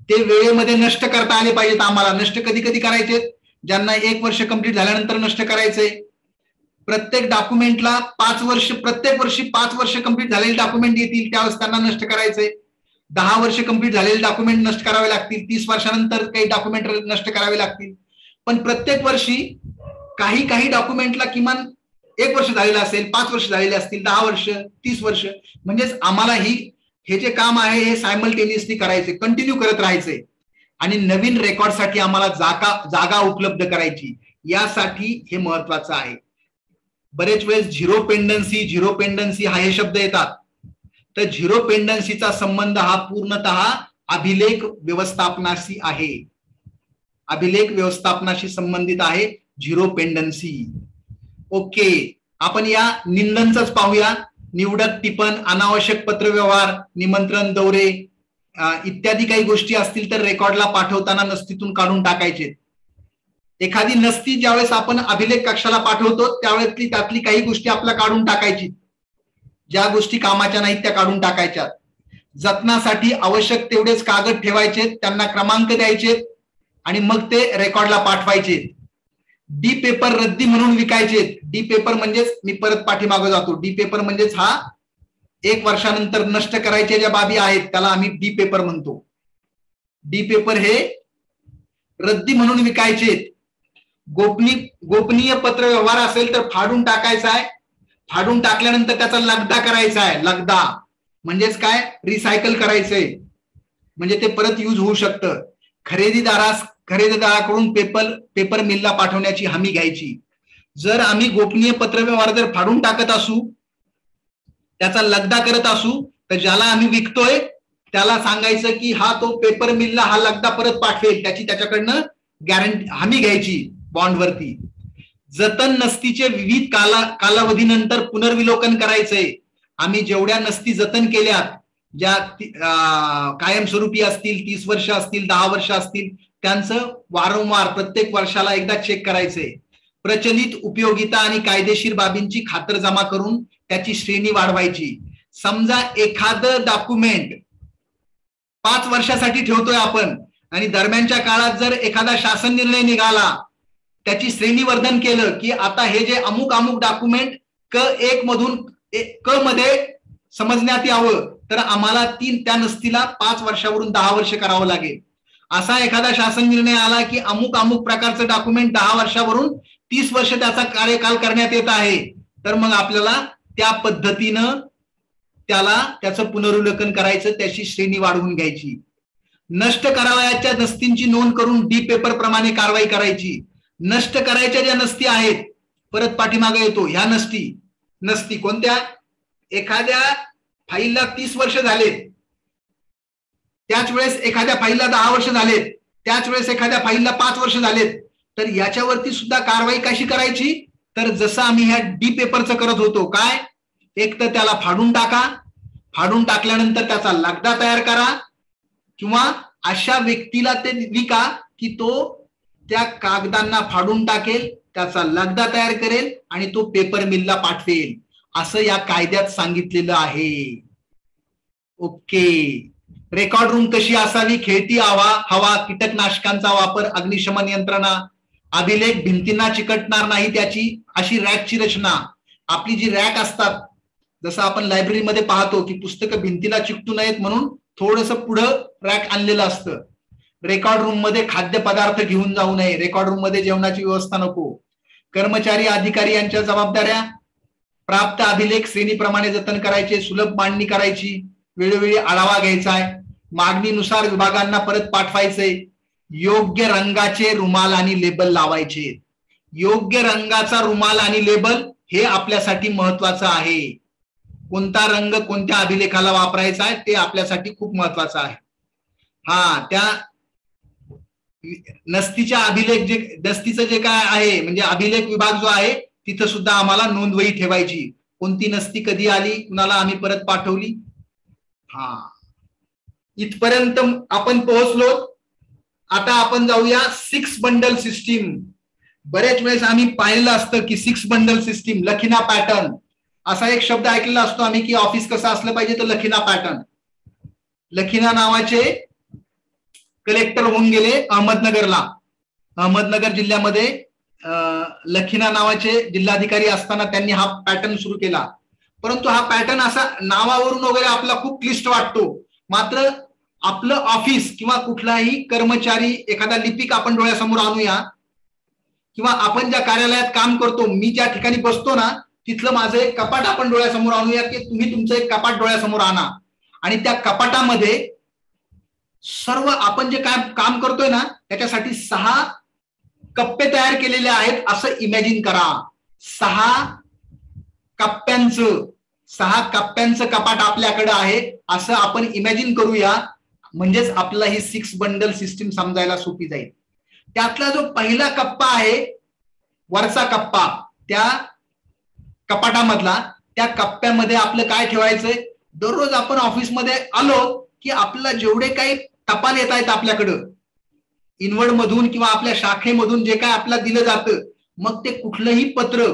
ते वेळेमध्ये नष्ट करता आले पाहिजेत आम्हाला. नष्ट कधी कधी करायचे? ज्यांना 1 वर्ष कंप्लीट झाल्यानंतर नष्ट करायचंय. प्रत्येक डॉक्युमेंटला 5 वर्ष, प्रत्येक वर्षी 5 वर्ष कंप्लीट झालेले डॉक्युमेंट येतील त्यावेळेस त्यांना नष्ट करायचंय. 10 वर्ष कंप्लीट झालेले डॉक्युमेंट नष्ट करावे लागतील. 30 वर्षानंतर काही डॉक्युमेंट नष्ट करावे लागतील. पण प्रत्येक वर्षी काही काही डॉक्युमेंटला किमान 1 वर्ष झालेलं असेल, 5 वर्ष झालेले असतील, 10 वर्ष, 30 वर्ष. म्हणजेच आम्हाला हे जे काम आहे हे सायमल्टेनियसली करायचे, कंटिन्यू करत राहायचे. आणि नवीन रेकॉर्डसाठी आम्हाला जागा उपलब्ध करायची, यासाठी हे महत्वाचं आहे. बरेच वेळेस झिरो पेंडन्सी हा हे शब्द येतात. तर झिरो पेंडन्सीचा संबंध हा पूर्णतः अभिलेख व्यवस्थापनाशी आहे. अभिलेख व्यवस्थापनाशी संबंधित आहे झिरो पेंडन्सी. ओके, आपण या निंदनच पाहूया. निवडक टिपण, अनावश्यक पत्रव्यवहार, निमंत्रण, दौरे इत्यादी काही गोष्टी असतील तर रेकॉर्डला पाठवताना नस्तीतून काढून टाकायचे. एखादी नस्ती ज्यावेळेस आपण अभिलेख कक्षाला पाठवतो त्यावेळेस त्यातली काही गोष्टी आपल्याला काढून टाकायची, ज्या गोष्टी कामाच्या नाहीत त्या काढून टाकायच्या. जतनासाठी आवश्यक तेवढेच कागद ठेवायचे, त्यांना क्रमांक द्यायचे आणि मग ते रेकॉर्डला पाठवायचे. डी पेपर रद्दी म्हणून विकायचे. डी पेपर म्हणजेच, मी परत पाठीमागे जातो, डी पेपर म्हणजेच हा 1 वर्षानंतर नष्ट करायचे ज्या बाबी आहेत त्याला आम्ही डी पेपर म्हणतो. डी पेपर हे रद्दी म्हणून विकायचे. गोपनीय पत्र व्यवहार असेल तर फाडून टाकायचा आहे. फाडून टाकल्यानंतर त्याचा लगदा करायचा आहे. लगदा म्हणजेच काय, रिसायकल करायचंय, म्हणजे ते परत यूज होऊ शकतं. खरेदीदाराकडून पेपर मिलला पाठवण्याची हमी घ्यायची. जर आम्ही गोपनीय पत्रव्यवहार जर फाडून टाकत असू, त्याचा लगदा करत असू, तर ज्याला आम्ही विकतोय त्याला सांगायचं की हा तो पेपर मिलला हा लगदा परत पाठवेल, त्याची त्याच्याकडनं गॅरंटी, हमी घ्यायची बॉन्डवरती. जतन नस्तीचे विविध कालावधीनंतर पुनर्विलोकन करायचंय. आम्ही जेवढ्या नस्ती जतन केल्यात, ज्या कायमस्वरूपी असतील, 30 वर्ष असतील, 10 वर्ष असतील, त्यांचं वारंवार प्रत्येक वर्षाला एकदा चेक करायचंय. प्रचलित उपयोगिता आणि कायदेशीर बाबींची खातरजमा करून त्याची श्रेणी वाढवायची. समजा एखादं डॉक्युमेंट 5 वर्षासाठी ठेवतोय आपण आणि दरम्यानच्या काळात जर एखादा शासन निर्णय निघाला, त्याची श्रेणीवर्धन केलं की आता हे जे अमुक अमुक डॉक्युमेंट क1 मधून क मध्ये समजण्यात यावं, तर आम्हाला त्या नस्तीला 5 वर्षावरून 10 वर्ष करावं लागेल. असा एखादा शासन निर्णय आला की अमुक अमुक प्रकारचं डॉक्युमेंट 10 वर्षावरून 30 वर्ष त्याचा कार्यकाल करण्यात येत आहे, तर मग आपल्याला त्या पद्धतीनं त्याचं पुनर्विलोकन करायचं, त्याची श्रेणी वाढवून घ्यायची. नष्ट करावयाच्या नस्तींची नोंद करून डी पेपर प्रमाणे कारवाई करायची. नष्ट करायच्या ज्या नस्ती आहेत परत पाठीमागे येतो. ह्या नसती कोणत्या? एखाद्या फाईलला 30 वर्ष झालेत, त्याच वेळेस एखाद्या फाईलला 10 वर्ष झालेत, त्याच वेळेस एखाद्या फाईलला 5 वर्ष झालेत, तर याच्यावरती सुद्धा कारवाई कशी करायची? तर जसं आम्ही ह्या डी पेपरचं करत होतो, काय? एक तर त्याला फाडून टाका, फाडून टाकल्यानंतर त्याचा लगदा तयार करा, किंवा अशा व्यक्तीला ते विका की तो त्या कागदांना फाडून टाकेल, त्याचा लगदा तयार करेल आणि तो पेपर मिलला पाठवेल, असं या कायद्यात सांगितलेलं आहे. ओके. रेकॉर्ड रूम कशी असावी? खेळती हवा, कीटकनाशकांचा वापर, अग्निशमन यंत्रणा, अभिलेख भिंतींना चिकटणार नाही त्याची अशी रॅकची रचना. आपली जी रॅक असतात, जसं आपण लायब्ररीमध्ये पाहतो की पुस्तकं भिंतीला चिकटू नयेत म्हणून थोडस पुढं रॅक आणलेलं असतं. रेकॉर्ड रूम मध्ये खाद्यपदार्थ घेऊन जाऊ नये, रेकॉर्ड रूम मध्ये जेवणाची व्यवस्था नको. कर्मचारी अधिकारी यांच्या जबाबदाऱ्या: प्राप्त अभिलेख श्रेणीप्रमाणे जतन करायचे, सुलभ मांडणी करायची, वेळोवेळी आढावा घ्यायचा आहे, मागणीनुसार विभागांना परत पाठवायचे, योग्य रंगाचे रुमाल आणि लेबल लावायचे. योग्य रंगाचा रुमाल आणि लेबल हे आपल्यासाठी महत्वाचं आहे. कोणता रंग कोणत्या अभिलेखाला वापरायचा आहे ते आपल्यासाठी खूप महत्वाचं आहे. त्या नसतीच्या अभिलेख नसतीचं जे काय आहे म्हणजे अभिलेख विभाग जो आहे तिथं सुद्धा आम्हाला नोंदवही ठेवायची. कोणती नसती कधी आली, कुणाला आम्ही परत पाठवली. इथपर्यंत आपण पोहोचलो. आता आपण जाऊया 6 बंडल सिस्टीम. बरेच वेळेस आम्ही पाहिलं असतं की 6 बंडल सिस्टीम, लखिना पॅटर्न असा एक शब्द ऐकलेला असतो आम्ही की ऑफिस कसं असलं पाहिजे, तर लखिना पॅटर्न. लखिना नावाचे कलेक्टर होऊन गेले अहमदनगरला. अहमदनगर जिल्ह्यामध्ये लखिना नावाचे जिल्हाधिकारी असताना त्यांनी हा पॅटर्न सुरू केला. परंतु हा पॅटर्न असा नावावरून वगैरे आपला खूप क्लिष्ट वाटतो. मात्र आपलं ऑफिस किंवा कुठलाही कर्मचारी, एखादा लिपिक आपण डोळ्यासमोर आणूया, किंवा आपण ज्या कार्यालयात काम करतो, मी ज्या ठिकाणी बसतो ना तिथलं माझं एक कपाट आपण डोळ्यासमोर आणूया, की तुम्ही तुमचं एक कपाट डोळ्यासमोर आणा आणि त्या कपाटामध्ये सर्व आपण जे काय काम करतोय ना त्याच्यासाठी 6 कप्पे तयार केलेले आहेत असं इमॅजिन करा. 6 कप्प्यांचं कपाट आपल्याकडे आहे असं आपण इमॅजिन करूया. म्हणजेच आपल्याला ही 6 बंडल सिस्टीम समजायला सोपी जाईल. त्यातला जो पहिला कप्पा आहे, वरचा कप्पा, त्या कपाटामधला, त्या कप्प्यामध्ये आपलं काय ठेवायचंय? दररोज आपण ऑफिसमध्ये आलो की आपल्याला जेवढे काही टपाल येत आहेत आपल्याकडं इनवर्ड मधून किंवा आपल्या शाखेमधून जे काय आपल्याला दिलं जातं, मग ते कुठलंही पत्र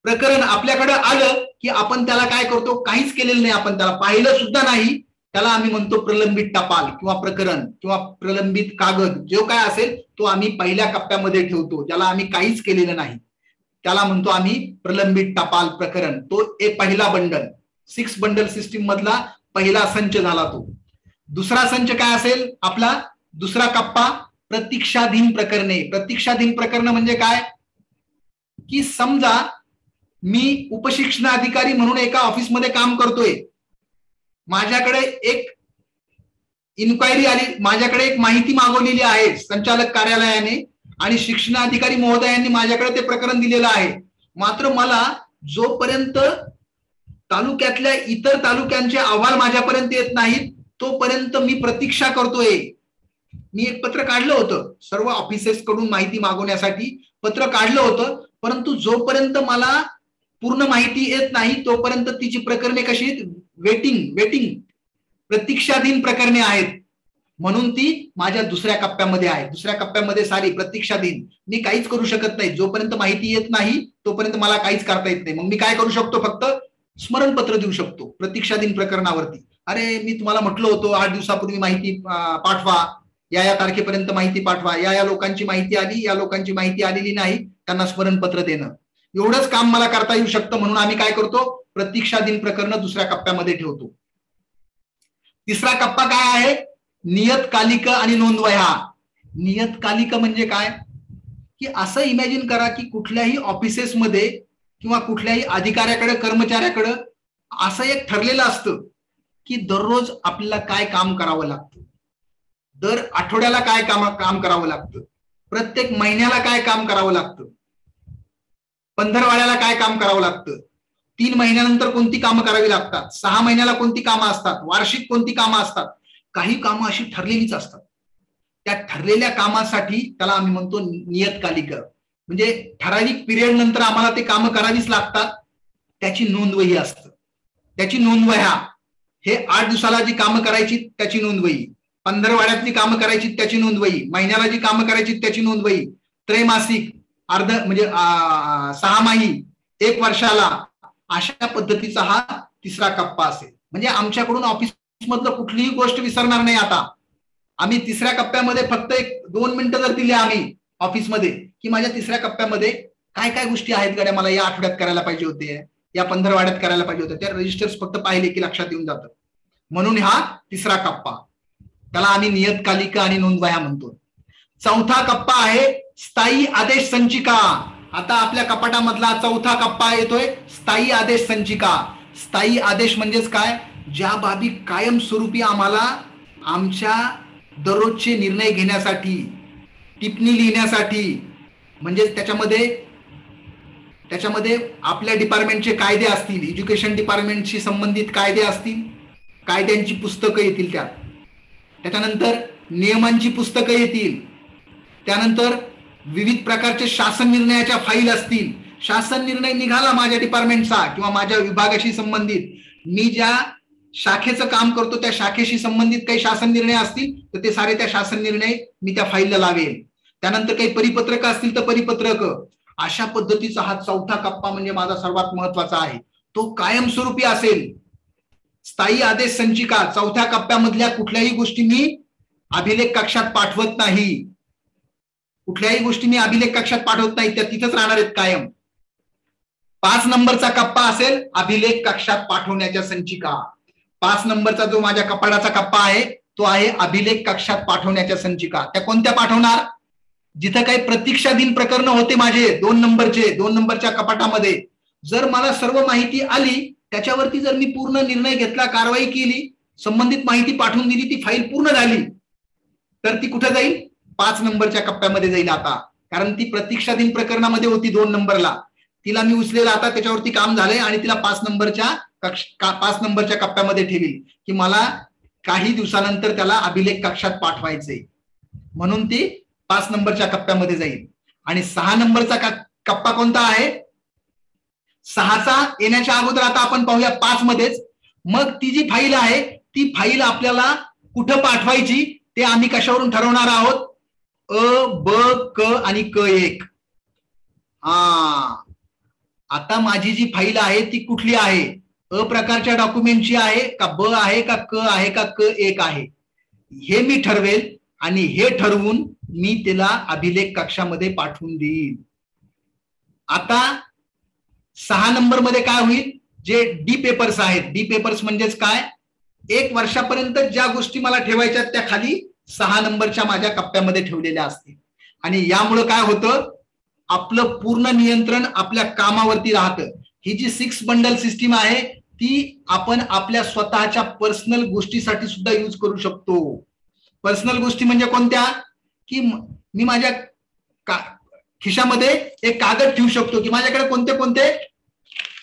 प्रकरण आपल्याकडे आलं की आपण त्याला काय करतो? काहीच केलेलं नाही, आपण त्याला पाहिलं सुद्धा नाही. त्याला आम्ही म्हणतो प्रलंबित टपाल किंवा प्रकरण किंवा प्रलंबित कागद, जो काय असेल तो आम्ही पहिल्या कप्प्यामध्ये ठेवतो, ज्याला आम्ही काहीच केलेलं नाही. त्याला म्हणतो आम्ही प्रलंबित टपाल प्रकरण. तो एक पहिला बंडल, 6 बंडल सिस्टीम मधला पहिला संच झाला तो. दुसरा संच काय असेल आपला? दुसरा कप्पा प्रतीक्षाधीन प्रकरणे. प्रतीक्षाधीन प्रकरण म्हणजे काय? की समजा मी उपशिक्षण अधिकारी म्हणून एका ऑफिसमध्ये काम करतोय, माझ्याकडे एक इन्क्वायरी आली, माझ्याकडे एक माहिती मागवलेली आहे संचालक कार्यालयाने आणि शिक्षणाधिकारी महोदयांनी माझ्याकडे ते प्रकरण दिलेलं आहे. मात्र मला जोपर्यंत तालुक्यातल्या इतर तालुक्यांचे अहवाल माझ्यापर्यंत येत नाहीत तोपर्यंत मी प्रतीक्षा करतोय. मी एक पत्र काढलं होतं, सर्व ऑफिसेस कडून माहिती मागवण्यासाठी पत्र काढलं होतं, परंतु जोपर्यंत मला पूर्ण माहिती येत नाही तोपर्यंत तिची प्रकरणे कशी आहेत? वेटिंग प्रतीक्षाधीन प्रकरणे आहेत. म्हणून ती माझ्या दुसऱ्या कप्प्यामध्ये आहे. दुसऱ्या कप्प्यामध्ये सारी प्रतीक्षाधीन. मी काहीच करू शकत नाही, जोपर्यंत माहिती येत नाही तोपर्यंत मला काहीच करता येत नाही. मग मी काय करू शकतो? फक्त स्मरणपत्र देऊ शकतो प्रतीक्षाधीन प्रकरणावरती. अरे मी तुम्हाला म्हटलं होतं 8 दिवसापूर्वी माहिती पाठवा, या तारखेपर्यंत माहिती पाठवा, या लोकांची माहिती आली, या लोकांची माहिती आलेली नाही, त्यांना स्मरणपत्र देणं, एवढंच काम मला करता येऊ शकतं. म्हणून आम्ही काय करतो? प्रतीक्षाधीन प्रकरण दुसऱ्या कप्प्यामध्ये ठेवतो. तिसरा कप्पा काय आहे? नियतकालिक आणि नोंदवह्या. नियतकालिक म्हणजे काय? की असं इमॅजिन करा की कुठल्याही ऑफिसेसमध्ये किंवा कुठल्याही अधिकाऱ्याकडे, कर्मचाऱ्याकडे असं एक ठरलेलं असतं की दररोज आपल्याला काय काम करावं लागतं, दर आठवड्याला काय काम करावं लागतं, प्रत्येक महिन्याला काय काम करावं लागतं. पंधरवाड्याला काय काम करावं लागतं, 3 महिन्यानंतर कोणती कामं करावी लागतात, 6 महिन्याला कोणती कामं असतात, वार्षिक कोणती कामं असतात. काही कामं अशी ठरलेलीच असतात. त्या ठरलेल्या कामासाठी त्याला आम्ही म्हणतो नियतकालिक, म्हणजे ठराविक पिरियड नंतर आम्हाला ते कामं करावीच लागतात. त्याची नोंदवही असतं. त्याची नोंदवह्या हे 8 दिवसाला जी कामं करायची त्याची नोंदवही, पंधरवाड्यातली कामं करायची त्याची नोंदवही, महिन्याला जी कामं करायची त्याची नोंदवही, त्रैमासिक, अर्ध म्हणजे 6 माही, 1 वर्षाला, अशा पद्धतीचा हा तिसरा कप्पा असेल. म्हणजे आमच्याकडून ऑफिस मधलं कुठलीही गोष्ट विसरणार नाही. आता आम्ही तिसऱ्या कप्प्यामध्ये फक्त 1-2 मिनिटं जर दिले आम्ही ऑफिसमध्ये की माझ्या तिसऱ्या कप्प्यामध्ये काय काय गोष्टी आहेत गड्या, मला या आठवड्यात करायला पाहिजे होते, या पंधरवाड्यात करायला पाहिजे होते, त्या रजिस्टर्स फक्त पाहिले की लक्षात येऊन जातं. म्हणून हा तिसरा कप्पा, त्याला आम्ही नियतकालिका आणि नोंदवह्या म्हणतो. चौथा कप्पा आहे स्थायी आदेश संचिका. आता आपल्या कपाटामधला चौथा कप्पा येतोय स्थायी आदेश संचिका. स्थायी आदेश म्हणजेच काय, ज्या बाबी कायमस्वरूपी आम्हाला आमच्या दररोजचे निर्णय घेण्यासाठी, टिप्पणी लिहिण्यासाठी, म्हणजे त्याच्यामध्ये आपल्या डिपार्टमेंटचे कायदे असतील, एज्युकेशन डिपार्टमेंटशी संबंधित कायदे असतील, कायद्यांची पुस्तकं येतील त्याच्यानंतर नियमांची पुस्तकं येतील, त्यानंतर विविध प्रकारचे शासन निर्णयाच्या फाईल असतील. शासन निर्णय निघाला माझ्या डिपार्टमेंटचा किंवा माझ्या विभागाशी संबंधित, मी ज्या शाखेचं काम करतो त्या शाखेशी संबंधित काही शासन निर्णय असतील तर ते सारे त्या शासन निर्णय मी त्या फाईलला लावेल. त्यानंतर काही परिपत्रक असतील तर परिपत्रक. अशा पद्धतीचा हा चौथा कप्पा म्हणजे माझा सर्वात महत्वाचा आहे. तो कायमस्वरूपी असेल. स्थायी आदेश संचिका, चौथ्या कप्प्यामधल्या कुठल्याही गोष्टी मी अभिलेख कक्षात पाठवत नाही. कुठल्याही गोष्टी मी अभिलेख कक्षात पाठवत नाही, त्या तिथंच राहणार आहेत कायम. 5 नंबरचा कप्पा असेल अभिलेख कक्षात पाठवण्याच्या संचिका. 5 नंबरचा जो माझ्या कपाटाचा कप्पा आहे तो आहे अभिलेख कक्षात पाठवण्याच्या संचिका. त्या कोणत्या पाठवणार, जिथं काही प्रतीक्षाधीन प्रकरण होते माझे 2 नंबरच्या कपाटामध्ये, जर मला सर्व माहिती आली, त्याच्यावरती जर मी पूर्ण निर्णय घेतला, कारवाई केली, संबंधित माहिती पाठवून दिली, ती फाईल पूर्ण झाली, तर ती कुठे जाईल, 5 नंबरच्या कप्प्यामध्ये जाईल. आता कारण ती प्रतीक्षाधीन प्रकरणामध्ये होती 2 नंबरला, तिला मी उचलेला, आता त्याच्यावरती काम झालंय आणि तिला 5 नंबरच्या कप्प्यामध्ये ठेवील की मला काही दिवसानंतर त्याला अभिलेख कक्षात पाठवायचंय, म्हणून ती 5 नंबरच्या कप्प्यामध्ये जाईल. आणि 6 नंबरचा कप्पा कोणता आहे, 6चा येण्याच्या अगोदर आता आपण पाहूया 5 मध्येच. मग ती जी फाईल आहे ती फाईल आपल्याला कुठं पाठवायची ते आम्ही कशावरून ठरवणार आहोत, अ, ब, क आणि क1. आता माझी जी फाईल आहे ती कुठली आहे, अ प्रकारच्या डॉक्युमेंटची आहे का, ब आहे का, क आहे का, क1 आहे, हे मी ठरवेल आणि हे ठरवून मी त्याला अभिलेख कक्षामध्ये पाठवून देईल. आता 6 नंबर मध्ये काय होईल, जे डी पेपर्स आहेत, डी पेपर्स म्हणजेच काय, 1 वर्षापर्यंत ज्या गोष्टी मला ठेवायच्या त्या खाली 6 नंबरच्या माझ्या कप्प्यामध्ये ठेवलेल्या असतील. आणि यामुळे काय होतं, आपलं पूर्ण नियंत्रण आपल्या कामावरती राहतं. ही जी 6 बंडल सिस्टीम आहे ती आपण आपल्या स्वतःच्या पर्सनल गोष्टीसाठी सुद्धा यूज करू शकतो. पर्सनल गोष्टी म्हणजे कोणत्या, की मी माझ्या खिशामध्ये एक कागद ठेवू शकतो की माझ्याकडे कोणते कोणते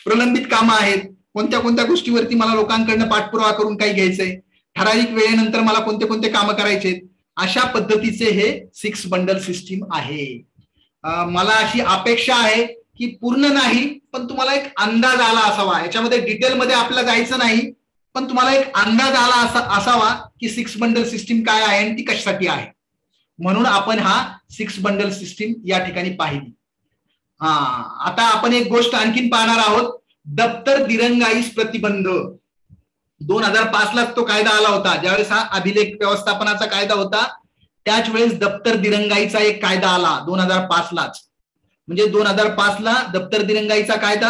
प्रलंबित कामं आहेत, कोणत्या कोणत्या गोष्टीवरती मला लोकांकडनं पाठपुरावा करून काही घ्यायचंय, ठराविक वेळेनंतर मला कोणते कोणते कामं करायचे. अशा पद्धतीचे हे 6 बंडल सिस्टीम आहे. मला अशी अपेक्षा आहे की पूर्ण नाही पण तुम्हाला एक अंदाज आला असावा, याच्यामध्ये डिटेलमध्ये आपल्याला जायचं नाही, पण तुम्हाला एक अंदाज आला असावा की 6 बंडल सिस्टीम काय आहे आणि ती कशासाठी आहे. म्हणून आपण हा 6 बंडल सिस्टीम या ठिकाणी पाहिली. आता आपण एक गोष्ट आणखीन पाहणार आहोत, दप्तर दिरंगाईस प्रतिबंध. 2005 ला तो कायदा आला होता, ज्यावेळेस हा अभिलेख व्यवस्थापनाचा कायदा होता, त्याच वेळेस दप्तर दिरंगाईचा एक कायदा आला 2005 लाच. म्हणजे 2005 ला दप्तर दिरंगाईचा कायदा,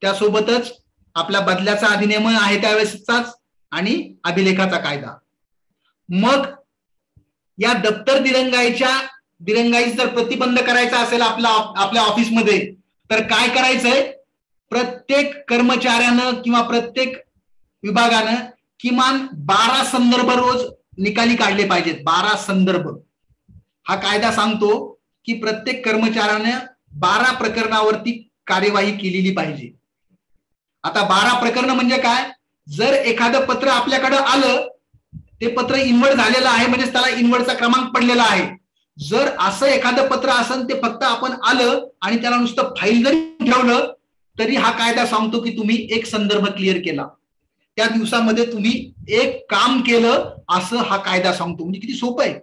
त्यासोबतच आपला बदल्याचा अधिनियम आहे त्यावेळेसचाच, आणि अभिलेखाचा कायदा. मग या दप्तर दिरंगाईस जर प्रतिबंध करायचा असेल आपल्या ऑफिसमध्ये, तर काय करायचंय, प्रत्येक कर्मचाऱ्यानं किंवा प्रत्येक विभागानं किमान 12 संदर्भ रोज निकाली काढले पाहिजेत. 12 संदर्भ हा कायदा सांगतो की प्रत्येक कर्मचाऱ्याने 12 प्रकरणावरती कार्यवाही केलेली पाहिजे. आता 12 प्रकरण म्हणजे काय, जर एखादं पत्र आपल्याकडे आलं, ते पत्र इन्व्हर्ट झालेलं आहे म्हणजे त्याला इन्व्हर्टचा क्रमांक पडलेला आहे. जर असं एखादं पत्र असेल ते फक्त आपण आलं आणि त्याला नुसतं फाईल जरी ठेवलं तरी हा कायदा सांगतो की तुम्ही एक संदर्भ क्लिअर केला, त्या दिवसामध्ये तुम्ही एक काम केलं, असं हा कायदा सांगतो. म्हणजे किती सोपं आहे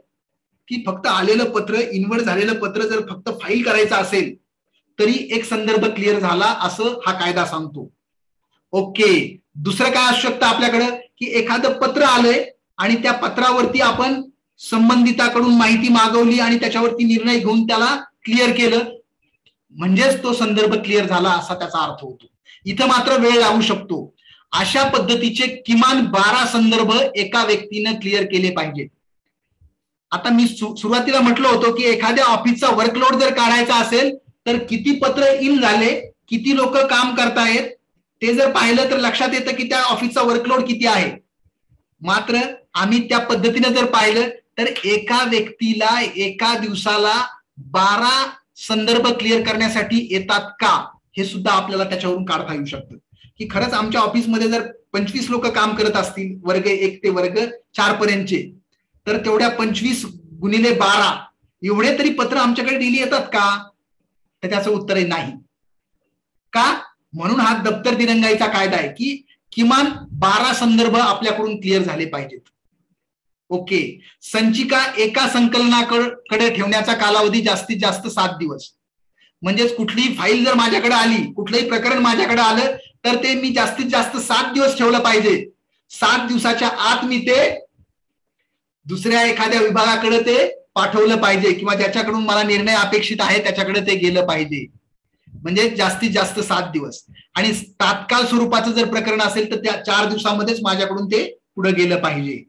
की फक्त आलेलं पत्र, इन्व्हर्ट झालेलं पत्र जर फक्त फाईल करायचं असेल तरी एक संदर्भ क्लिअर झाला, असं हा कायदा सांगतो. ओके, दुसरं काय असू शकतं आपल्याकडं की एखादं पत्र आलंय आणि त्या पत्रावरती आपण संबंधिताकडून माहिती मागवली आणि त्याच्यावरती निर्णय घेऊन त्याला क्लिअर केलं, म्हणजेच तो संदर्भ क्लिअर झाला असा त्याचा अर्थ होतो. इथं मात्र वेळ लागू शकतो. अशा पद्धतीचे किमान 12 संदर्भ एका व्यक्तीनं क्लिअर केले पाहिजेत. आता मी सुरुवातीला म्हटलं होतं की एखाद्या ऑफिसचा वर्कलोड जर काढायचा असेल तर किती पत्र इन झाले, किती लोक काम करतायत, ते जर पाहिलं तर लक्षात येतं की त्या ऑफिसचा वर्कलोड किती आहे. मात्र आम्ही त्या पद्धतीने जर पाहिलं तर एका व्यक्तीला एका दिवसाला 12 संदर्भ क्लिअर करण्यासाठी येतात का, हे सुद्धा आपल्याला त्याच्यावरून काढता येऊ शकतं. की खरंच आमच्या ऑफिसमध्ये जर 25 लोक काम करत असतील, वर्ग 1 ते वर्ग 4 पर्यंतचे, तर तेवढ्या 25 गुणिले 12 एवढे तरी पत्र आमच्याकडे डेली येतात का, तर त्याचं उत्तर आहे नाही. का, म्हणून हा दप्तर दिरंगाईचा कायदा आहे की किमान 12 संदर्भ आपल्याकडून क्लिअर झाले पाहिजेत. ओके, संचिका एका संकलनाकडे ठेवण्याचा कालावधी जास्तीत जास्त 7 दिवस. म्हणजेच कुठलीही फाईल जर माझ्याकडे आली, कुठलंही प्रकरण माझ्याकडे आलं तर ते मी जास्तीत जास्त 7 दिवस ठेवलं पाहिजे. 7 दिवसाच्या आत मी ते दुसऱ्या एखाद्या विभागाकडे ते पाठवलं पाहिजे किंवा ज्याच्याकडून मला निर्णय अपेक्षित आहे त्याच्याकडे ते गेलं पाहिजे. म्हणजे जास्तीत जास्त 7 दिवस. आणि तात्काळ स्वरूपाचं जर प्रकरण असेल तर त्या 4 दिवसामध्येच माझ्याकडून ते पुढे गेलं पाहिजे.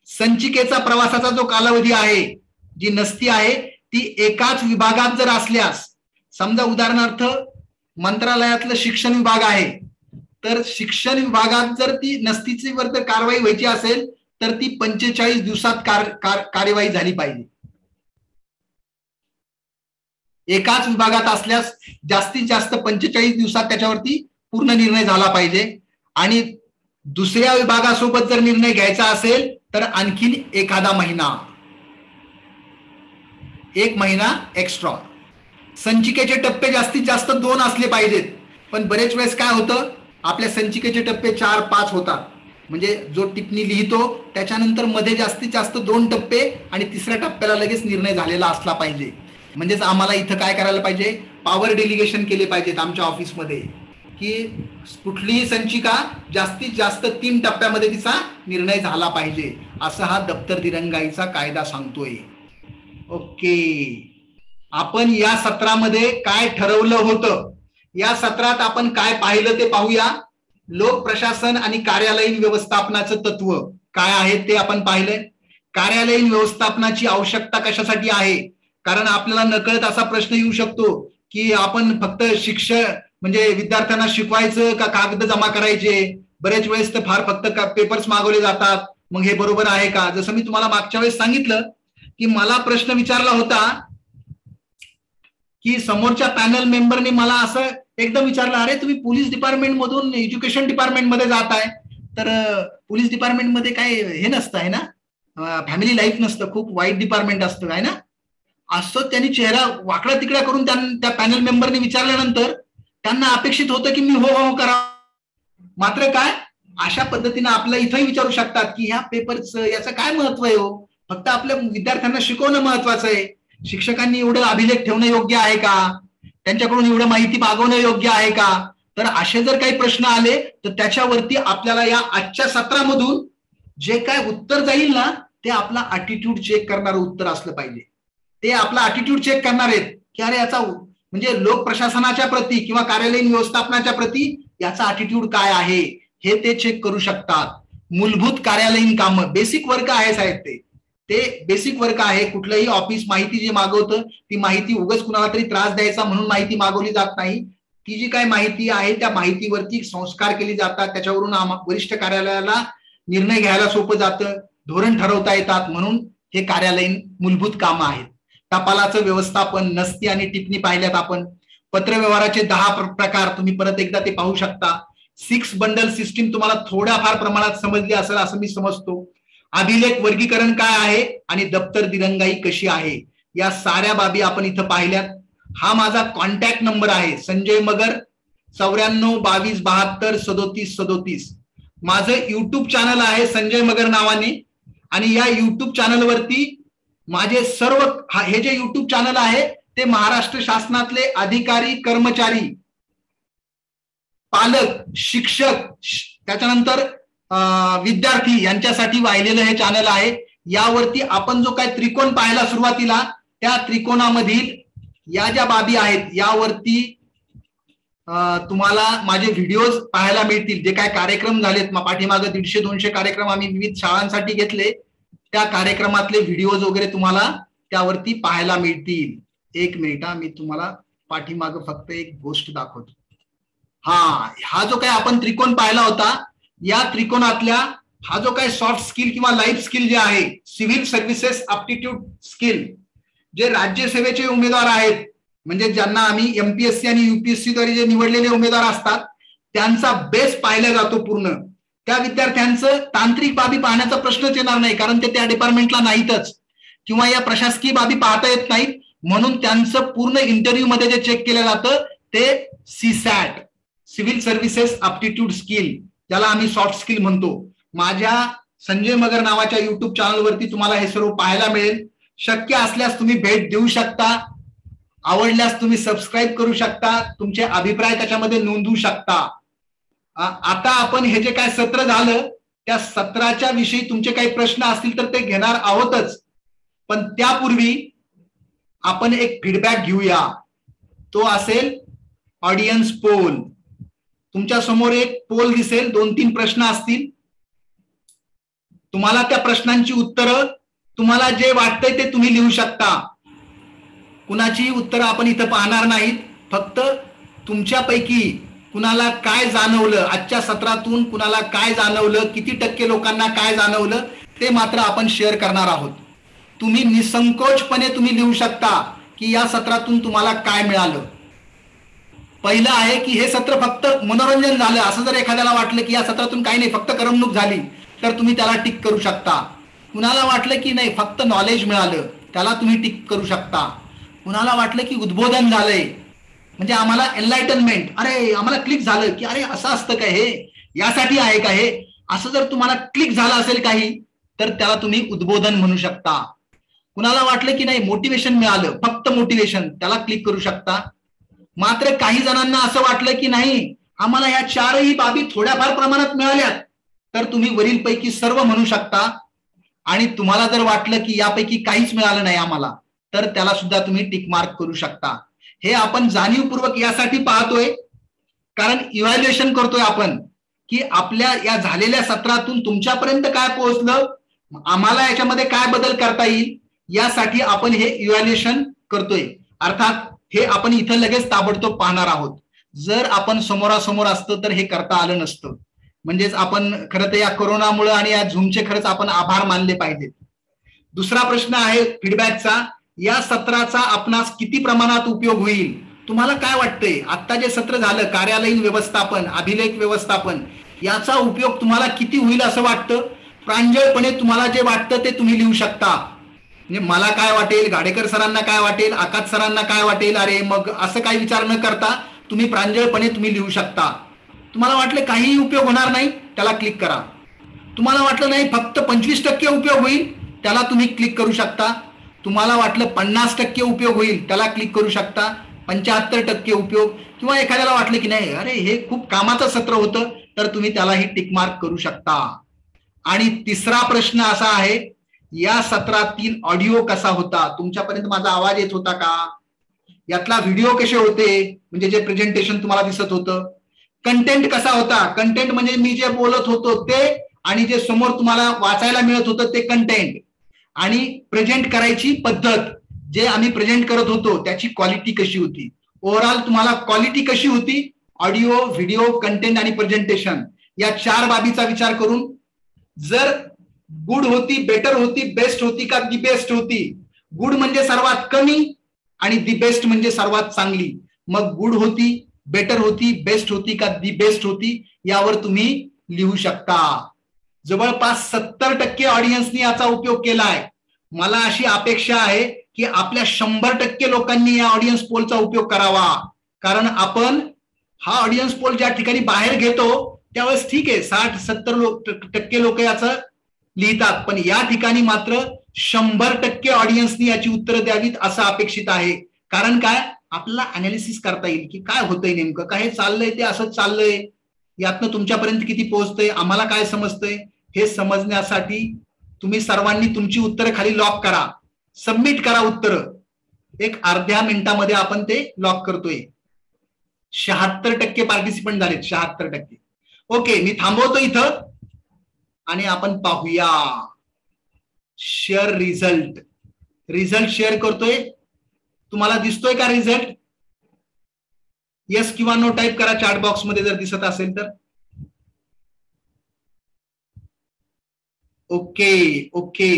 संचिकेचा प्रवासाचा जो कालावधी आहे, जी नसती आहे, ती एकाच विभागात जर असल्यास, समजा उदाहरणार्थ मंत्रालयातलं शिक्षण विभाग आहे, तर शिक्षण विभागात जर ती नसतीची वर जर कारवाई व्हायची असेल तर ती 45 दिवसात कार्यवाही झाली पाहिजे. एकाच विभागात असल्यास जास्तीत जास्त 45 दिवसात त्याच्यावरती पूर्ण निर्णय झाला पाहिजे. आणि दुसऱ्या विभागासोबत जर निर्णय घ्यायचा असेल तर आणखीन एखादा महिना, 1 महिना एक्स्ट्रा. संचिकेचे टप्पे जास्तीत जास्त 2 असले पाहिजेत. पण बरेच वेळेस काय होतं, आपल्या संचिकेचे टप्पे 4-5 होतात. म्हणजे जो टिप्पणी लिहितो त्याच्यानंतर मध्ये जास्तीत जास्त 2 टप्पे आणि तिसऱ्या टप्प्याला लगेच निर्णय झालेला असला पाहिजे. म्हणजेच आम्हाला इथं काय करायला पाहिजे, पॉवर डेलिगेशन केले पाहिजेत आमच्या ऑफिसमध्ये की कुठलीही संचिका जास्तीत जास्त 3 टप्प्यामध्ये तिचा निर्णय झाला पाहिजे, असं हा दप्तर दिरंगाईचा कायदा सांगतोय. ओके, आपण या सत्रामध्ये काय ठरवलं होतं, या सत्रात आपण काय पाहिलं ते पाहूया. लोक प्रशासन आणि कार्यालयीन व्यवस्थापनाचं तत्व काय आहे ते आपण पाहिलंय. कार्यालयीन व्यवस्थापनाची आवश्यकता कशासाठी आहे, कारण आपल्याला नकळत असा प्रश्न येऊ शकतो की आपण फक्त शिक्षण म्हणजे विद्यार्थ्यांना शिकवायचं का कागद जमा करायचे. बरेच वेळेस तर फार फक्त पेपर्स मागवले जातात, मग हे बरोबर आहे का. जसं मी तुम्हाला मागच्या वेळेस सांगितलं की मला प्रश्न विचारला होता की समोरच्या पॅनल मेंबरने मला असं एकदम विचारलं, अरे तुम्ही पोलीस डिपार्टमेंट मधून एज्युकेशन डिपार्टमेंट मध्ये जात आहे, तर पोलीस डिपार्टमेंट मध्ये काय हे नसतं आहे ना, फॅमिली लाईफ नसतं, खूप वाईट डिपार्टमेंट असतं आहे ना. असं त्यांनी चेहरा वाकडा तिकडा करून त्या पॅनल मेंबरने विचारल्यानंतर त्यांना अपेक्षित होतं की मी हो हो करा. मात्र काय, अशा पद्धतीने आपल्या इथंही विचारू शकतात की ह्या पेपरचं याचं काय महत्व आहे हो, फक्त आपल्या विद्यार्थ्यांना शिकवणं महत्वाचं आहे. शिक्षकांनी एवढं अभिलेख ठेवणं योग्य आहे का, त्यांच्याकडून एवढं माहिती मागवणं योग्य आहे का. तर असे जर काही प्रश्न आले तर त्याच्यावरती आपल्याला या आजच्या सत्रामधून जे काय उत्तर जाईल ना, ते आपला अॅटिट्यूड चेक करणारं उत्तर असलं पाहिजे. ते आपला अॅटिट्यूड चेक करणार आहेत की अरे याचा म्हणजे लोक प्रशासनाच्या प्रती किंवा कार्यालयीन व्यवस्थापनाच्या प्रती याचा अॅटिट्यूड काय आहे हे ते चेक करू शकतात. मूलभूत कार्यालयीन कामं, बेसिक वर्क आहे साहेब, ते बेसिक वर्क आहे. कुठलंही ऑफिस माहिती जे मागवतं ती माहिती उगाच कुणाला तरी त्रास द्यायचा म्हणून माहिती मागवली जात नाही. ती जी काय माहिती आहे त्या माहितीवरती संस्कार केले जातात, त्याच्यावरून वरिष्ठ कार्यालयाला निर्णय घ्यायला सोपं जातं, धोरण ठरवता येतात. म्हणून हे कार्यालयीन मूलभूत कामं आहेत. टपालाचं व्यवस्थापन, नसती आणि टिप्पणी पाहिल्यात आपण. पत्रव्यवहाराचे 10 प्रकार तुम्ही परत एकदा ते पाहू शकता. 6 बंडल सिस्टीम तुम्हाला थोड्याफार प्रमाणात समजली असेल असं मी समजतो. अभिलेख वर्गीकरण काय आहे आणि दप्तर दिरंगाई कशी आहे, या साऱ्या बाबी आपण इथं पाहिल्यात. हा माझा कॉन्टॅक्ट नंबर आहे, संजय मगर, 94 22 72 37 37. माझं युट्यूब चॅनल आहे संजय मगर नावाने, आणि या युट्यूब चॅनलवरती माझे सर्व हे जे युट्यूब चॅनल आहे ते महाराष्ट्र शासनातले अधिकारी, कर्मचारी, पालक, शिक्षक, त्याच्यानंतर विद्यार्थी यांच्यासाठी वाहिलेलं हे चॅनल आहे. यावरती आपण जो काय त्रिकोण पाहायला सुरुवातीला, त्या त्रिकोणामधील या ज्या बाबी आहेत यावरती तुम्हाला माझे व्हिडिओज पाहायला मिळतील. जे काय कार्यक्रम झालेत पाठीमागे 150-200 कार्यक्रम आम्ही विविध शाळांसाठी घेतले, त्या कार्यक्रमातले व्हिडिओज वगैरे तुम्हाला त्यावरती पाहायला मिळतील. एक मिनिट, मी तुम्हाला पाठीमागे फक्त एक गोष्ट दाखवतो. हा जो काय आपण त्रिकोण पाहिला होता, या त्रिकोणातल्या हा जो काय सॉफ्ट स्किल किंवा लाईफ स्किल जे आहे, सिव्हिल सर्व्हिसेस अप्टिट्यूड स्किल, जे राज्यसेवेचे उमेदवार आहेत, म्हणजे ज्यांना आम्ही एमपीएससी आणि युपीएससी द्वारे जे निवडलेले उमेदवार असतात त्यांचा बेस पाहिला जातो पूर्ण. त्या विद्यार्थ्यांचं तांत्रिक बाबी पाहण्याचा प्रश्नच येणार नाही, कारण ते त्या डिपार्टमेंटला नाहीतच किंवा या प्रशासकीय बाबी पाहता येत नाहीत. म्हणून त्यांचं पूर्ण इंटरव्ह्यू मध्ये जे चेक केलं जातं ते CSAT, civil services aptitude skill, ज्याला आम्ही सॉफ्ट स्किल म्हणतो. माझ्या संजय मगर नावाच्या युट्यूब चॅनलवरती तुम्हाला हे सर्व पाहायला मिळेल. शक्य असल्यास तुम्ही भेट देऊ शकता, आवडल्यास तुम्ही सबस्क्राईब करू शकता, तुमचे अभिप्राय त्याच्यामध्ये नोंदवू शकता. आता आपण हे जे काय सत्र झालं त्या सत्राच्या विषयी तुमचे काही प्रश्न असतील तर ते घेणार आहोतच, पण त्यापूर्वी आपण एक फीडबॅक घेऊया. तो असेल ऑडियन्स पोल. तुमच्या समोर एक पोल दिसेल, 2-3 प्रश्न असतील. तुम्हाला त्या प्रश्नांची उत्तरं तुम्हाला जे वाटतंय ते तुम्ही लिहू शकता. कुणाची उत्तरं आपण इथं पाहणार नाहीत, फक्त तुमच्यापैकी कुणाला काय जाणवलं आजच्या सत्रातून, कुणाला काय जाणवलं, किती टक्के लोकांना काय जाणवलं ते मात्र आपण शेअर करणार आहोत. तुम्ही निसंकोचपणे तुम्ही लिहू शकता की या सत्रातून तुम्हाला काय मिळालं. पहिलं आहे की हे सत्र फक्त मनोरंजन झालं असं जर एखाद्याला वाटलं की या सत्रातून काही नाही फक्त करमणूक झाली तर तुम्ही त्याला टिक करू शकता. कुणाला वाटलं की नाही फक्त नॉलेज मिळालं त्याला तुम्ही टिक करू शकता. कुणाला वाटलं की उद्बोधन झालंय म्हणजे आम्हाला एनलाइटनमेंट, अरे आम्हाला क्लिक झालं की अरे असं असतं काय, हे यासाठी आहे का हे, असं जर तुम्हाला क्लिक झालं असेल काही तर त्याला तुम्ही उद्बोधन म्हणू शकता. कुणाला वाटलं की नाही मोटिवेशन मिळालं, फक्त मोटिवेशन, त्याला क्लिक करू शकता. मात्र काही जणांना असं वाटलं की नाही आम्हाला या 4ही बाबी थोड्याफार प्रमाणात मिळाल्यात तर तुम्ही वरीलपैकी सर्व म्हणू शकता. आणि तुम्हाला जर वाटलं की यापैकी काहीच मिळालं नाही आम्हाला तर त्याला सुद्धा तुम्ही टिक मार्क करू शकता. हे आपण जाणीवपूर्वक यासाठी पाहतोय कारण इव्हॅल्युएशन करतोय आपण की आपल्या या झालेल्या सत्रातून तुमच्यापर्यंत काय पोहोचलं, आम्हाला याच्यामध्ये काय बदल करता येईल, यासाठी आपण हे इव्हॅल्युएशन करतोय. अर्थात हे आपण इथं लगेच ताबडतोब पाहणार आहोत. जर आपण समोरासमोर असतं तर हे करता आलं नसतं. म्हणजेच आपण खरं तर या कोरोनामुळे आणि या झूमचे खरंच आपण आभार मानले पाहिजेत. दुसरा प्रश्न आहे फीडबॅकचा, या सत्राचा आपणास किती प्रमाणात उपयोग होईल, तुम्हाला काय वाटतंय? आता जे सत्र झालं कार्यालयीन व्यवस्थापन, अभिलेख व्यवस्थापन, याचा उपयोग तुम्हाला किती होईल असं वाटतं? प्रांजळपणे तुम्हाला जे वाटतं ते तुम्ही लिहू शकता. म्हणजे मला काय वाटेल, गाडेकर सरांना काय वाटेल, आकाश सरांना काय वाटेल, अरे मग असं काही विचार न करता तुम्ही प्रांजळपणे तुम्ही लिहू शकता. तुम्हाला वाटलं काहीही उपयोग होणार नाही त्याला क्लिक करा. तुम्हाला वाटलं नाही फक्त 25% उपयोग होईल त्याला तुम्ही क्लिक करू शकता. तुम्हाला वाटलं 50% उपयोग होईल त्याला क्लिक करू शकता. 75% उपयोग, किंवा एखाद्याला वाटलं की नाही अरे हे खूप कामाचं सत्र होतं तर तुम्ही त्यालाही टिक मार्क करू शकता. आणि तिसरा प्रश्न असा आहे, या सत्रातील ऑडिओ कसा होता, तुमच्यापर्यंत माझा आवाज येत होता का, यातला व्हिडिओ कसे होते, म्हणजे जे प्रेझेंटेशन तुम्हाला दिसत होतं, कंटेंट कसा होता, कंटेंट म्हणजे मी जे बोलत होतो ते आणि जे समोर तुम्हाला वाचायला मिळत होतं ते कंटेंट, आणि प्रेझेंट करायची पद्धत, जे आम्ही प्रेझेंट करत होतो त्याची क्वालिटी कशी होती, ओव्हरऑल तुम्हाला क्वालिटी कशी होती, ऑडिओ, व्हिडिओ, कंटेंट आणि प्रेझेंटेशन, या 4 बाबीचा विचार करून जर गुड होती, बेटर होती, बेस्ट होती का दी बेस्ट होती, गुड म्हणजे सर्वात कमी आणि दी बेस्ट म्हणजे सर्वात चांगली, मग गुड होती, बेटर होती, बेस्ट होती का दी बेस्ट होती, यावर तुम्ही लिहू शकता. जवळपास 70% ऑडियन्सनी याचा उपयोग केलाय. मला अशी अपेक्षा आहे की आपल्या 100% लोकांनी या ऑडियन्स पोलचा उपयोग करावा. कारण आपण हा ऑडियन्स पोल ज्या ठिकाणी बाहेर घेतो त्यावेळेस ठीक आहे 60-70% लोक याचं लिहितात, पण या ठिकाणी मात्र 100% ऑडियन्सनी याची उत्तरं द्यावीत असं अपेक्षित आहे. कारण काय, आपल्याला अनालिसिस करता येईल की काय होतंय नेमकं, काय चाललंय ते असंच चाललंय, यातनं तुमच्यापर्यंत किती पोहोचतंय, आम्हाला काय समजतंय हे समजण्यासाठी तुम्ही सर्वांनी तुमची उत्तरं खाली लॉक करा, सबमिट करा उत्तरं. एक अर्ध्या मिनिटामध्ये आपण ते लॉक करतोय. 76% पार्टिसिपंट झालेत, 76%. ओके, मी थांबवतो इथं आणि आपण पाहूया शेअर रिझल्ट. रिझल्ट शेअर करतोय, तुम्हाला दिसतोय का रिझल्ट? येस किंवा नो टाईप करा चॅट बॉक्स मध्ये जर दिसत असेल तर. ओके ओके,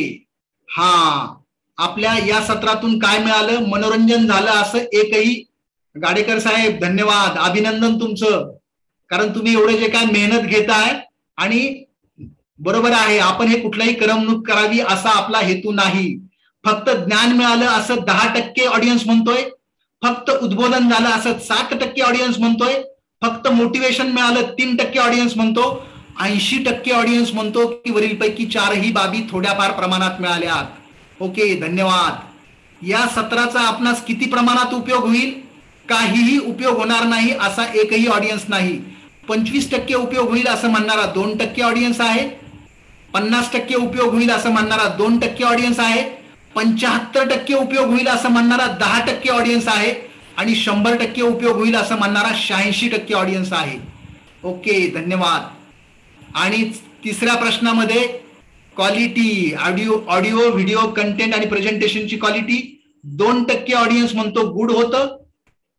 हा, आपल्या या सत्रातून काय मिळालं? मनोरंजन झालं असं एकही. गाडेकर साहेब धन्यवाद, अभिनंदन तुमचं, कारण तुम्ही एवढे जे काय मेहनत घेताय. आणि बरोबर आहे, आपण हे कुठलाही करमणूक करावी असा आपला हेतू नाही. फक्त ज्ञान मिळालं असं 10% ऑडियन्स म्हणतोय, फक्त उद्बोधन झालं असं 7% ऑडियन्स म्हणतोय, फक्त मोटिवेशन मिळालं 3% ऑडियन्स म्हणतो, 80% ऑडियन्स म्हणतो की वरीलपैकी 4ही बाबी थोड्याफार प्रमाणात मिळाल्यात. ओके, धन्यवाद. या सत्राचा आपणास किती प्रमाणात उपयोग होईल? काहीही उपयोग होणार नाही असा एकही ऑडियन्स नाही. 25% उपयोग होईल असं म्हणणारा 2% ऑडियन्स आहे, 50% उपयोग होईल असं म्हणणारा 2% ऑडियन्स आहे, 75% उपयोग होईल असं म्हणणारा 10% ऑडियन्स आहे, आणि 100% उपयोग होईल असं म्हणणारा 86% ऑडियन्स आहे. ओके, धन्यवाद. आणि तिसऱ्या प्रश्नामध्ये क्वालिटी, ऑडिओ व्हिडिओ कंटेंट आणि प्रेझेंटेशनची क्वालिटी 2% ऑडियन्स म्हणतो गुड होतं,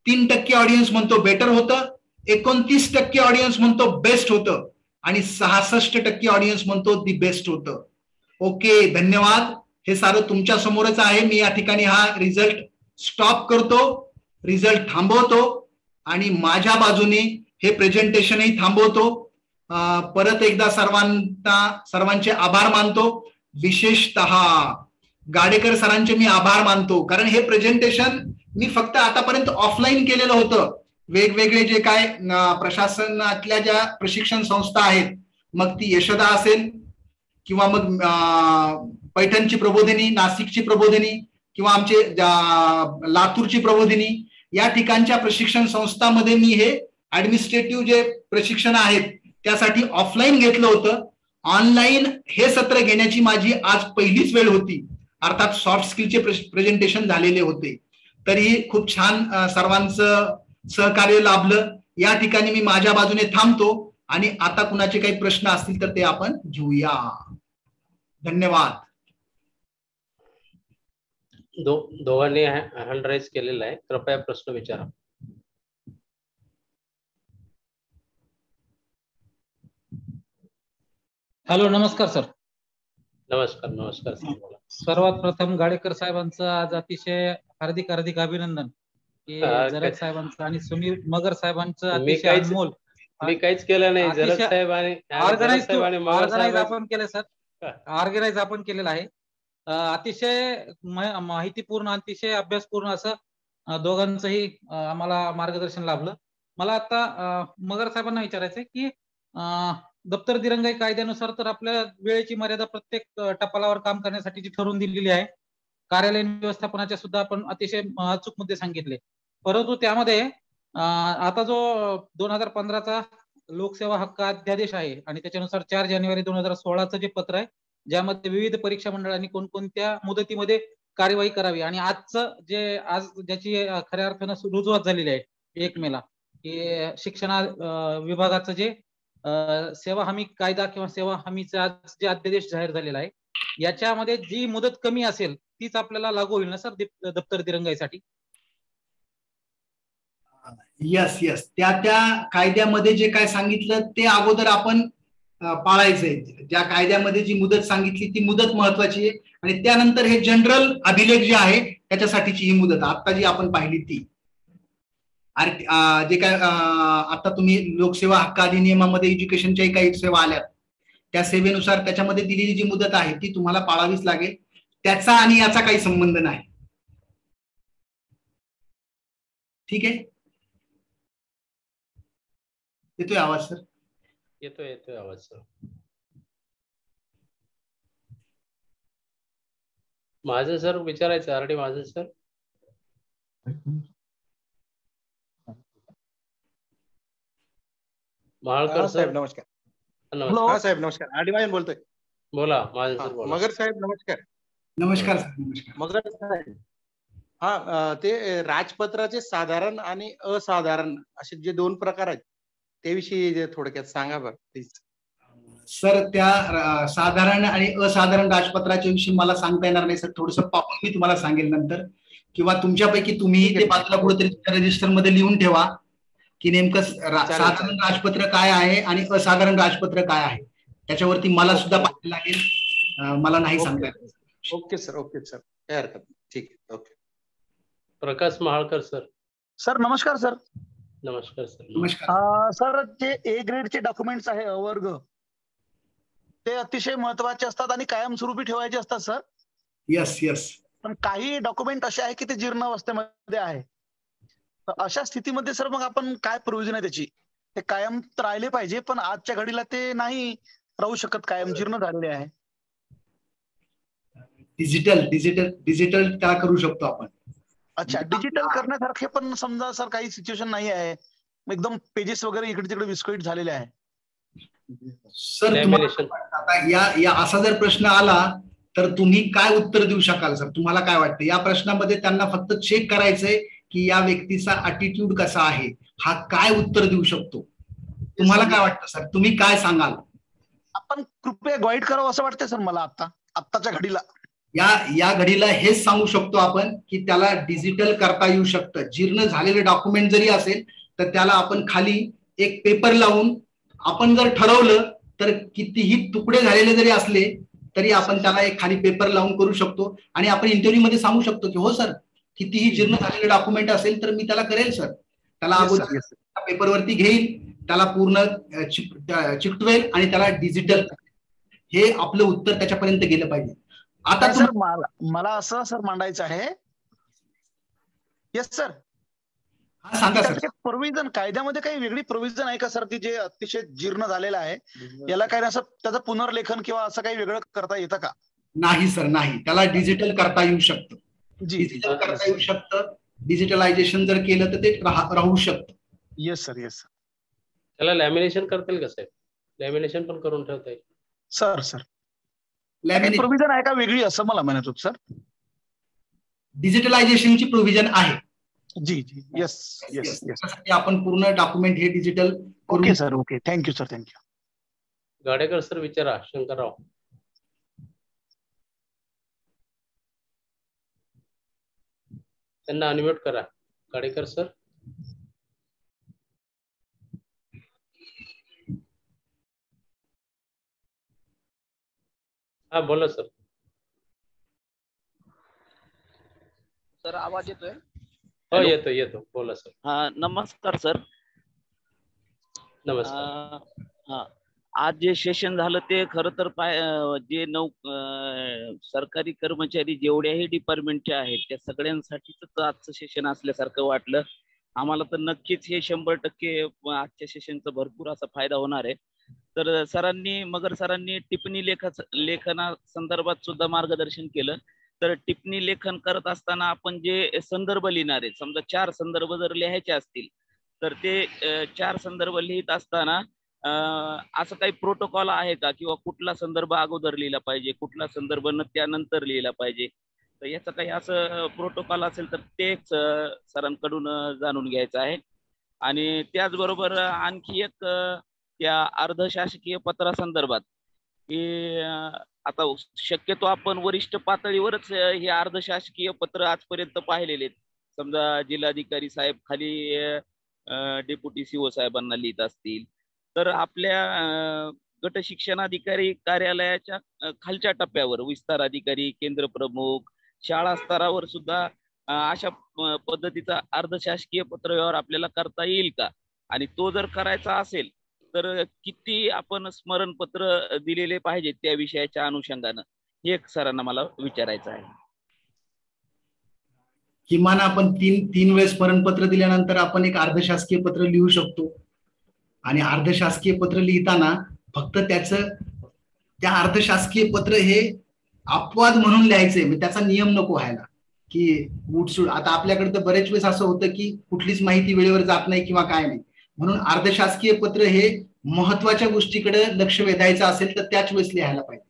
3% ऑडियन्स म्हणतो बेटर होतं, 29% ऑडियन्स म्हणतो बेस्ट होतं, आणि 66% ऑडियन्स म्हणतो दी बेस्ट होतं. ओके, धन्यवाद. हे सारं तुमच्या समोरच आहे. मी या ठिकाणी हा रिझल्ट स्टॉप करतो, रिझल्ट थांबवतो आणि माझ्या बाजूने हे प्रेझेंटेशनही थांबवतो. परत एकदा सर्वांचे आभार मानतो. विशेषतः गाडेकर सरांचे मी आभार मानतो, कारण हे प्रेझेंटेशन मी फक्त आतापर्यंत ऑफलाईन केलेलं होतं. वेगवेगळे जे काय प्रशासनातल्या ज्या प्रशिक्षण संस्था आहेत, मग ती यशोदा असेल किंवा मग पैठणची प्रबोधिनी, नाशिकची प्रबोधिनी किंवा आमचे लातूरची प्रबोधिनी, या ठिकाणच्या प्रशिक्षण संस्थांमध्ये मी हे ऍडमिनिस्ट्रेटिव्ह जे प्रशिक्षण आहेत त्यासाठी ऑफलाईन घेतलं होतं. ऑनलाईन हे सत्र घेण्याची माझी आज पहिलीच वेळ होती, अर्थात सॉफ्ट स्किलचे प्रेझेंटेशन झालेले होते. तरी खूप छान सर्वांचं सहकार्य लाभलं. या ठिकाणी मी माझ्या बाजूने थांबतो आणि आता कुणाचे काही प्रश्न असतील तर ते आपण घेऊया. धन्यवाद. दोघांनी हँड राईज केलेला आहे, कृपया प्रश्न विचारा. हॅलो, नमस्कार सर. नमस्कार. नमस्कार सर, बोला. सर्वात प्रथम गाडेकर साहेबांचं आज अतिशय हार्दिक हार्दिक अभिनंदन की जरग साहेबांचं आणि सुनील मगर साहेबांचं अतिशय अनमोल. मी काहीच केलं नाही. जरग साहेब आणि ऑर्गनाइज आपण केलं सर, ऑर्गनाइज आपण केलेलं आहे. अतिशय माहितीपूर्ण, अतिशय अभ्यासपूर्ण असं दोघांचंही आम्हाला मार्गदर्शन लाभलं. मला आता मगर साहेबांना विचारायचंय की दप्तर दिरंगाई कायद्यानुसार तर आपल्या वेळेची मर्यादा प्रत्येक टपालावर काम करण्यासाठीची ठरवून दिलेली आहे. कार्यालयीन व्यवस्थापनाच्या सुद्धा आपण अतिशय अचूक मुद्दे सांगितले. परंतु त्यामध्ये आता जो 2015चा लोकसेवा हक्क अध्यादेश आहे आणि त्याच्यानुसार 4 जानेवारी 2016चं जे पत्र आहे, ज्यामध्ये विविध परीक्षा मंडळांनी कोणकोणत्या मुदतीमध्ये कार्यवाही करावी, आणि आजचं जे आज ज्याची खऱ्या अर्थानं रुजवात झालेली आहे 1 मेला, की शिक्षण विभागाचं जे सेवा हमी कायदा किंवा सेवा हमीचा जे अध्यादेश जाहीर झालेला आहे, याच्यामध्ये जी मुदत कमी असेल तीच आपल्याला लागू होईल ना सर दप्तर दिरंगाईसाठी? यस यस, त्या कायद्यामध्ये जे काय सांगितलं ते अगोदर आपण पाळायचंय. ज्या कायद्यामध्ये जी मुदत सांगितली ती मुदत महत्वाची आहे, आणि त्यानंतर हे जनरल अभिलेख जे आहे त्याच्यासाठीची ही मुदत आता जी आपण पाहिली ती. जे काय आता तुम्ही लोकसेवा हक्क अधिनियमामध्ये एज्युकेशनच्याही काही सेवा आल्यात, त्या सेवेनुसार त्याच्यामध्ये दिलेली जी मुदत आहे ती तुम्हाला पाळावीच लागेल. त्याचा आणि याचा काही संबंध नाही. ठीक आहे, येतोय आवाज सर? येतोय आवाज सर. माझं सर विचारायचं आरडी माझं सर. महाळकर साहेब सर नमस्कार. नमस्कार. हा साहेब नमस्कार. आरडी महाजन बोलतोय. बोला महाजन सर बोला. मगर साहेब नमस्कार. नमस्कार सर. नमस्कार मगर साहेब. हा ते राजपत्राचे साधारण आणि असाधारण असे जे दोन प्रकार आहेत त्याविषयी थोडक्यात सांगा बरं प्लीज. सर, त्या साधारण आणि असाधारण राजपत्राच्या विषयी मला सांगता येणार नाही सर. थोडंसं पाहून मी तुम्हाला सांगेल नंतर, किंवा तुमच्यापैकी तुम्ही ते बाजूला कुठेतरी रजिस्टर मध्ये लिहून ठेवा की नेमकं साधारण राजपत्र काय आहे आणि असाधारण राजपत्र काय आहे. त्याच्यावरती मला सुद्धा पाहायला लागेल, मला नाही सांगता येत. Okay sir. ओके सर, काय हरकत नाही. ठीक आहे. ओके. प्रकाश महाळकर सर. सर नमस्कार सर. नमस्कार सर. नमस्कार सर. जे ए ग्रेडचे डॉक्युमेंट्स आहे अवर्ग, ते अतिशय महत्वाचे असतात आणि कायमस्वरूपी ठेवायचे असतात सर. Yes yes. पण काही डॉक्युमेंट असे आहे की ते जीर्णावस्थेमध्ये आहे. तर अशा स्थितीमध्ये सर मग आपण काय प्रोव्हिजन आहे त्याची? ते कायम राहिले पाहिजे, पण आजच्या घडीला ते नाही राहू शकत, कायम जीर्ण झालेले आहे. डिजिटल त्याला करू शकतो आपण. अच्छा, डिजिटल करण्यासारखे पण समजा सर काही सिच्युएशन नाही आहे, एकदम पेजेस वगैरे इकडे तिकडे विस्कळीत झालेले आहे. सर आता या असा जर प्रश्न आला तर तुम्ही काय उत्तर देऊ शकाल सर? तुम्हाला काय वाटतं या प्रश्नामध्ये? त्यांना फक्त चेक करायचंय की या व्यक्तीचा अटिट्यूड कसा आहे, हा काय उत्तर देऊ शकतो. तुम्हाला काय वाटतं सर? तुम्ही काय सांगाल? आपण कृपया गाईड करावं असं वाटतंय सर मला आत्ताच्या घडीला. या घडीला हेच सांगू शकतो आपण की त्याला डिजिटल करता येऊ शकतं. जीर्ण झालेलं डॉक्युमेंट जरी असेल तर त्याला आपण खाली एक पेपर लावून, आपण जर ठरवलं तर कितीही तुकडे झालेले जरी असले तरी आपण त्याला एक खाली पेपर लावून करू शकतो. आणि आपण इंटरव्ह्यू मध्ये सांगू शकतो की हो सर, कितीही जीर्ण झालेले डॉक्युमेंट असेल तर मी त्याला करेल सर. त्याला अगोदर पेपरवरती घेईल, त्याला पूर्ण चिकटवेल आणि त्याला डिजिटल. हे आपलं उत्तर त्याच्यापर्यंत गेलं पाहिजे. आता सर मला असं सर मांडायचं आहे. Yes sir. सांगा सर. प्रोव्हिजन कायद्यामध्ये काही वेगळी प्रोव्हिजन आहे का सर, की जे अतिशय जीर्ण झालेलं आहे याला काही असं त्याचं पुनर्लेखन किंवा असं काही वेगळं करता येतं का? नाही सर, नाही. त्याला डिजिटल करता येऊ शकतं. डिजिटल करता येऊ शकतं. डिजिटलायझेशन जर केलं तर ते राहू शकतं. Yes sir. Yes sir. त्याला लॅमिनेशन करता येईल का साहेब? लॅमिनेशन पण करून ठेवता येईल सर. सर प्रोव्हिजन आहे का वेगळी असं मला म्हणत होत सर? डिजिटलायझेशनची प्रोव्हिजन आहे. जी जी. Yes yes yes. आपण पूर्ण डॉक्युमेंट हे digital. Okay sir. Okay. Thank you sir. Thank you. Gadekar sir विचारा. शंकरराव. त्यांना अनम्यूट करा. गाडेकर सर. हा बोला सर. सर आवाज येतोय? हो येतो बोला सर. हा नमस्कार सर. नमस्कार. हा आज जे सेशन झालं ते खरं तर जे सरकारी कर्मचारी जेवढ्याही डिपार्टमेंटचे आहेत त्या सगळ्यांसाठीच आजचं सेशन असल्यासारखं वाटलं आम्हाला. तर नक्कीच हे 100% आजच्या सेशनचा भरपूर असा फायदा होणार आहे. तर मगर सरांनी टिप्पणी लेखना संदर्भात सुद्धा मार्गदर्शन केलं. तर टिप्पणी लेखन करत असताना आपण जे संदर्भ लिहिणार आहे, समजा 4 संदर्भ जर लिहायचे असतील तर ते 4 संदर्भ लिहित असताना असं काही प्रोटोकॉल आहे का, किंवा कुठला संदर्भ अगोदर लिहिला पाहिजे, कुठला संदर्भ त्यानंतर लिहिला पाहिजे? तर याचं काही असं प्रोटोकॉल असेल तर ते सरांकडून जाणून घ्यायचं आहे. आणि त्याचबरोबर आणखी एक त्या अर्धशासकीय पत्रासंदर्भात की आता शक्यतो आपण वरिष्ठ पातळीवरच हे अर्धशासकीय पत्र आजपर्यंत पाहिलेले आहेत. समजा जिल्हाधिकारी साहेब खाली डेप्युटी सीओ साहेबांना लिहित असतील तर आपल्या गट शिक्षणाधिकारी कार्यालयाच्या खालच्या टप्प्यावर विस्तार अधिकारी, केंद्र प्रमुख, शाळा स्तरावर सुद्धा अशा पद्धतीचा अर्धशासकीय पत्रव्यवहार आपल्याला करता येईल का? आणि तो जर करायचा असेल तर किती आपण स्मरणपत्र दिलेले पाहिजेत त्या विषयाच्या अनुषंगानं, हे एक सरांना मला विचारायचं आहे. किमान आपण तीन वेळेस स्मरणपत्र दिल्यानंतर आपण एक अर्धशासकीय पत्र लिहू शकतो. आणि अर्धशासकीय पत्र लिहिताना फक्त त्या अर्धशासकीय पत्र हे अपवाद म्हणून लिहायचंय, म्हणजे त्याचा नियम नको व्हायला की उठसूट. आता आपल्याकडे तर बरेच वेळेस असं होतं की कुठलीच माहिती वेळेवर जात नाही किंवा काय नाही, म्हणून अर्धशासकीय पत्र हे महत्वाच्या गोष्टीकडे लक्ष वेधायचं असेल तर त्याच वेळेस लिहायला पाहिजे.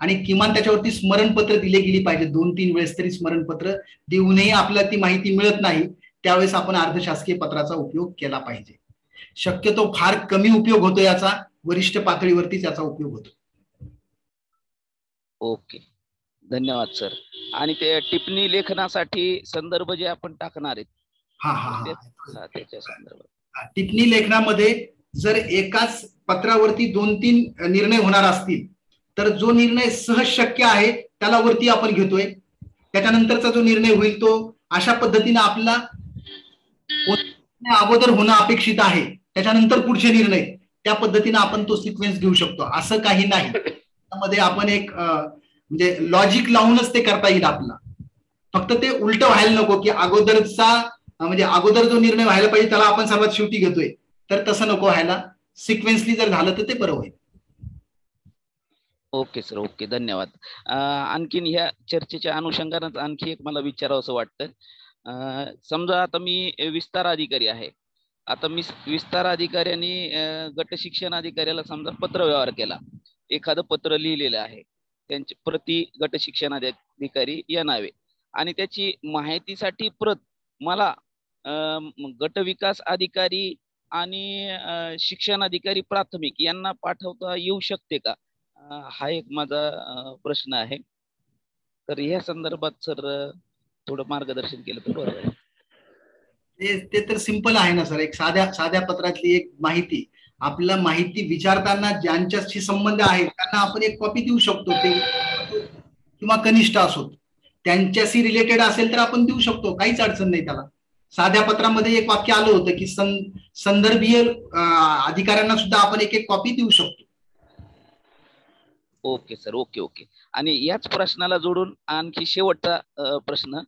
आणि किमान त्याच्यावरती स्मरणपत्र दिले गेली पाहिजे, 2-3 वेळेस तरी स्मरणपत्र देऊनही आपल्याला ती माहिती मिळत नाही, त्यावेळेस आपण अर्धशासकीय पत्राचा उपयोग केला पाहिजे. शक्यतो फार कमी उपयोग होतो याचा, वरिष्ठ पातळीवरतीच याचा उपयोग होतो. ओके, धन्यवाद सर. आणि ते टिप्पणी लेखनासाठी संदर्भ जे आपण टाकणार आहेत त्याच्या संदर्भात, टिप्पणी लेखनामध्ये जर एकाच पत्रावरती 2-3 निर्णय होणार असतील तर जो निर्णय सहज शक्य आहे त्याला वरती आपण घेतोय, त्याच्यानंतरचा जो निर्णय होईल तो अशा पद्धतीने आपला अगोदर होणं अपेक्षित आहे, त्याच्यानंतर पुढचे निर्णय, त्या पद्धतीने आपण तो सिक्वेन्स घेऊ शकतो. असं काही नाही, त्यामध्ये आपण एक म्हणजे लॉजिक लावूनच ते करता येईल आपला. फक्त ते उलट व्हायला नको की अगोदरचा म्हणजे अगोदर जो निर्णय व्हायला पाहिजे त्याला आपण सर्वात शेवटी घेतोय, तर तसं नको व्हायला. सिक्वेन्सली जर झालं तर ते बरं होईल. ओके सर, ओके, धन्यवाद. आणखीन ह्या चर्चेच्या अनुषंगाने आणखी एक मला विचारावं असं वाटतं. समजा आता मी विस्तार अधिकारी आहे, आता मी विस्तार अधिकाऱ्यांनी गट शिक्षण अधिकाऱ्याला समजा पत्रव्यवहार केला, एखादं पत्र लिहिलेलं आहे, त्यांची प्रति गट शिक्षण अधिकारी या नावे, आणि त्याची माहितीसाठी प्रत मला गट विकास अधिकारी आणि शिक्षण अधिकारी प्राथमिक यांना पाठवता येऊ शकते का? हा एक माझा प्रश्न आहे. तर या संदर्भात सर थोडं मार्गदर्शन केलं तर बरोबर आहे. ते तर सिंपल आहे ना सर, एक साध्या पत्रातली एक माहिती, आपला माहिती विचारताना ज्यांच्याशी संबंध आहे त्यांना आपण एक कॉपी देऊ शकतो, ते किंवा कनिष्ठ असोत, त्यांच्याशी रिलेटेड असेल तर आपण देऊ शकतो, काहीच अडचण नाही त्याला. साध्या पत्रामध्ये एक वाक्य आलं होतं की संदर्भीय अधिकाऱ्यांना सुद्धा आपण एक कॉपी देऊ शकतो. Okay sir, okay okay. आणि याच प्रश्नाला जोडून आणखी शेवटचा प्रश्न,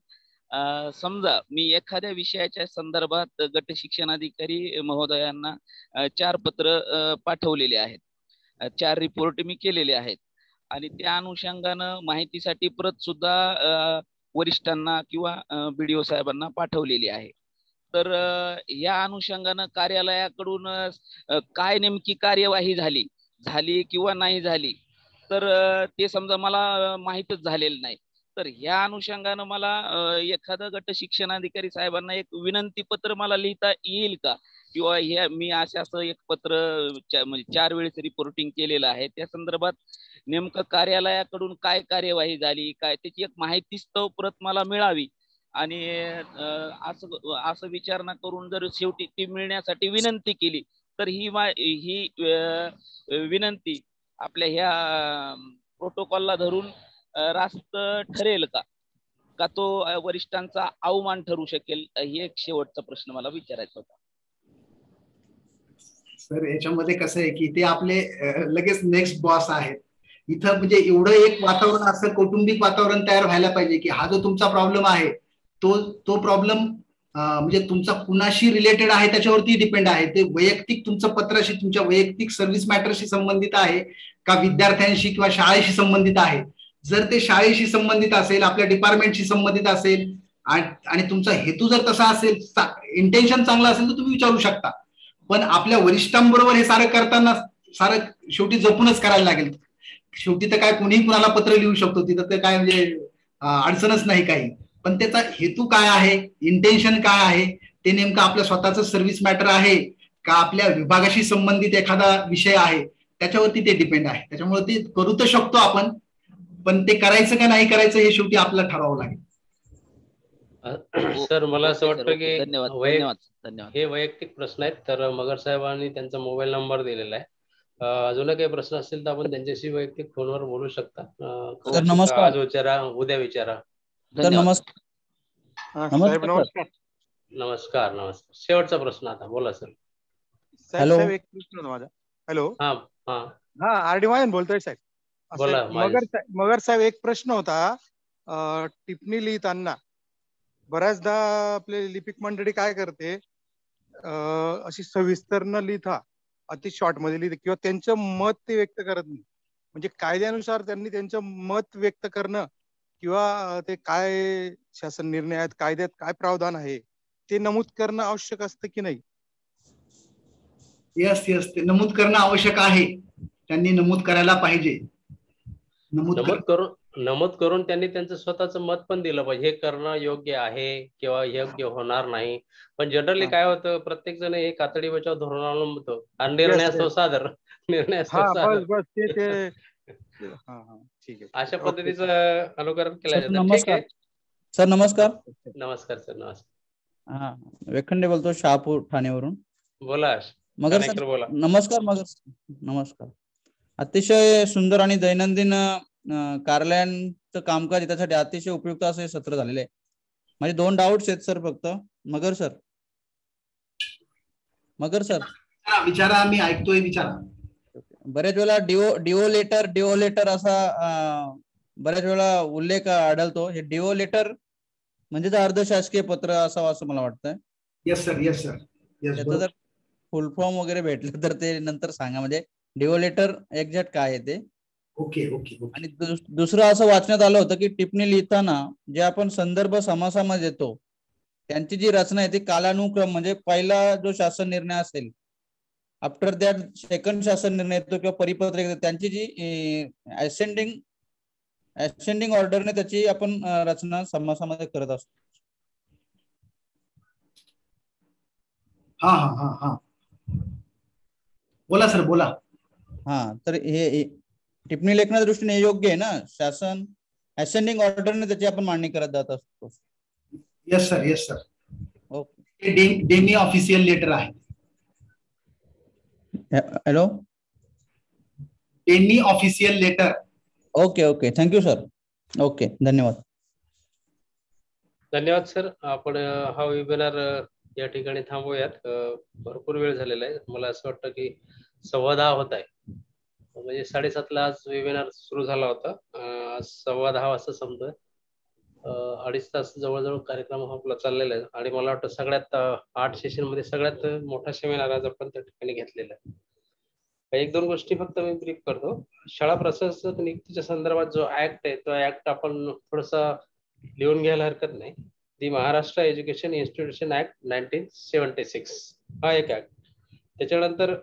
समजा मी एखाद्या विषयाच्या संदर्भात गट शिक्षण अधिकारी महोदयांना 4 पत्र पाठवलेले आहेत, 4 रिपोर्ट मी केलेले आहेत, आणि त्या अनुषंगानं माहितीसाठी प्रत सुद्धा वरिष्ठांना किंवा BDO साहेबांना पाठवलेली आहे. तर या अनुषंगानं कार्यालयाकडून काय नेमकी कार्यवाही झाली किंवा नाही झाली, तर ते समजा मला माहीतच झालेलं नाही, तर ह्या अनुषंगानं मला एखादं गट शिक्षणाधिकारी साहेबांना एक विनंती पत्र मला लिहिता येईल का? किंवा हे मी असं एक पत्र म्हणजे 4 वेळेस रिपोर्टिंग केलेलं आहे, त्या संदर्भात नेमकं कार्यालयाकडून काय कार्यवाही झाली, काय त्याची एक माहितीस्तव प्रत मला मिळावी, आणि असं विचारणा करून जर शेवटी ती मिळण्यासाठी विनंती केली तर ही विनंती आपल्या ह्या प्रोटोकॉलला धरून रास्त ठरेल का तो वरिष्ठांचा अवमान ठरू शकेल? ही एक शेवटचा प्रश्न मला विचारायचा होता सर. याच्यामध्ये कसं आहे की ते आपले लगेच नेक्स्ट बॉस आहेत इथं, म्हणजे एवढं एक वातावरण असं कौटुंबिक वातावरण तयार व्हायला पाहिजे की हा जो तुमचा प्रॉब्लेम आहे तो प्रॉब्लेम म्हणजे तुमचा कुणाशी रिलेटेड आहे त्याच्यावरती डिपेंड आहे. ते वैयक्तिक तुमचं पत्राशी, तुमच्या वैयक्तिक सर्व्हिस मॅटरशी संबंधित आहे का विद्यार्थ्यांशी किंवा शाळेशी संबंधित आहे? जर ते शाळेशी संबंधित असेल, आपल्या डिपार्टमेंटशी संबंधित असेल आणि तुमचा हेतू जर तसा असेल, इंटेन्शन चांगला असेल तर तुम्ही विचारू शकता. पण आपल्या वरिष्ठांबरोबर हे सारं करताना सारं शेवटी जपूनच करायला लागेल. शेवटी तर काय कोणीही कुणाला पत्र लिहू शकतो, तिथं तर काय म्हणजे अडचणच नाही काही. पण त्याचा हेतू काय आहे, इंटेन्शन काय आहे, ते नेमकं आपल्या स्वतःचं सर्व्हिस मॅटर आहे का आपल्या विभागाशी संबंधित एखादा विषय आहे, त्याच्यावरती ते डिपेंड आहे. त्याच्यामुळे ते करू तर शकतो आपण, पण ते करायचं का नाही करायचं हे शेवटी आपल्याला ठरवावं लागेल. सर मला असं वाटतं की धन्यवाद. हे वैयक्तिक प्रश्न आहेत, तर मगर साहेबांनी त्यांचा मोबाईल नंबर दिलेला आहे. अजून काही प्रश्न असतील तर आपण त्यांच्याशी वैयक्तिक फोनवर बोलू शकता. नमस्कार. आज विचारा, उद्या विचारा. नमस्कार. साहेब नमस्कार. नमस्कार. नमस्कार. शेवटचा प्रश्न आता बोला सर. साहेब एक प्रश्न होता माझा. हॅलो. हा हा हा आर डी महाजन बोलतोय साहेब. बोला. मगर साहेब एक प्रश्न होता. टिप्पणी लिहिताना बऱ्याचदा आपले लिपिक मंडळी काय करते, अशी सविस्तर न लिहिता अति शॉर्ट मध्ये लिहिते किंवा त्यांचं मत ते व्यक्त करत नाही. म्हणजे कायद्यानुसार त्यांनी त्यांचं मत व्यक्त करणं किंवा ते काय शासन निर्णय आहेत, कायद्यात काय प्रावधान आहे ते नमूद करणं आवश्यक असतं की नाही? यस यस, ते नमूद करणं आवश्यक आहे. त्यांनी नमूद करायला पाहिजे. नमूद करून त्यांनी त्यांचं स्वतःचं मत पण दिलं पाहिजे, हे करणं योग्य आहे किंवा योग्य होणार नाही. पण जनरली काय होतं, प्रत्येक जण हे कातडी बचाव धोरण अवलंबतो आणि निर्णय सादर बस ते ठीक आहे. अशा पद्धतीचं अनुकरण केलं जातं. नमस्कार सर. नमस्कार. नमस्कार सर. नमस्कार. हा, वेखंडे बोलतो, शहापूर ठाणेवरून. बोला मगर सर. नमस्कार. नमस्कार. अतिशय सुंदर आणि दैनंदिन कार्यालयांचं कामकाज त्यासाठी अतिशय उपयुक्त असं हे सत्र झालेलं आहे. माझे 2 डाऊट्स आहेत सर फक्त. मगर सर विचारा, मी ऐकतोय, विचारा. बरेच वेळा डिओ लेटर असा बऱ्याच वेळा उल्लेख आढळतो. हे डिओ लेटर म्हणजे अर्ध शासकीय पत्र असावं असं मला वाटतं. Yes sir. त्याचं जर फुल फॉर्म वगैरे भेटलं तर ते नंतर सांगा, म्हणजे डिओ लेटर एक्झॅक्ट काय आहे ते. ओके. आणि दुसरं असं वाचण्यात आलं होतं की टिप्पणी लिहिताना जे आपण संदर्भ समासामध्ये देतो त्यांची जी रचना आहे ती कालानुक्रम, म्हणजे पहिला जो शासन निर्णय असेल, आफ्टर दॅट सेकंड शासन निर्णय येतो किंवा परिपत्रक येतो, त्यांची जी असेंडिंग ऑर्डरने त्याची आपण रचना समासामध्ये करत असतो. हा. बोला सर, बोला. हा, तर हे टिप्पणी लेखनाच्या दृष्टीने योग्य आहे ना? शासन असेंडिंग ऑर्डरने त्याची आपण मांडणी करत जात असतो. Yes sir. Okay. Demi official letter आहे. Hello. Demi official letter. Okay. Thank you sir. Okay, धन्यवाद. धन्यवाद सर. आपण हा वेबिनार या ठिकाणी थांबूयात. भरपूर वेळ झालेला आहे. मला असं वाटतं की 10:15 होत आहे. म्हणजे 7:30ला आज वेबिनार सुरू झाला होता. आज 10:15 वाजता संपतोय. 2.5 तास जवळजवळ कार्यक्रम आपला चाललेला आहे आणि मला वाटतं सगळ्यात 8 सेशन मध्ये सगळ्यात मोठा सेमिनार आज आपण त्या ठिकाणी घेतलेला आहे. 1-2 गोष्टी फक्त मी ब्रीफ करतो. शाळा प्रशासक नियुक्तीच्या संदर्भात जो ऍक्ट आहे तो ऍक्ट आपण थोडासा लिहून घ्यायला हरकत नाही. दी महाराष्ट्र एज्युकेशन इन्स्टिट्यूशन ऍक्ट 1976 हा एक ऍक्ट. त्याच्यानंतर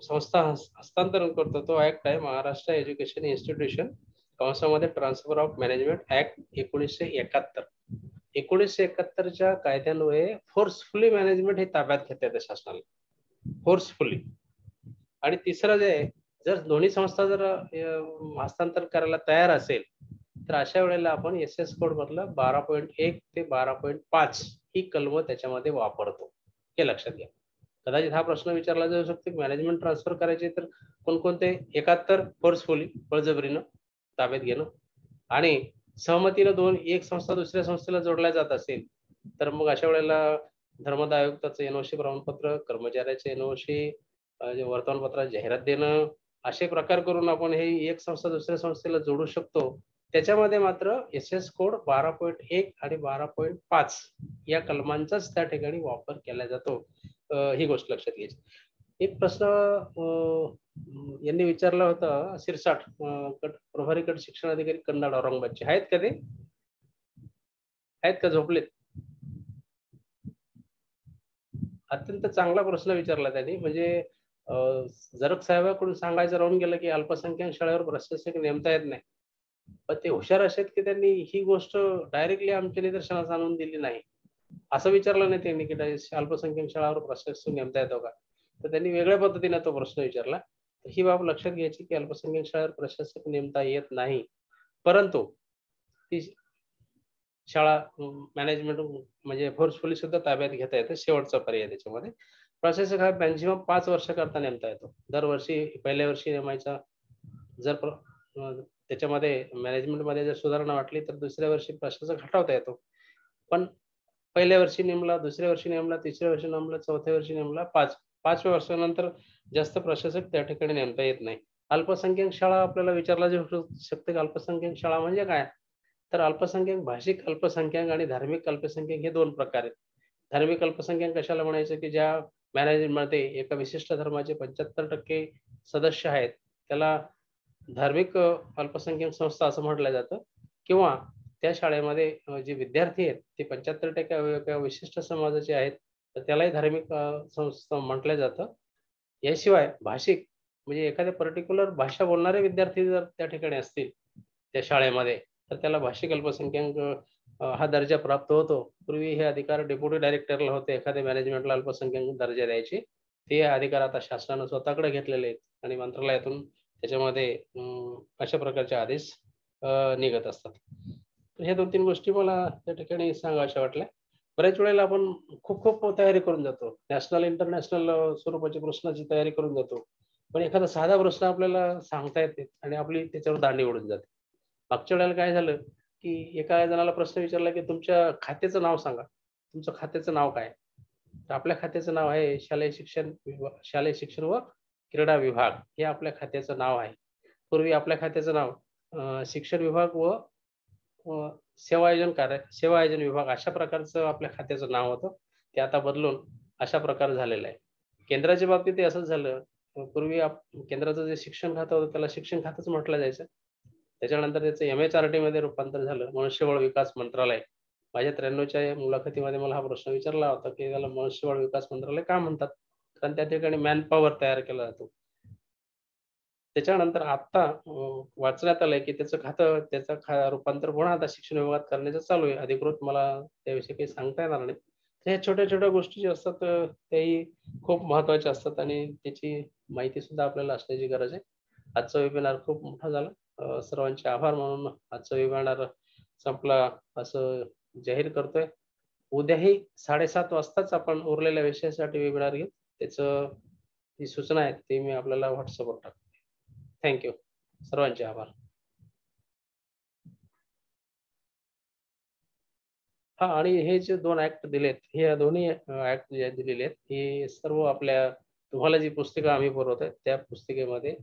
संस्था हस्तांतरण करतो तो ऍक्ट आहे महाराष्ट्र एज्युकेशन इन्स्टिट्यूशन कंसामध्ये ट्रान्सफर ऑफ मॅनेजमेंट ऍक्ट 1971. 1971च्या कायद्यान्वये फोर्सफुली मॅनेजमेंट हे ताब्यात घेता येतं शासनाला, फोर्सफुली. आणि तिसरं जे आहे, जर दोन्ही संस्था जर हस्तांतर करायला तयार असेल तर अशा वेळेला आपण SS कोड मधलं 12.1 ते 12.5 ही कलम त्याच्यामध्ये वापरतो. हे लक्षात घ्या. कदाचित हा प्रश्न विचारला जाऊ शकतो की मॅनेजमेंट ट्रान्सफर करायचे तर कोणकोणते? 71 फोर्सफुली, बळजबरीनं ताब्यात घेणं, आणि सहमतीनं 2 एक संस्था दुसऱ्या संस्थेला जोडल्या जात असेल तर मग अशा वेळेला धर्मदाय आयुक्ताचं NOC प्रमाणपत्र, कर्मचाऱ्याचे NOC, वर्तमानपत्रात जाहिरात देणं, असे प्रकार करून आपण हे एक संस्था दुसऱ्या संस्थेला जोडू शकतो. त्याच्यामध्ये मात्र SS कोड 12.1 आणि 12.5 या कलमांचाच त्या ठिकाणी वापर केला जातो. ही गोष्ट लक्षात घ्यायची. एक प्रश्न यांनी विचारला होता, सिरसाट प्रभारी गट शिक्षण अधिकारी कन्नड औरंगाबादचे आहेत का? ते आहेत का? झोपलेत? अत्यंत चांगला प्रश्न विचारला त्यांनी. म्हणजे जरग साहेबांकडून सांगायचं राहून गेलं की अल्पसंख्याक शाळेवर प्रशासक नेमता येत नाही, पण ते हुशार असेल की त्यांनी ही गोष्ट डायरेक्टली आमच्या निदर्शनास आणून दिली नाही. असं विचारलं नाही त्यांनी की अल्पसंख्याक शाळावर प्रशासक नेमता येतो का, तर त्यांनी वेगळ्या पद्धतीने तो प्रश्न विचारला. ही बाब लक्षात घ्यायची की अल्पसंख्याक शाळेवर प्रशासक नेमता येत नाही, परंतु ती शाळा मॅनेजमेंट म्हणजे फोर्सफुली सुद्धा ताब्यात घेता येते. शेवटचा पर्याय त्याच्यामध्ये प्रशासक हा मॅक्झिमम 5 वर्ष करता नेमता येतो. दरवर्षी पहिल्या वर्षी नेमायचा, जर त्याच्यामध्ये मॅनेजमेंटमध्ये जर सुधारणा वाटली तर दुसऱ्या वर्षी प्रशासक हटवता येतो. पण पहिल्या वर्षी नेमला, दुसऱ्या वर्षी नेमला, तिसऱ्या वर्षी नेमला, चौथ्या वर्षी नेमला, पाचव्या वर्षानंतर जास्त प्रशासक त्या ठिकाणी नेमता येत नाही. अल्पसंख्याक शाळा आपल्याला विचारला जाऊ शकते की अल्पसंख्याक शाळा म्हणजे काय? तर अल्पसंख्याक भाषिक अल्पसंख्याक आणि धार्मिक अल्पसंख्याक हे 2 प्रकार आहेत. धार्मिक अल्पसंख्याक कशाला म्हणायचं की ज्या मॅनेजमेंटमध्ये एका विशिष्ट धर्माचे 75% सदस्य आहेत त्याला धार्मिक अल्पसंख्याक संस्था असं म्हटलं जातं, किंवा त्या शाळेमध्ये जे विद्यार्थी आहेत ते 75% एका विशिष्ट समाजाचे आहेत तर त्यालाही धार्मिक संस्था म्हटलं जातं. याशिवाय भाषिक म्हणजे एखाद्या पर्टिक्युलर भाषा बोलणारे विद्यार्थी जर त्या ठिकाणी असतील त्या शाळेमध्ये तर त्याला भाषिक अल्पसंख्याक हा दर्जा प्राप्त होतो. पूर्वी हे अधिकार डेप्युटी डायरेक्टरला होते, एखाद्या मॅनेजमेंटला अल्पसंख्याक दर्जा द्यायची. ते अधिकार आता शासनानं स्वतःकडे घेतलेले आहेत आणि मंत्रालयातून त्याच्यामध्ये अशा प्रकारचे आदेश निघत असतात. हे 2-3 गोष्टी मला त्या ठिकाणी सांगाव्याशा वाटल्या. बऱ्याच वेळेला आपण खूप तयारी करून जातो, नॅशनल इंटरनॅशनल स्वरूपाच्या प्रश्नाची तयारी करून जातो, पण एखादा साधा प्रश्न आपल्याला सांगता येते आणि आपली त्याच्यावर दांडी उडून जाते. मागच्या वेळेला काय झालं की एका जणाला प्रश्न विचारला की तुमच्या खात्याचं नाव सांगा, तुमचं खात्याचं नाव काय? तर आपल्या खात्याचं नाव आहे शालेय शिक्षण व क्रीडा विभाग, हे आपल्या खात्याचं नाव आहे. पूर्वी आपल्या खात्याचं नाव शिक्षण विभाग व सेवा आयोजन विभाग अशा प्रकारचं आपल्या खात्याचं नाव होतं. ते आता बदलून अशा प्रकार झालेला आहे. केंद्राच्या बाबतीत असंच झालं. पूर्वी केंद्राचं जे शिक्षण खातं होतं त्याला शिक्षण खातंच म्हटलं जायचं. त्याच्यानंतर त्याचं MHRD मध्ये रूपांतर झालं, मनुष्यबळ विकास मंत्रालय. माझ्या 93च्या मुलाखतीमध्ये मला हा प्रश्न विचारला होता की त्याला मनुष्यबळ विकास मंत्रालय का म्हणतात? कारण त्या ठिकाणी मॅन पॉवर तयार केला जातो. त्याच्यानंतर आता वाचण्यात आलंय की त्याचं रूपांतर पुन्हा आता शिक्षण विभागात करण्याचं चालू आहे. अधिकृत मला त्याविषयी काही सांगता येणार नाही. ह्या छोट्या गोष्टी ज्या असतात त्याही खूप महत्वाच्या असतात आणि त्याची माहिती सुद्धा आपल्याला असण्याची गरज आहे. आजचा वेबिनार खूप मोठा झाला. सर्वांचे आभार मानून आजचा वेबिनार संपला असं जाहीर करतोय. उद्याही 7:30 वाजताच आपण उरलेल्या विषयासाठी वेबिनार घेऊ. त्याचं जी सूचना आहेत ती मी आपल्याला व्हॉट्सअपवर टाकतो. थँक्यू. सर्वांचे आभार. हा, आणि हे जे 2 ऍक्ट दिलेत, हे दोन्ही ऍक्ट जे दिलेले आहेत हे सर्व आपल्या तुम्हाला जी पुस्तिका आम्ही पुरवतोय त्या पुस्तिकेमध्ये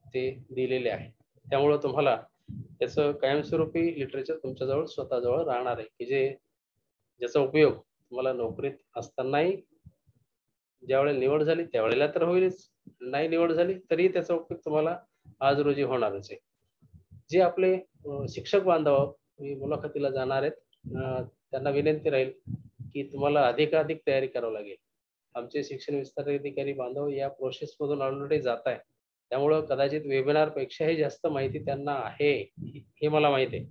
ते दिलेले आहे. त्यामुळं तुम्हाला त्याचं कायमस्वरूपी लिटरेचर तुमच्याजवळ स्वतःजवळ राहणार आहे की ज्याचा उपयोग तुम्हाला नोकरीत असतानाही ज्यावेळेला निवड झाली त्यावेळेला तर होईलच, नाही निवड झाली तरी त्याचा उपयोग तुम्हाला आज रोजी होणारच आहे. जे आपले शिक्षक बांधव मुलाखतीला जाणार आहेत त्यांना विनंती राहील की तुम्हाला अधिकाधिक तयारी करावी लागेल. आमचे शिक्षण विस्तार अधिकारी बांधव या प्रोसेस मधून ऑलरेडी जात आहे, त्यामुळं कदाचित वेबिनार पेक्षाही जास्त माहिती त्यांना आहे हे मला माहिती आहे.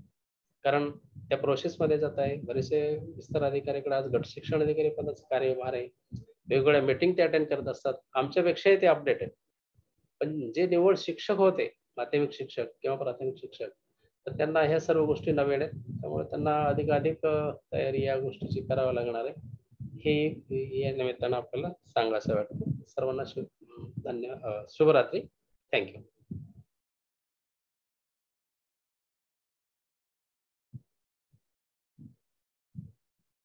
कारण त्या प्रोसेसमध्ये जात आहे. बरेचसे विस्तार अधिकाऱ्याकडे आज गट शिक्षण अधिकारी पदाचा कार्यभार आहे. वेगवेगळ्या मीटिंग ते अटेंड करत असतात. आमच्यापेक्षाही ते अपडेट आहे. पण जे निवड शिक्षक होते, माध्यमिक शिक्षक किंवा प्राथमिक शिक्षक, तर त्यांना ह्या सर्व गोष्टी नवीन आहेत. त्यामुळे त्यांना अधिकाधिक तयारी या गोष्टीची करावी लागणार आहे. हे या निमित्तानं आपल्याला सांगायचं वाटतं. सर्वांना शुभरात्री. थँक्यू.